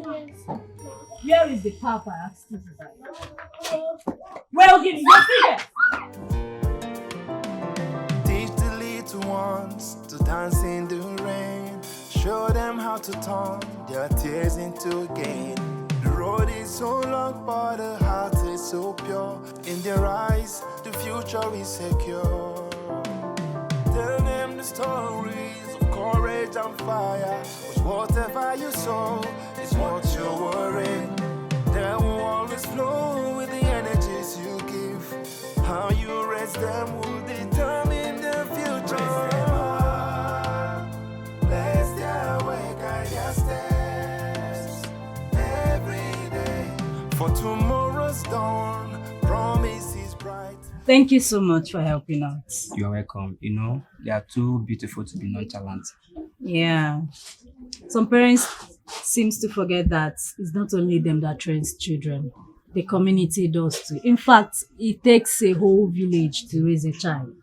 Where is the papa I asked you to buy? Well, give me your figure. Teach the little ones to dance in the rain. Show them how to turn their tears into gain. The road is so long, but the heart is so pure. In their eyes, the future is secure. Tell them the stories of courage and fire. 'Cause whatever you sow is what you're worrying. They will always flow with the energies you give. How you raise them will determine the future. Bless their way, guide their steps every day. For tomorrow's dawn, promise is bright. Thank you so much for helping out. You're welcome. You know, they are too beautiful to be nonchalant. Yeah. Some parents seems to forget that it's not only them that trains children. The community does too. In fact, it takes a whole village to raise a child.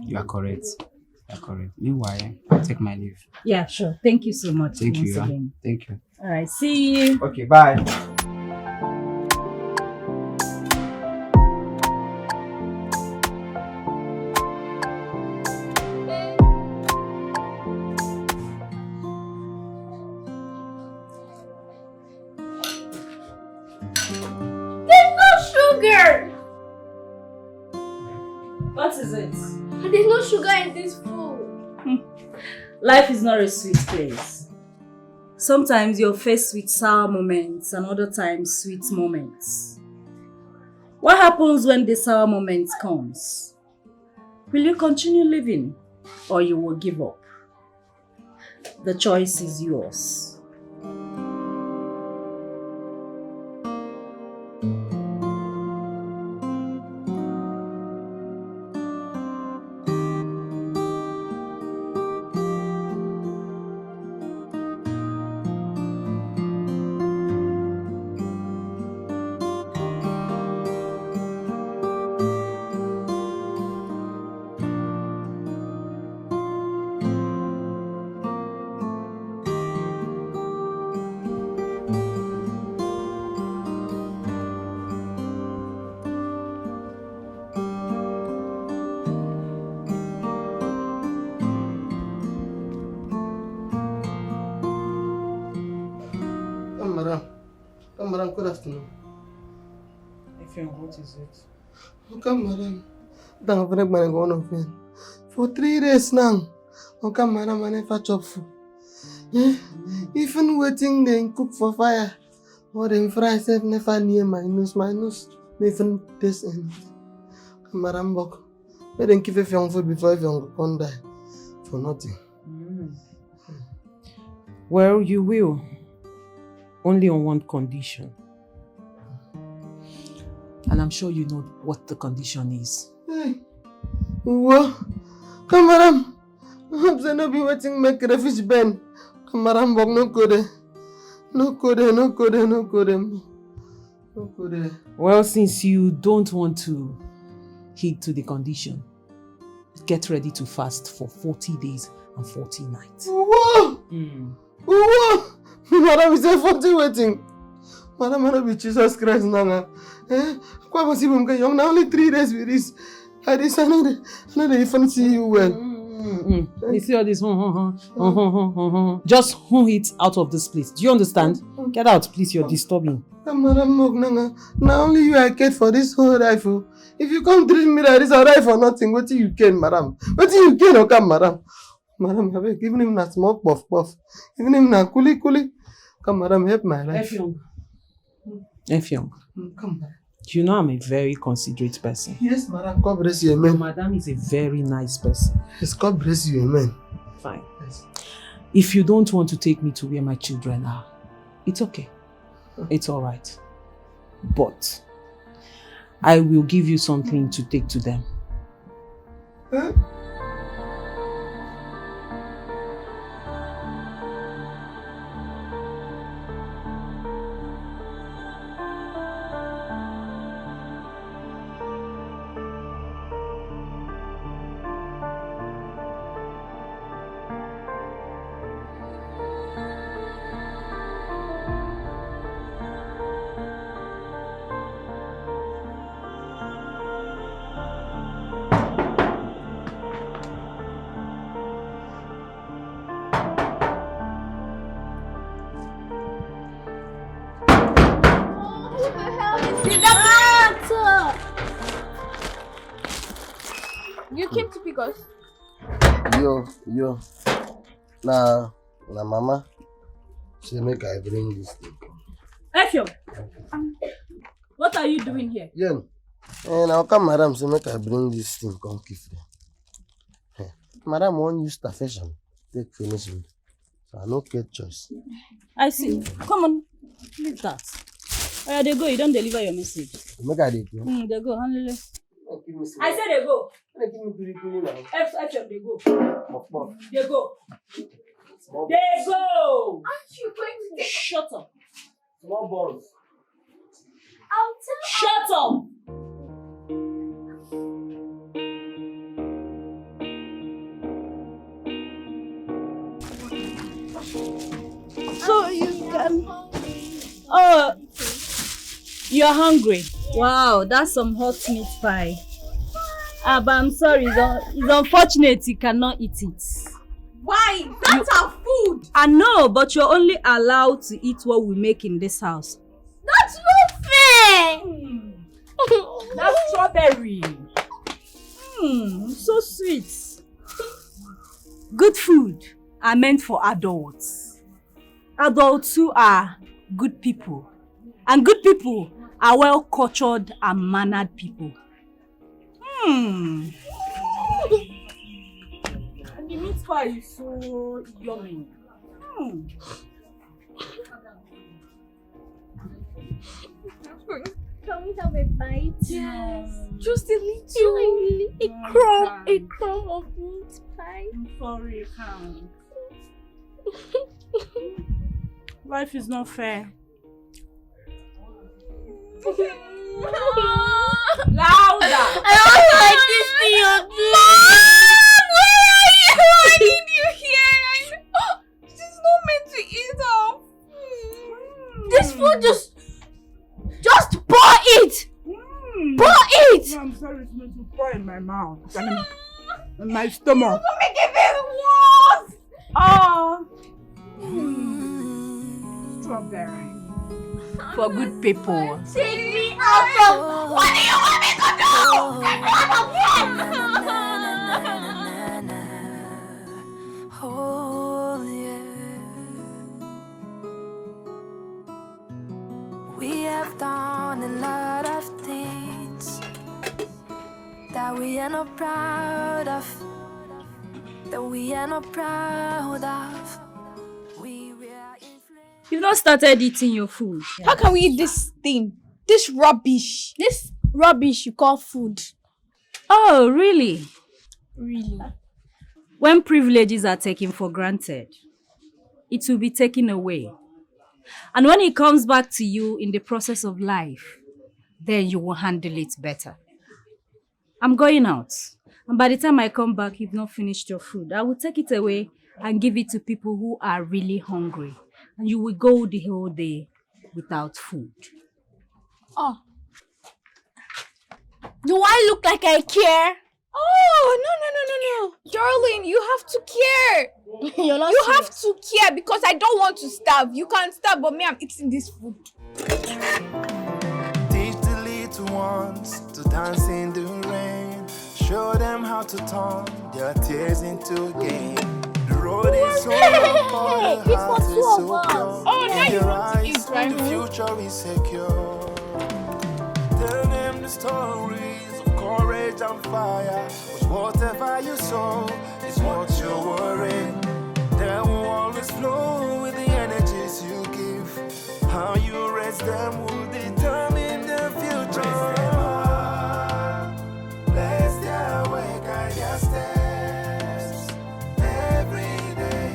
You are correct. You are correct. Meanwhile, I'll take my leave. Yeah, sure. Thank you so much. Thank once you. again. Thank you. All right. See you. Okay, bye. There's no sugar! What is it? There's no sugar in this food. Life is not a sweet place. Sometimes you're faced with sour moments and other times sweet moments. What happens when the sour moment comes? Will you continue living or you will give up? The choice is yours. Madam, good afternoon. What is it? Come, madam. Don't break my one of me. For 3 days now. Come, madam, I never chop food. Even waiting, they cook for fire. Or them fries have never near my nose. My nose, even taste anything. Come, madam, walk. They didn't give a young food before young can die. For nothing. Well, you will. Only on one condition. And I'm sure you know what the condition is. Hey. What? Come, madam. I'm saying no be waiting make the fish bend. Come, madam, but no code. No code, no code, no code. No code. Well, since you don't want to heed to the condition, get ready to fast for 40 days and 40 nights. Whoa! Whoa! Madam, is there 40 waiting? Madam, I don't be Jesus Christ now. Why was even young? Now only 3 days with this. I know they even see you well. You see all this? Just it out of this place. Do you understand? Get out, please. You're disturbing. Madam, now only you I care for this whole life. If you come treat me like this, I die for nothing. What do you can, madam? What do you can, okay, madam? Madam, have given him that small puff. Even him na kuli. Come, madam, help my life. Effiong. Come, madam. You know I'm a very considerate person. Yes, madam. God bless you, amen. Madam is a very nice person. Yes, God bless you, amen. Fine. Yes. If you don't want to take me to where my children are, it's okay. It's alright. But I will give you something to take to them. Huh? You came to pick us? Yo. Nah, mama. She make I bring this thing. Effiong, what are you doing here? Yeah. Now come, madam. She make I bring this thing. Come keep it. Madam won't use the fashion. Take finish with. So I no get choice. I see. Come on, leave that. Oh yeah, they go. You don't deliver your message. Make I do. They go. Handle it. I said they go. Give me pili now. Effiong, they go. Puff. They go. Small They go. Aren't you going to take... Shut up. Small balls. I'll tell... Shut up. So you can... Oh, you're hungry. Wow, that's some hot meat pie. But I'm sorry, it's unfortunate you cannot eat it. Why? That's our food. I know, but you're only allowed to eat what we make in this house. That's not fair. That's strawberry. So sweet. Good food are meant for adults. Adults who are good people. And good people are well-cultured and mannered people. And the meat pie is so yummy. Can we have a bite? Yes. Just a little. A crumb of meat pie. I'm sorry, you can't. Life is not fair. Louder! I don't like this thing you're doing. Where are you? I need you here. This is not meant to eat off. This food just pour it. Pour it. No, I'm sorry, it's meant to pour in my mouth. In my stomach. Don't make it worse. Oh. Strawberry. For good people. Take me out from... What do you want me to do? Oh, yeah. We have done a lot of things that we are not proud of. We will You've not started eating your food. How can we eat this thing? This rubbish. This rubbish you call food. Oh, really? Really? When privileges are taken for granted, it will be taken away. And when it comes back to you in the process of life, then you will handle it better. I'm going out. And by the time I come back, you've not finished your food. I will take it away and give it to people who are really hungry. And you will go the whole day without food. Oh. Do I look like I care? Oh, no. Darling, you have to care. You're not You serious. have to care because I don't want to starve. You can't starve, but me, I'm eating this food. Teach the little ones to dance in the rain. Show them how to turn their tears into gain. The road is so long, the heart is so pure. Oh, now In you their want to eyes, eat, right? the future is secure. Tell them the stories of courage and fire. 'Cause whatever you sow is what you're worrying. They will always flow with the energies you give. How you raise them will determine the future. Raise them up, bless their way, guide their steps every day.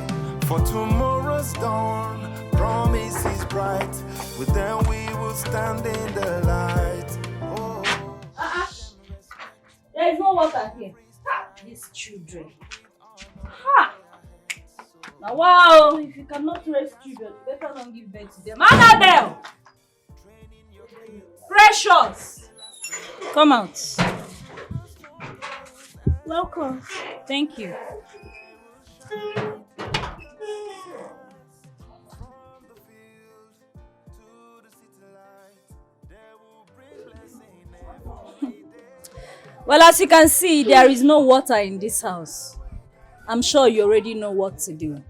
For tomorrow's dawn, promise is bright. With them we will stand in the light. Oh. There is no water here. These children. Ha! Now, wow, if you cannot raise children, you better not give birth to them. Annabelle! Precious! Come out. Welcome. Thank you. Well, as you can see, there is no water in this house. I'm sure you already know what to do.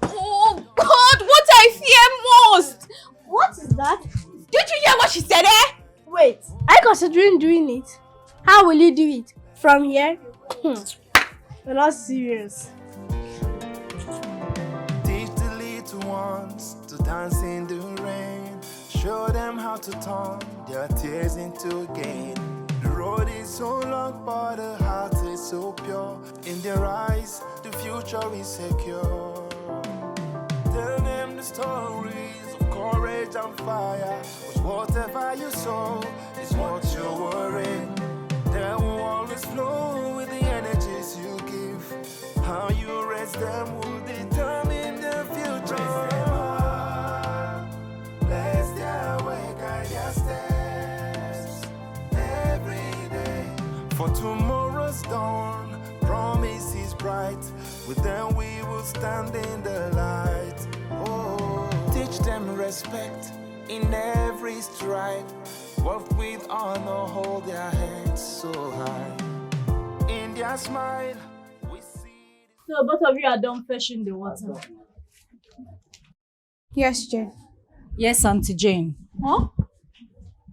Oh, God, what I fear most. What is that? Did you hear what she said, eh? Wait, are you considering doing it? How will you do it? From here? You're not serious. Teach the little ones to dance in the rain. Show them how to turn their tears into gain. The road is so long, but the heart is so pure. In their eyes, the future is secure. Tell them the stories of courage and fire. 'Cause whatever you sow is what you're worrying. They will always flow with the energies you give. How you raise them will determine the future. Raise them up, bless their way, guide their steps every day. For tomorrow's dawn, promise is bright. With them we will stand in the light. Oh, teach them respect in every stride. Walk with honor, hold their heads so high. In their smile, we see. So both of you are done fetching the water. Yes, Jane. Yes, Auntie Jane. Huh?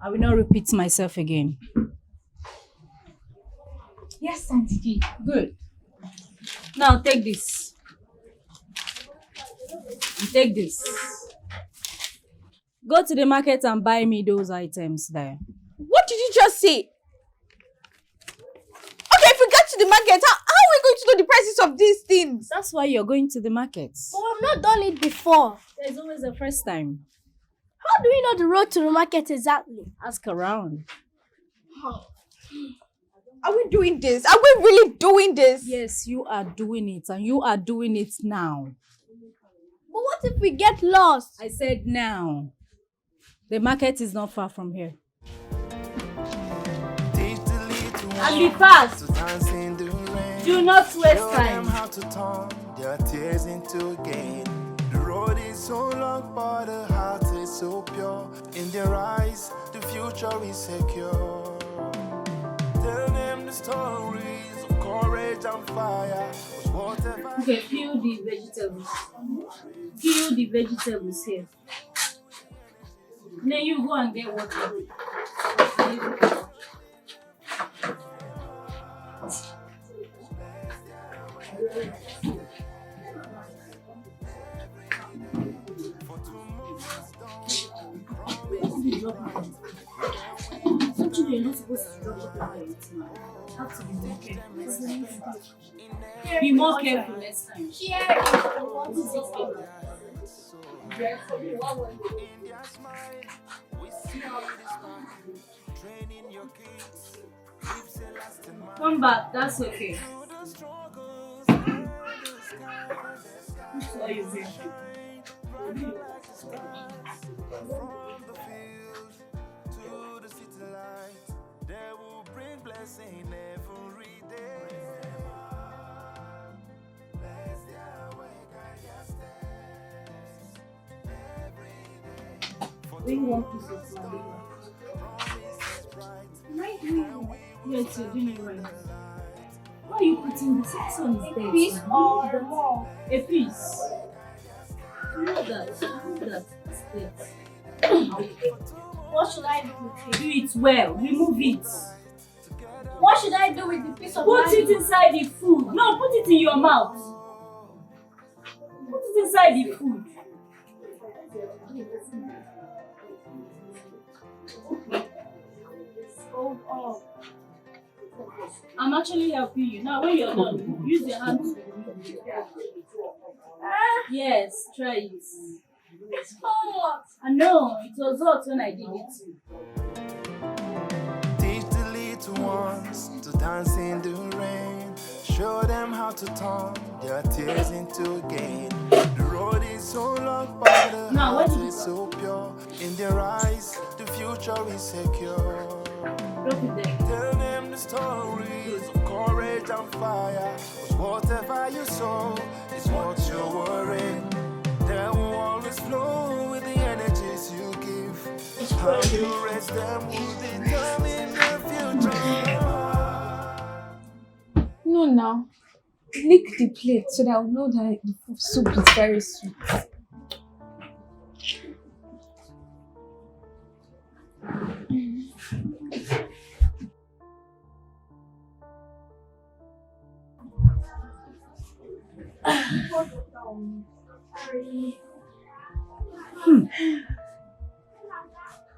I will not repeat myself again. Yes, Auntie Jane. Good. Now take this. And take this. Go to the market and buy me those items there. What did you just say? Okay, if we get to the market, how are we going to know the prices of these things? That's why you're going to the market. But we've not done it before. There's always a first time. How do we know the road to the market exactly? Ask around. Are we doing this? Are we really doing this? Yes, you are doing it, and you are doing it now. But what if we get lost? I said now. The market is not far from here. And be fast. Do not waste time. How to turn their tears into gain. The road is so long, but the heart is so pure. In their eyes, the future is secure. Tell them the stories of courage and fire. Okay, peel the vegetables. Peel the vegetables here. Then you go and get water. drop it. Some children are not supposed to drop whatever they eat now. You have to be more careful. Be more careful next time. Come back, that's okay. What are you doing? Bring one piece of flour. Yes, you're doing it right. Why are you putting this? This one is dead. A piece or more? A piece. You know that. It's dead. What should I do with it? Do it well. Remove it. What should I do with the piece of Put it inside the food. No, put it in your mouth. Put it inside the food. Oh. I'm actually helping you. Now when you're done, use your hand to remove it. Yes, try it. It's hot. I know, it was hot when I did it. Teach the little ones to dance in the rain. Show them how to turn their tears into gain. The road is so long, but the heart is so pure. In their eyes, the future is secure. Tell them the stories of courage and fire. 'Cause whatever you sow is what you're worrying. They will always flow with the energies you give. How you raise them will determine the future. No, now. Lick the plate so that I'll know that the soup is very sweet.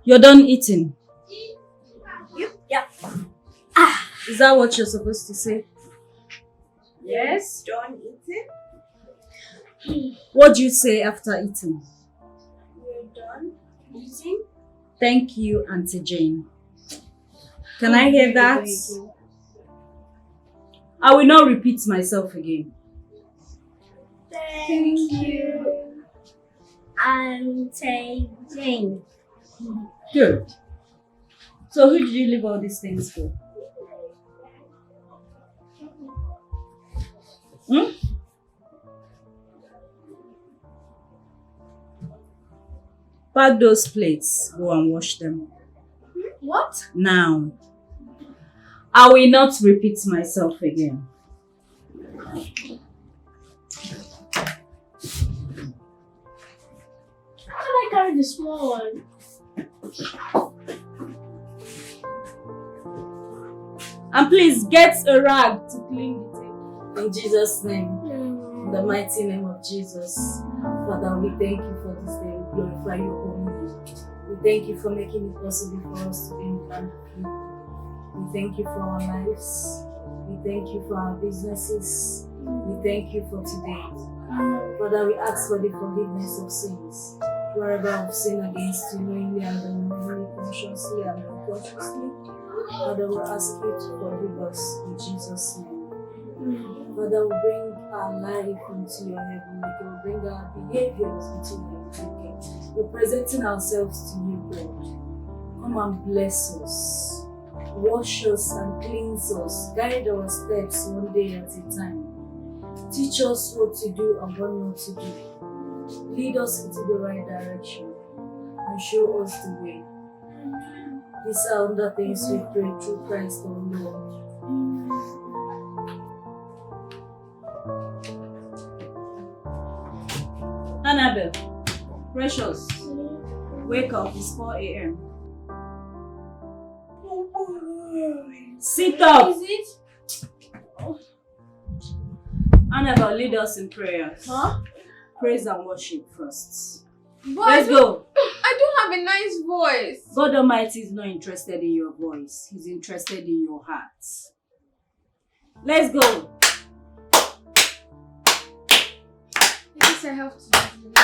You're done eating. Yeah. Is that what you're supposed to say? Yes, done eating. What do you say after eating? We're done eating. Thank you, Auntie Jane. Can I hear that? I will not repeat myself again. Thank you, Auntie Jane. Good. So who did you leave all these things for? Pack those plates. Go and wash them. What? Now. I will not repeat myself again. How can I carry the small one? And please get a rag to clean the table. In Jesus' name. In the mighty name of Jesus. Father, we thank you for this day. We glorify your holy name. We thank you for making it possible for us to be in the land of you. We thank you for our lives. We thank you for our businesses. We thank you for today. Father, we ask for the forgiveness of sins. Wherever we've sinned against you, knowingly and unknowingly, consciously and unconsciously, Father, we ask you to forgive us in Jesus' name. Father, we bring our life into your heaven. We bring our behaviors into your heaven. We're presenting ourselves to you, God. Come and bless us. Wash us and cleanse us. Guide our steps one day at a time. Teach us what to do and what not to do. Lead us into the right direction and show us the way. These are other things we pray through Christ our Lord. Annabelle, Precious, wake up, it's 4 a.m. Sit up! Is it? Annabelle, lead us in prayers. Huh? Praise and worship first. But Let's go. I don't have a nice voice. God Almighty is not interested in your voice. He's interested in your heart. Let's go. I guess I have to do it.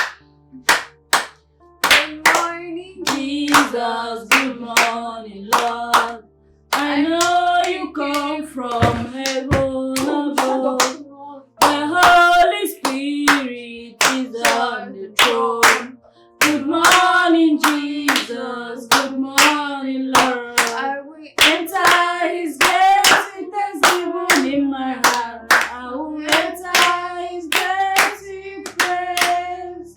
Good morning, Jesus, good morning, Lord. I know you come from heaven above. The Holy Spirit is on the throne. Good morning, Jesus. Good morning, Lord. I will enter His gates with thanksgiving in my heart. I will enter His gates with praise.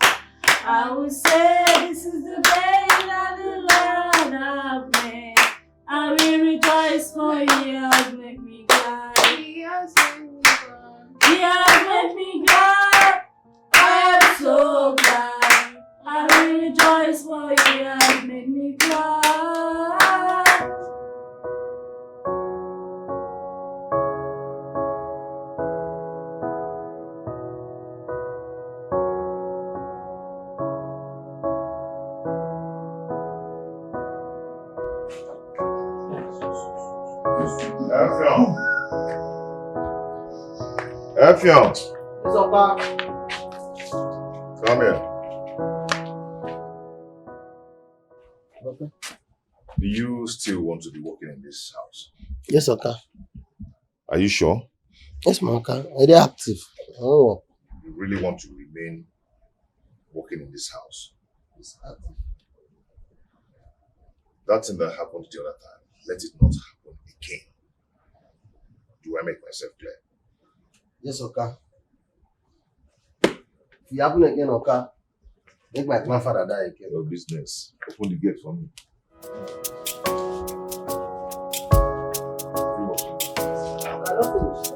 I will say, this is the day that the Lord has made. I will rejoice, for He has made me glad. He has made me glad. He has made me glad. I am so glad. I will rejoice, for He has made me glad. Effion. Yes, Oka. Come here. Okay. Do you still want to be working in this house? Yes, Oka. Are you sure? Yes, my Oka. Very active. Oh. You really want to remain working in this house? Yes, active. That thing that happened the other time, let it not happen again. Do I make myself clear? Yes, Oka. If it happen again, Oka, make my grandfather die again. Your business. Open the gate for me. I don't finish.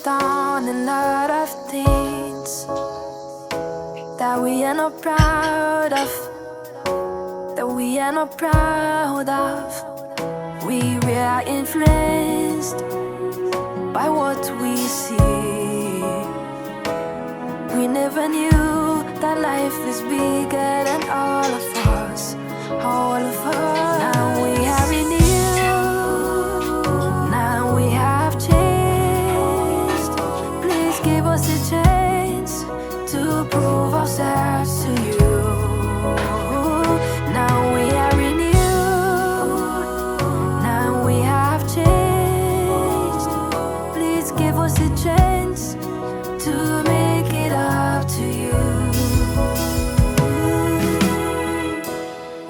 done a lot of things that we are not proud of, that we are not proud of. We were influenced by what we see. We never knew that life is bigger than all of us, all of us. Now we have renewed, now we have changed. Please give us a chance to prove ourselves to you. Now we are renewed, now we have changed. Please give us a chance to make it up to you.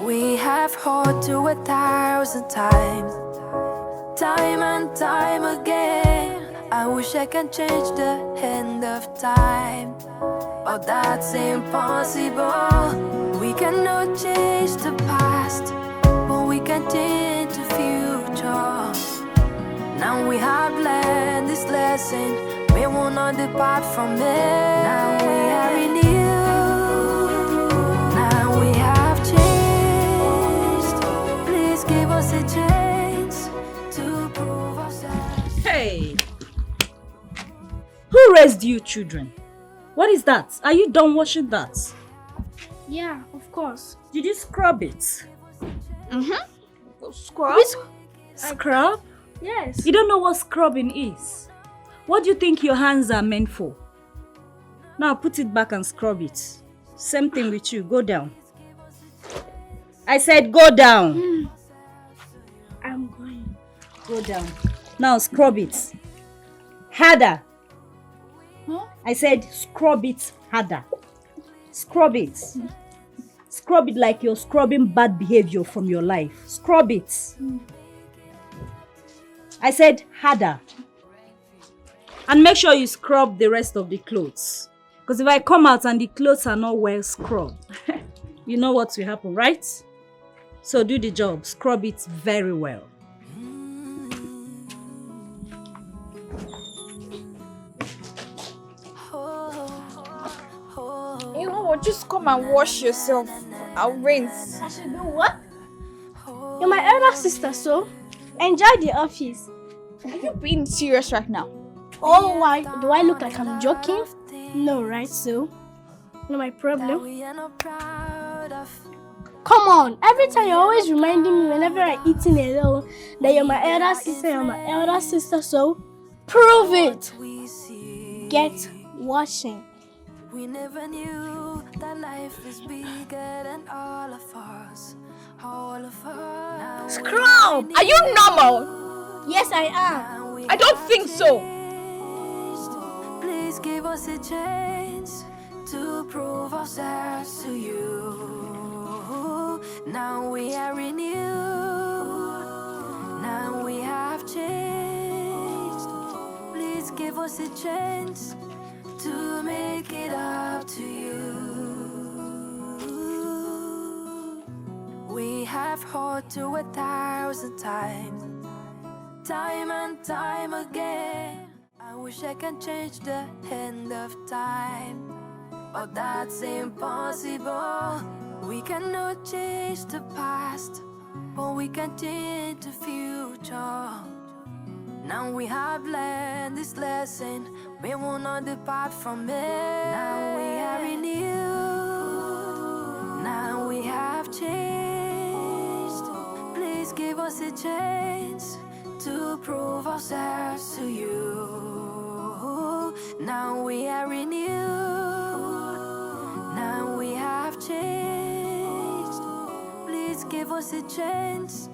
We have heard to 1,000 times, time and time again. I wish I can change the end of time, but that's impossible. We cannot change the past, but we can change the future. Now we have learned this lesson, we will not depart from it. Now we are renewed, now we have changed. Please give us a chance to prove ourselves. Hey! Who raised you children? What is that? Are you done washing that? Yeah, of course. Did you scrub it? Scrub? Scrub? Yes. You don't know what scrubbing is. What do you think your hands are meant for? Now put it back and scrub it. Same thing with you. Go down. I said go down. I'm going. Go down. Now scrub it. Harder. Huh? I said scrub it harder. Scrub it. Scrub it like you're scrubbing bad behavior from your life. Scrub it. I said harder. And make sure you scrub the rest of the clothes. Because if I come out and the clothes are not well scrubbed, you know what will happen, right? So do the job. Scrub it very well. You know what? Just come and wash yourself. I'll rinse. I should do what? You're my elder sister, so enjoy the office. Are you being serious right now? Oh, why? Do I look like I'm joking? No, right, so? No, my problem. Come on, every time you're always reminding me whenever I'm eating alone that you're my elder sister, so prove it. Get washing. We never knew that life is bigger than all of us, all of us. Scrub! Are you normal? Yes, I am. I don't think so. Please give us a chance to prove ourselves to you. Now we are renewed, now we have changed. Please give us a chance to make it up to you. We have heard to 1,000 times, time and time again. I wish I can change the end of time, but that's impossible. We cannot change the past, but we can change the future. Now we have learned this lesson, we will not depart from it. Now we are renewed, now we have changed. Please give us a chance to prove ourselves to you. Now we are renewed, now we have changed. Please give us a chance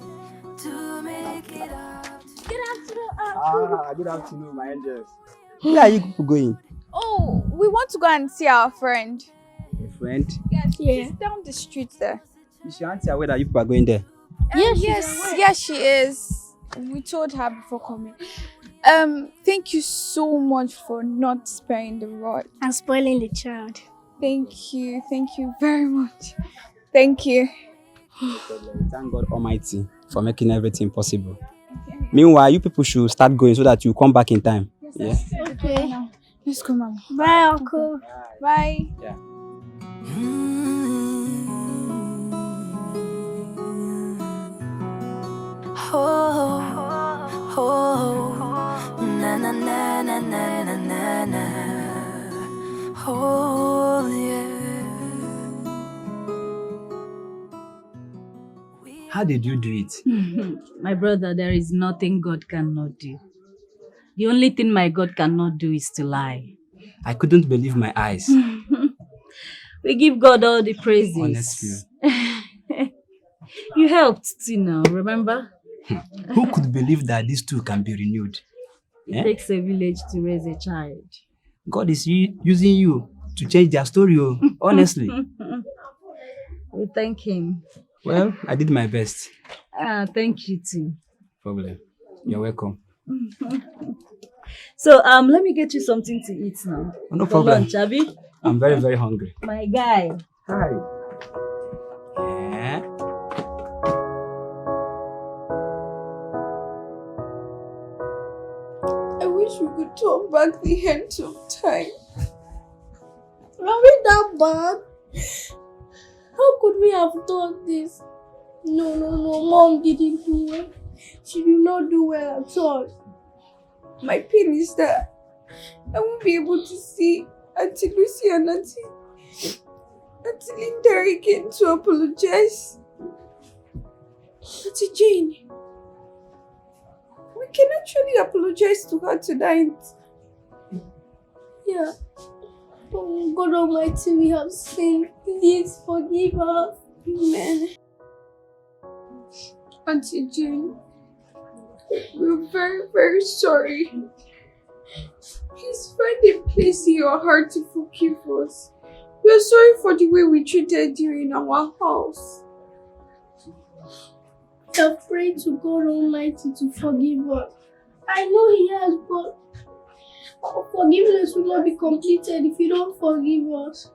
to make it up. Good afternoon, Good afternoon, my angels. Where are you people going? Oh, we want to go and see our friend. Your friend? Yes, Yeah. she's down the street there. Is your auntie aware that you people are going there? Yes, she is. We told her before coming. Thank you so much for not sparing the rod and spoiling the child. Thank you very much. Thank you. No problem. Thank God Almighty for making everything possible. Meanwhile, you people should start going so that you come back in time. Yeah. Okay. Let's go, Mama. Bye, Uncle. Bye. Yeah. Oh, oh, na na na na na na na na. Oh yeah. How did you do it? My brother, there is nothing God cannot do. The only thing my God cannot do is to lie. I couldn't believe my eyes. We give God all the praises. Honestly. You helped too now, remember? Who could believe that these two can be renewed? It takes a village to raise a child. God is using you to change their story, honestly. We thank him. Well, I did my best. Thank you too. Problem. You're welcome. So, let me get you something to eat now. No For problem. lunch, Abby? I'm very, very hungry. My guy. Hi. Yeah. I wish we could turn back the hands of time. Are we that bad? How could we have done this? No, Mom didn't do well. She did not do well at all. My pain is that I won't be able to see Auntie Lucy and Auntie Linda again to apologize. Auntie Jane, we can actually apologize to her tonight. Yeah. Oh God Almighty, we have sinned. Please forgive us. Amen. Auntie Jane, we're very, very sorry. Please find a place in your heart to forgive us. We are sorry for the way we treated you in our house. We have prayed to God Almighty to forgive us. I know He has, but our forgiveness will not be completed if you don't forgive us.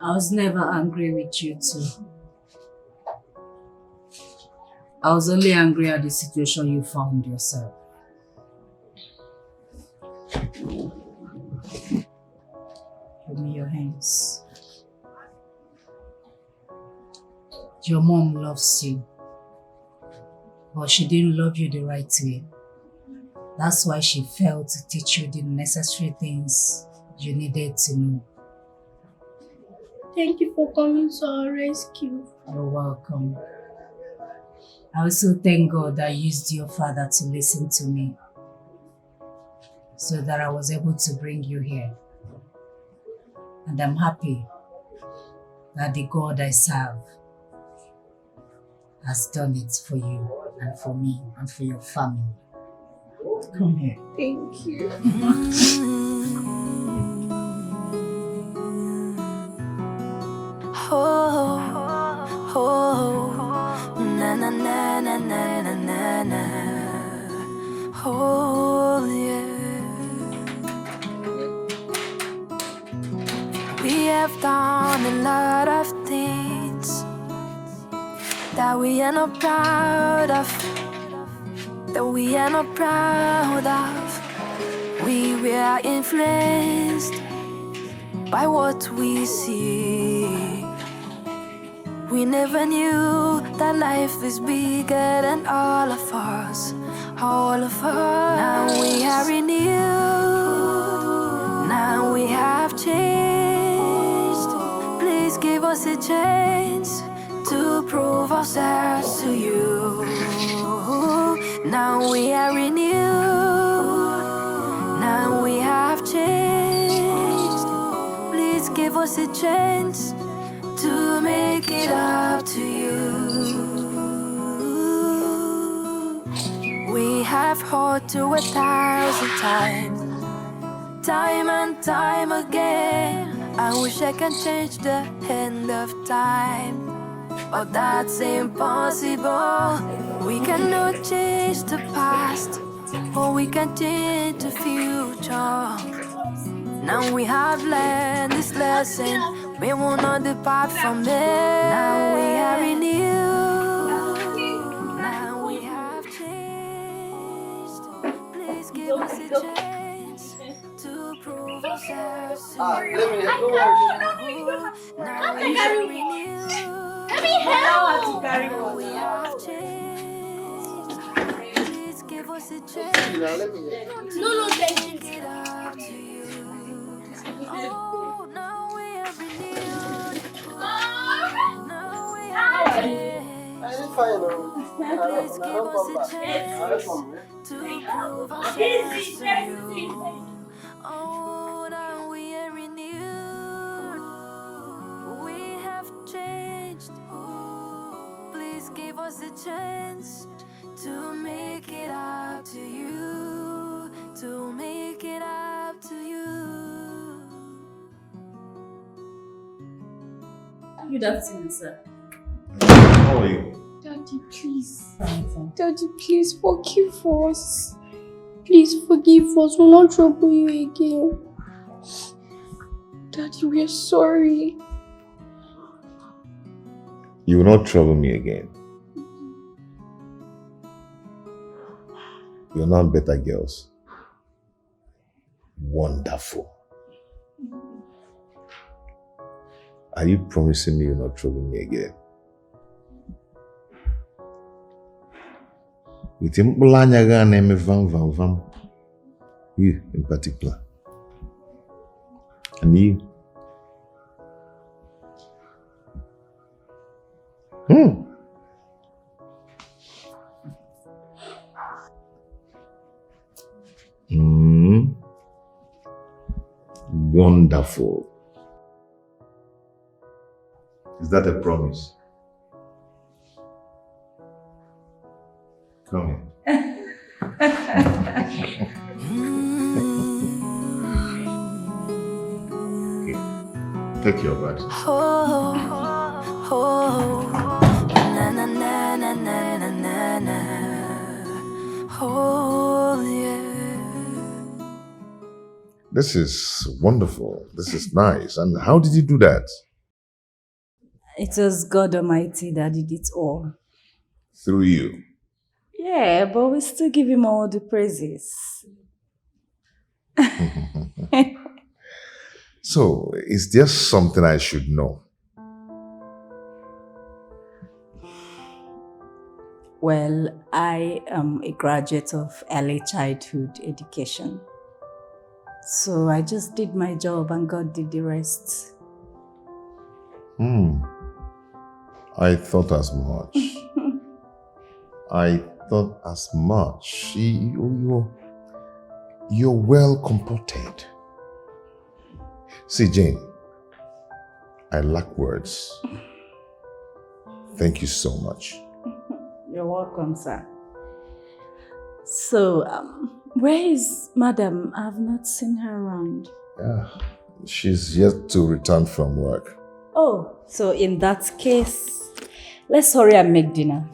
I was never angry with you two. I was only angry at the situation you found yourself. Give me your hands. Your mom loves you, but she didn't love you the right way. That's why she failed to teach you the necessary things you needed to know. Thank you for coming to our rescue. You're welcome. I also thank God that used your father to listen to me, so that I was able to bring you here. And I'm happy that the God I serve has done it for you and for me and for your family. Come here. Thank you. Oh, oh, na na na na na na na na. Oh yeah. We have done a lot of things that we are not proud of. That we are not proud of. We were influenced by what we see. We never knew that life is bigger than all of us, all of us. Now we are renewed, now we have changed. Please give us a chance to prove ourselves to you. Now we are renewed, now we have changed. Please give us a chance to make it up to you. We have heard to 1,000 times, time and time again. I wish I can change the end of time, but that's impossible. We cannot change the past, but we can change the future. Now we have learned this lesson, we will not depart from it. Now we are renewed, now we have changed. carry Now one. we have changed. Please give us a chance. No, thank you. Make it up to you. Oh, now we are renewed. Now we are changed. Please give us a chance to prove ourselves to you. Oh, now we are renewed. We have changed. Please give us a chance to make it up to you. To make it up to you. Good afternoon, sir. How are you? Daddy, please. Daddy, please forgive us. Please forgive us. We'll not trouble you again. Daddy, we are sorry. You will not trouble me again. You're not better girls. Wonderful. Are you promising me you'll not trouble me again? With him, you in particular. And you? Wonderful. Is that a promise? Come here. Okay. Take your bags. Na na na na na na na na. Oh yeah. This is wonderful. This is nice. And how did you do that? It was God Almighty that did it all. Through you. Yeah, but we still give him all the praises. So, is there something I should know? Well, I am a graduate of early childhood education. So I just did my job and God did the rest. I thought as much. I thought as much. You're well comported. See, Jane, I lack words. Thank you so much. You're welcome, sir. So, where is Madam? I've not seen her around. Yeah, she's yet to return from work. Oh, so in that case, let's hurry and make dinner.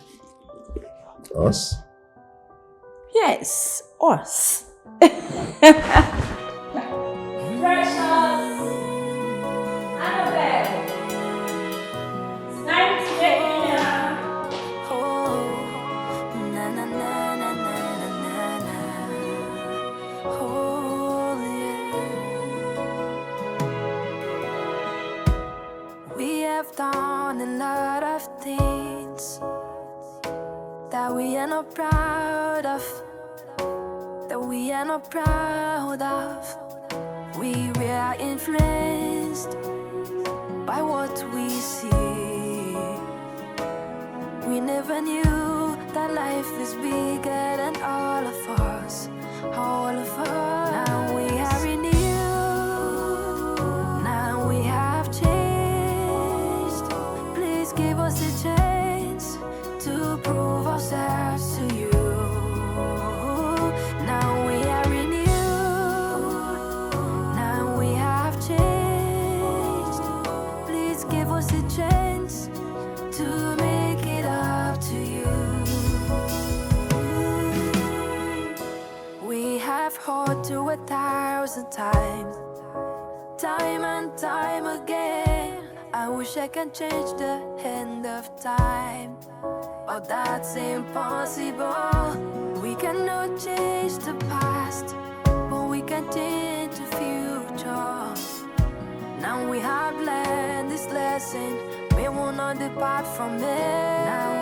Us? Yes, us. Done a lot of things that we are not proud of, We were influenced by what we see. We never knew that life is bigger than all of us, Now we are renewed, now we have changed. Please give us a chance to prove ourselves to you. Now we are renewed, now we have changed. Please give us a chance to make it up to you. We have fought to 1,000 times, time and time again. I wish I can change the end of time, but that's impossible. We cannot change the past, but we can change the future. Now we have learned this lesson, we will not depart from it. Now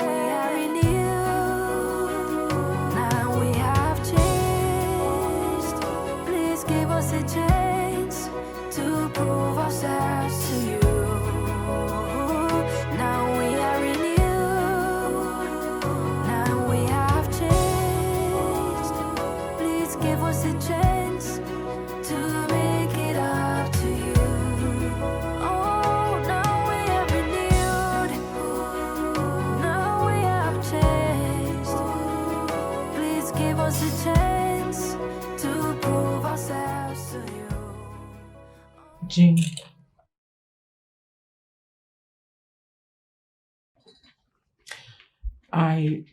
Jane. I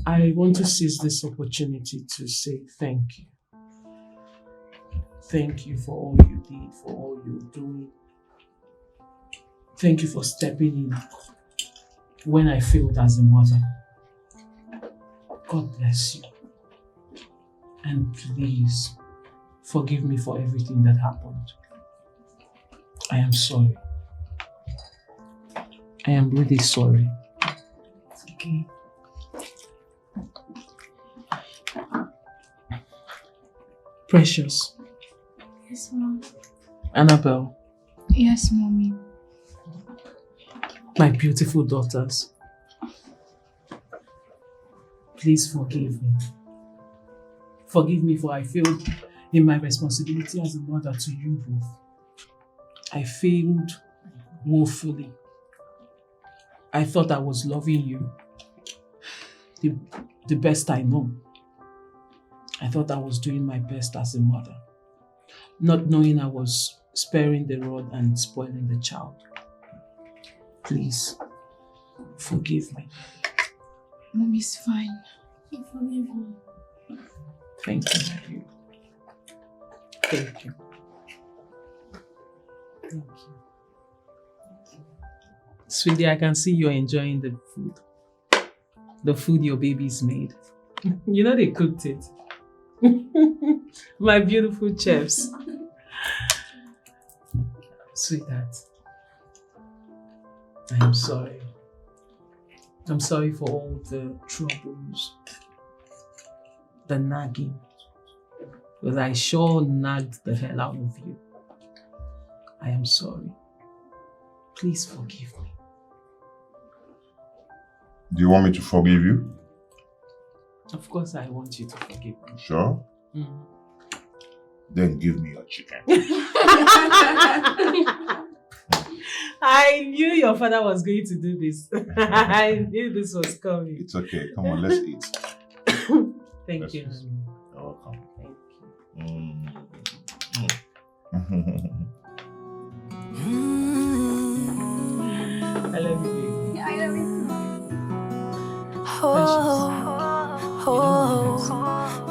I want to seize this opportunity to say thank you. Thank you for all you did, for all you're doing. Thank you for stepping in when I failed as a mother. God bless you. And please forgive me for everything that happened. I am sorry. I am really sorry. It's okay. Precious. Yes, Mom. Annabelle. Yes, Mommy. My beautiful daughters. Please forgive me. Forgive me for I failed in my responsibility as a mother to you both. I failed woefully. I thought I was loving you the best I know. I thought I was doing my best as a mother, not knowing I was sparing the rod and spoiling the child. Please, forgive me. Mommy's fine. I forgive you. Thank you, my dear. Thank you. Thank you. Sweetie, I can see you're enjoying the food. The food your baby's made. You know they cooked it. My beautiful chefs. Sweetheart, I am sorry. I'm sorry for all the troubles, the nagging, because I sure nagged the hell out of you. I am sorry. Please forgive me. Do you want me to forgive you? Of course I want you to forgive me. Sure? Mm. Then give me your chicken. I knew your father was going to do this. I knew this was coming. It's okay. Come on, let's eat. Thank you. You're welcome. Thank I love you, baby. I love you.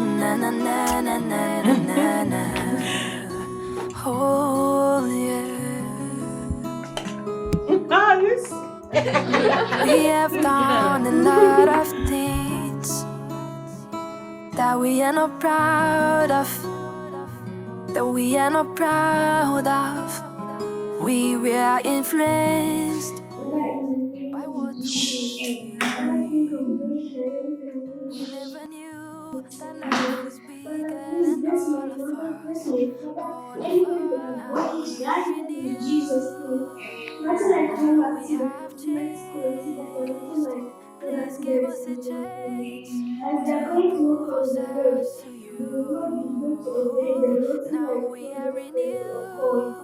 Na na na na na na na. Oh yeah. We have done a lot of things that we are not proud of. That we are not proud of. We were influenced by what we see. We never knew that life was bigger than all of us. All of us. Now we are renewed. Now we have changed. Please give us a chance to prove ourselves to you. Now we are renewed.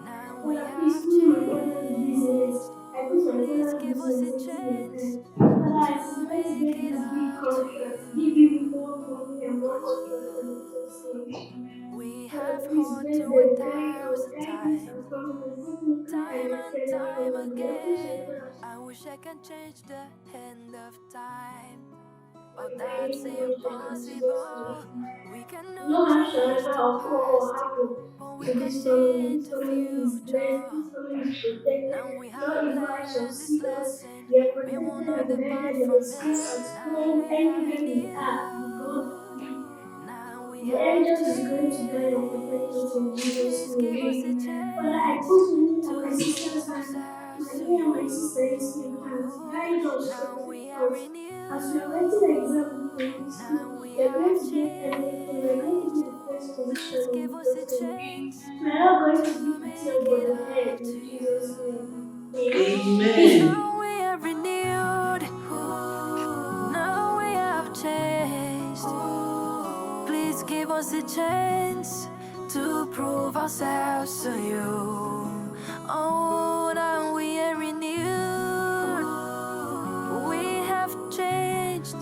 Now we have changed. Please give us a chance to make it up to you. We have fought to 1,000 times, time and time again. I wish I can change the hand of time, but that's impossible. We cannot change the past, but we can change the future. Now we have learned this lesson. We will not depart from that. Now we are renewed. Now we have changed. Please give us a chance to prove ourselves to you. Now we are renewed. Now we have changed. Please give us a chance to make it up to you. Amen. Now we are renewed. Now we have changed. Please give us a chance to prove ourselves to you. Oh, now we are renewed. We have changed.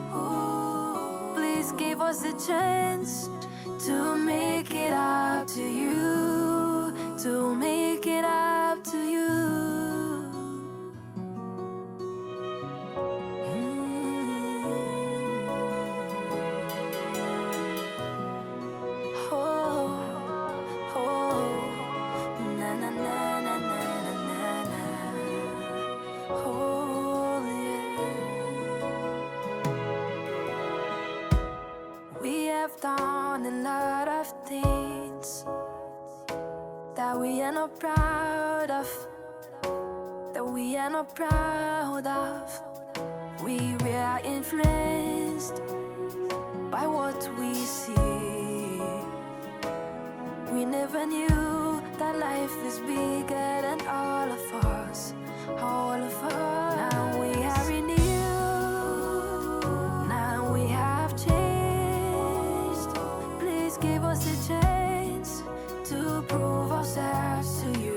Please give us a chance to make it up to you, to make it up to you. Oh, oh, na na na na na na na. Oh, yeah. We have done a lot of things that we are not proud of, that we are not proud of. We were influenced by what we see. We never knew that life is bigger than all of us, all of us. Now we are renewed, now we have changed. Please give us a chance to prove ourselves to you.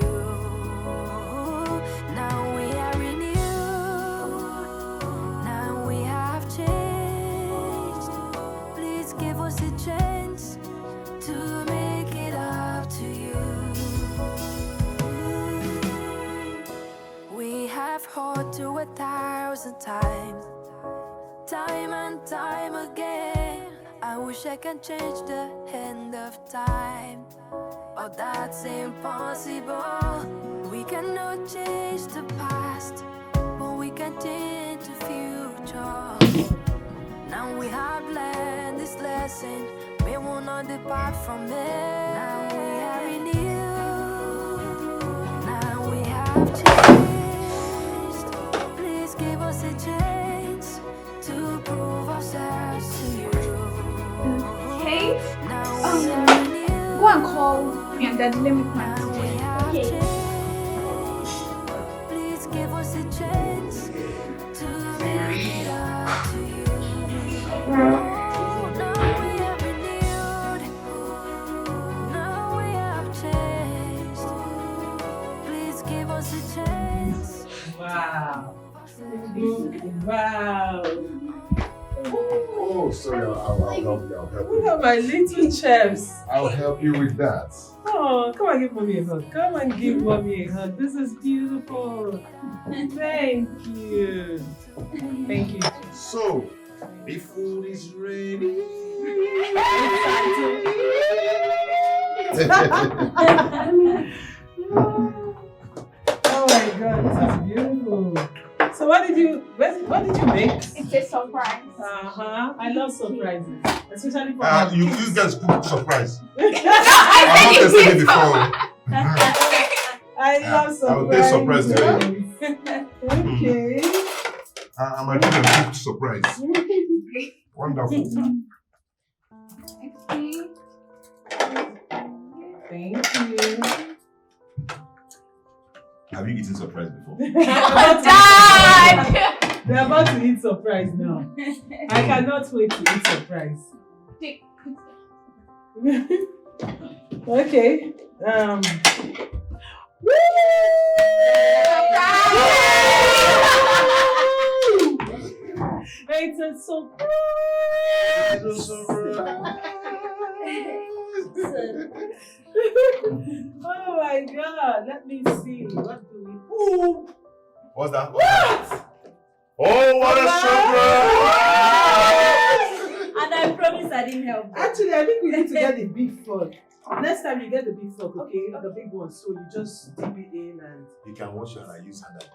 Now we are renewed, now we have changed. Please give us a chance to make it up to you. We have heard to 1,000 times, time and time again. I wish I can change the hand of time, but that's impossible. We cannot change the past, but we can change the future. Now we have learned this lesson, we will not depart from it. Now we are renewed, now we have changed. Please give us a chance to prove ourselves to you. Okay. Now we are renewed, Go and call me and Daddy. Let me plan. now we have Okay. changed. Please give us a chance to make it up to you. Oh, now we are renewed, now we have changed. Please give us a chance. Wow. Wow. Oh, sorry, I'll help you. I'll help Look you. at my little chefs. I'll help you with that. Oh, come and give mommy a hug. Come and give mommy a hug. This is beautiful. Thank you. Thank you. So, the food is ready. Oh my God, this is beautiful. So what did you make? It's a surprise. I love surprises, especially for You guys cook surprise. I I'm not testing it before. I love surprises. I'll taste surprise today. Okay. I'm a children cooked surprise. Wonderful. Thank you. Have you eaten surprise before? Dad! They're about to eat surprise now. I cannot wait to eat surprise. Okay. It's a surprise. Oh my God! Let me see. What do we? Ooh! What's that? What? Oh, what a surprise! And I promise I didn't help. Actually, I think we need to get the big fork. Next time you get the big fork, okay? The big one. So you just dip it in and. You can wash your hand and use hand and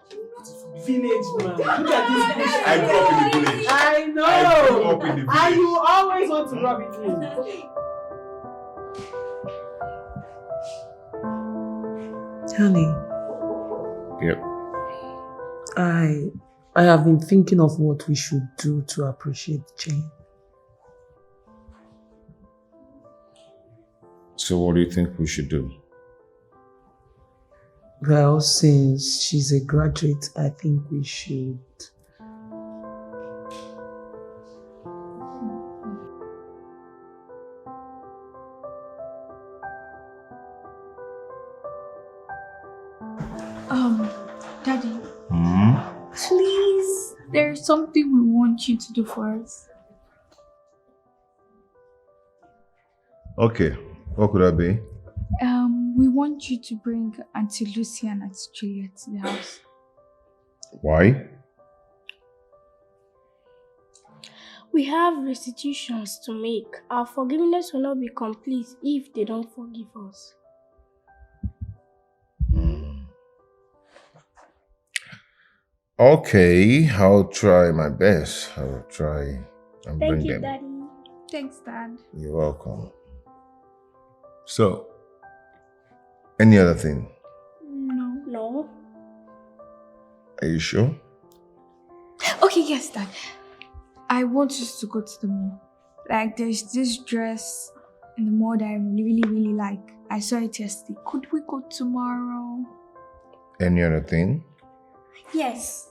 Village man. Look at this. I grew up in the village. I know. I grew up in the village. And you always want to rub it in. Honey. Yep. I have been thinking of what we should do to appreciate Jane. So what do you think we should do? Well, since she's a graduate, I think we should. Daddy, Hmm? please, there's something we want you to do for us. Okay, what could that be? We want you to bring Auntie Lucy and Auntie Juliet to the house. Why? We have restitutions to make. Our forgiveness will not be complete if they don't forgive us. Okay, I'll try my best. I'll try and bring Thank you, them. Daddy. Thanks, Dad. You're welcome. So, any other thing? No. Are you sure? Okay, yes, Dad. I want us to go to the mall. Like, there's this dress in the mall that I really, really like. I saw it yesterday. Could we go tomorrow? Any other thing? Yes.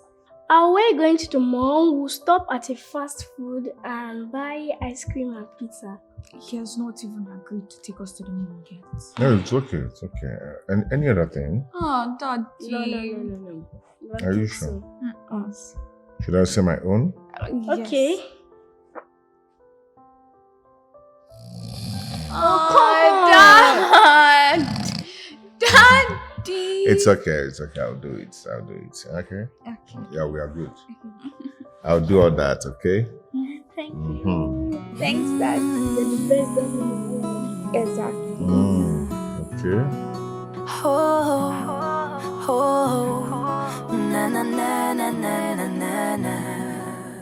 Our way going to the mall, we'll stop at a fast food and buy ice cream and pizza. He has not even agreed to take us to the mall yet. No, it's okay. It's okay. And any other thing? Oh, Daddy. No. Are you sure? Us. Should I say my own? Okay. Oh, Dad! Daddy! It's okay. I'll do it. Okay? Okay. Yeah, we are good. I'll do all that, okay? Thank you. Thanks, Dad. You're the best dad in the world. Exactly. Okay. Na na na na na na na.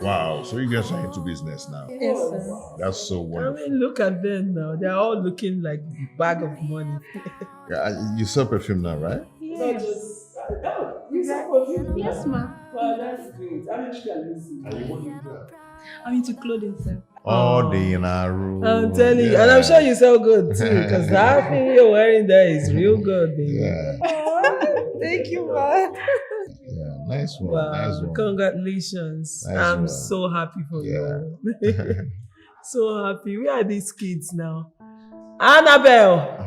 Wow, so you guys are into business now. Yes, sir. That's so wonderful. I mean, look at them now. They're all looking like a bag of money. Yeah, you sell perfume now, right? Yes. Yes, ma. Well, that's great. How much can you see? And you want to do that? I'm into clothing, sir. All day in our room. I'm telling you, and I'm sure you sell good too, because that thing you're wearing there is real good, baby. Yeah. Thank you, man. Yeah, nice one. Wow, Nice one. Congratulations. Nice I'm one. so happy for you. So happy. Where are these kids now? Annabelle!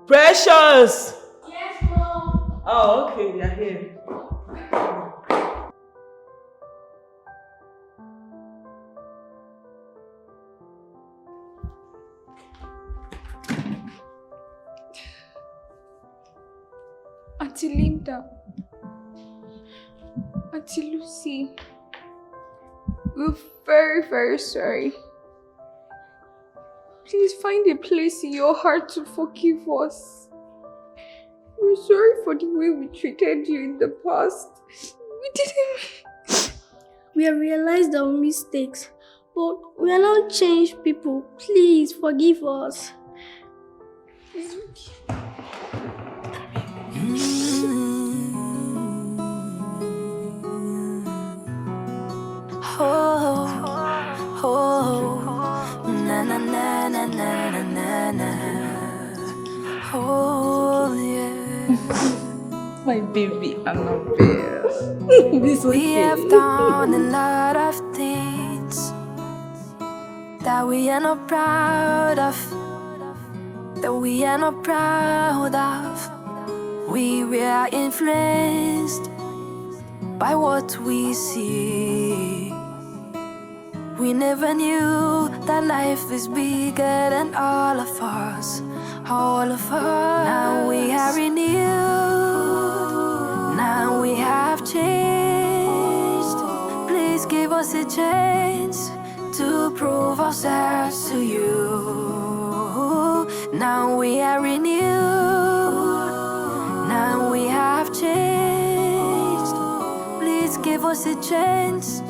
Precious! Yes, Mom. Oh, okay, they're here. Auntie Linda. Auntie Lucy. We're very, very sorry. Please find a place in your heart to forgive us. We're sorry for the way we treated you in the past. We didn't. We have realized our mistakes, but we are not changed people. Please forgive us. Na na na na na na na. Oh yeah. My baby Annabelle. We have done a lot of things that we are not proud of. We were influenced by what we see. We never knew that life is bigger than all of us. Now we are renewed. Now we have changed. Please give us a chance to prove ourselves to you. Now we are renewed. Now we have changed. Please give us a chance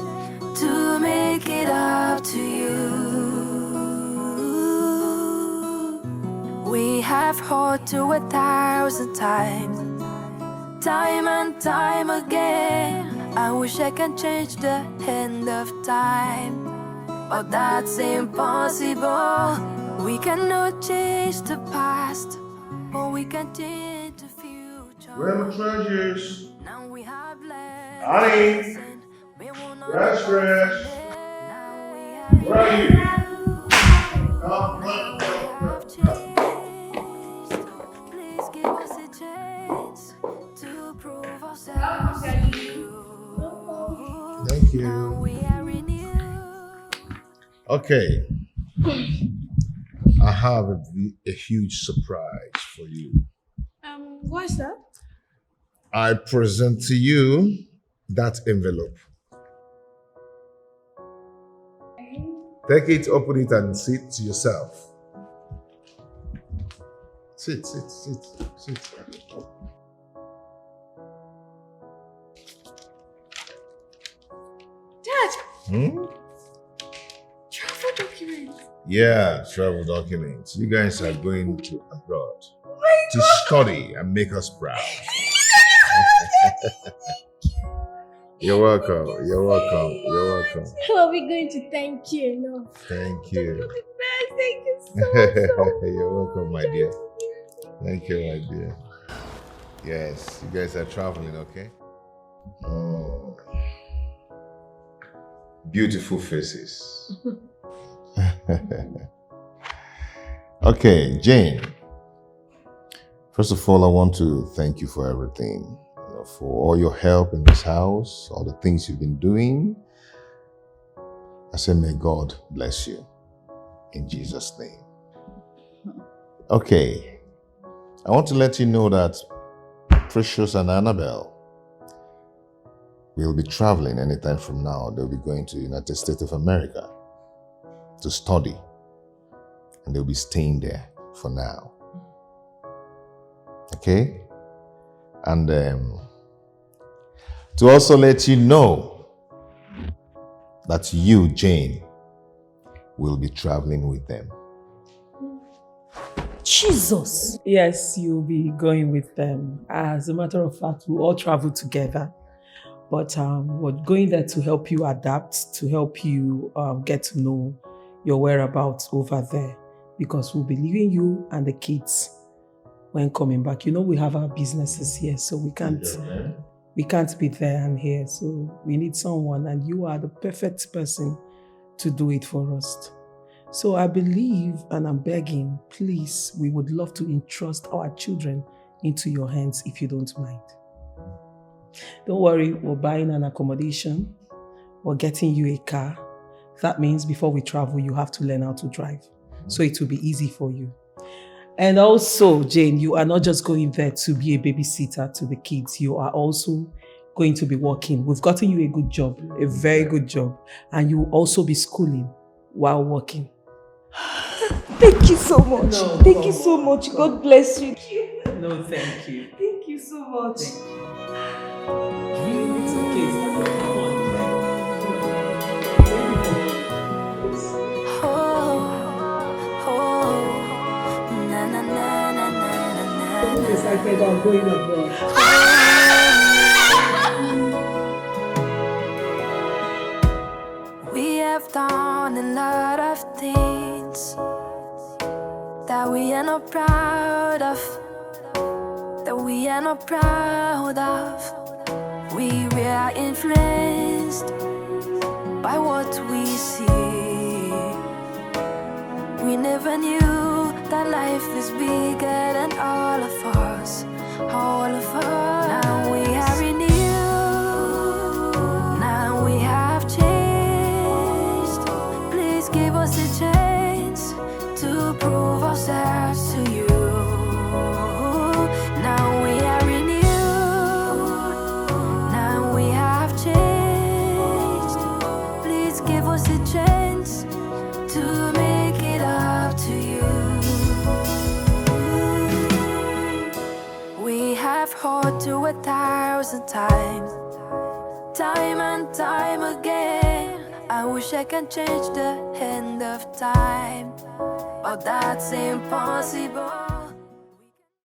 to make it up to you. We have hurt you 1,000 times, time and time again. I wish I can change the end of time, but that's impossible. We cannot change the past, but we can change the future. Where are the treasures? Now we have left. Honey! Fresh. Where are you? Please give us a chance to prove ourselves to you. Thank you. We are renewed. Okay. I have a huge surprise for you. What's that? I present to you that envelope. Take it, open it, and sit to yourself. Sit. Dad! Travel documents. Yeah, travel documents. You guys are going to abroad to study and make us proud. You're welcome. How are we going to thank you enough? Thank you. You're the best. Thank you so You're welcome, my dear. Thank you, my dear. Yes, you guys are traveling, okay? Oh. Beautiful faces. Okay, Jane. First of all, I want to thank you for everything. For all your help in this house, all the things you've been doing. I say, may God bless you. In Jesus' name. Okay. I want to let you know that Precious and Annabelle will be traveling anytime from now. They'll be going to the United States of America to study. And they'll be staying there for now. Okay? And to also let you know that you, Jane, will be traveling with them. Jesus! Yes, you'll be going with them. As a matter of fact, we'll all travel together. But we're going there to help you adapt, to help you get to know your whereabouts over there. Because we'll be leaving you and the kids when coming back. You know, we have our businesses here, so we can't be there and here. So we need someone, and you are the perfect person to do it for us. So I believe, and I'm begging, please, we would love to entrust our children into your hands if you don't mind. Don't worry, we're buying an accommodation. We're getting you a car. That means before we travel, you have to learn how to drive. So it will be easy for you. And also, Jane, you are not just going there to be a babysitter to the kids. You are also going to be working. We've gotten you a good job, a very good job. And you will also be schooling while working. Thank you so much. Thank you so much. God bless you. No, thank you. Thank you so much. It's okay. Come on. Excited about going abroad. We have done a lot of things that we are not proud of. We were influenced by what we see. We never knew that life is bigger than all of us. Now we are renewed. Now we have changed. Please give us a chance to prove ourselves to you. Now we are renewed. Now we have changed. Please give us a chance to make it up to you. We have heard to 1,000 times, time and time again. I wish I can change the hand of time, but that's impossible.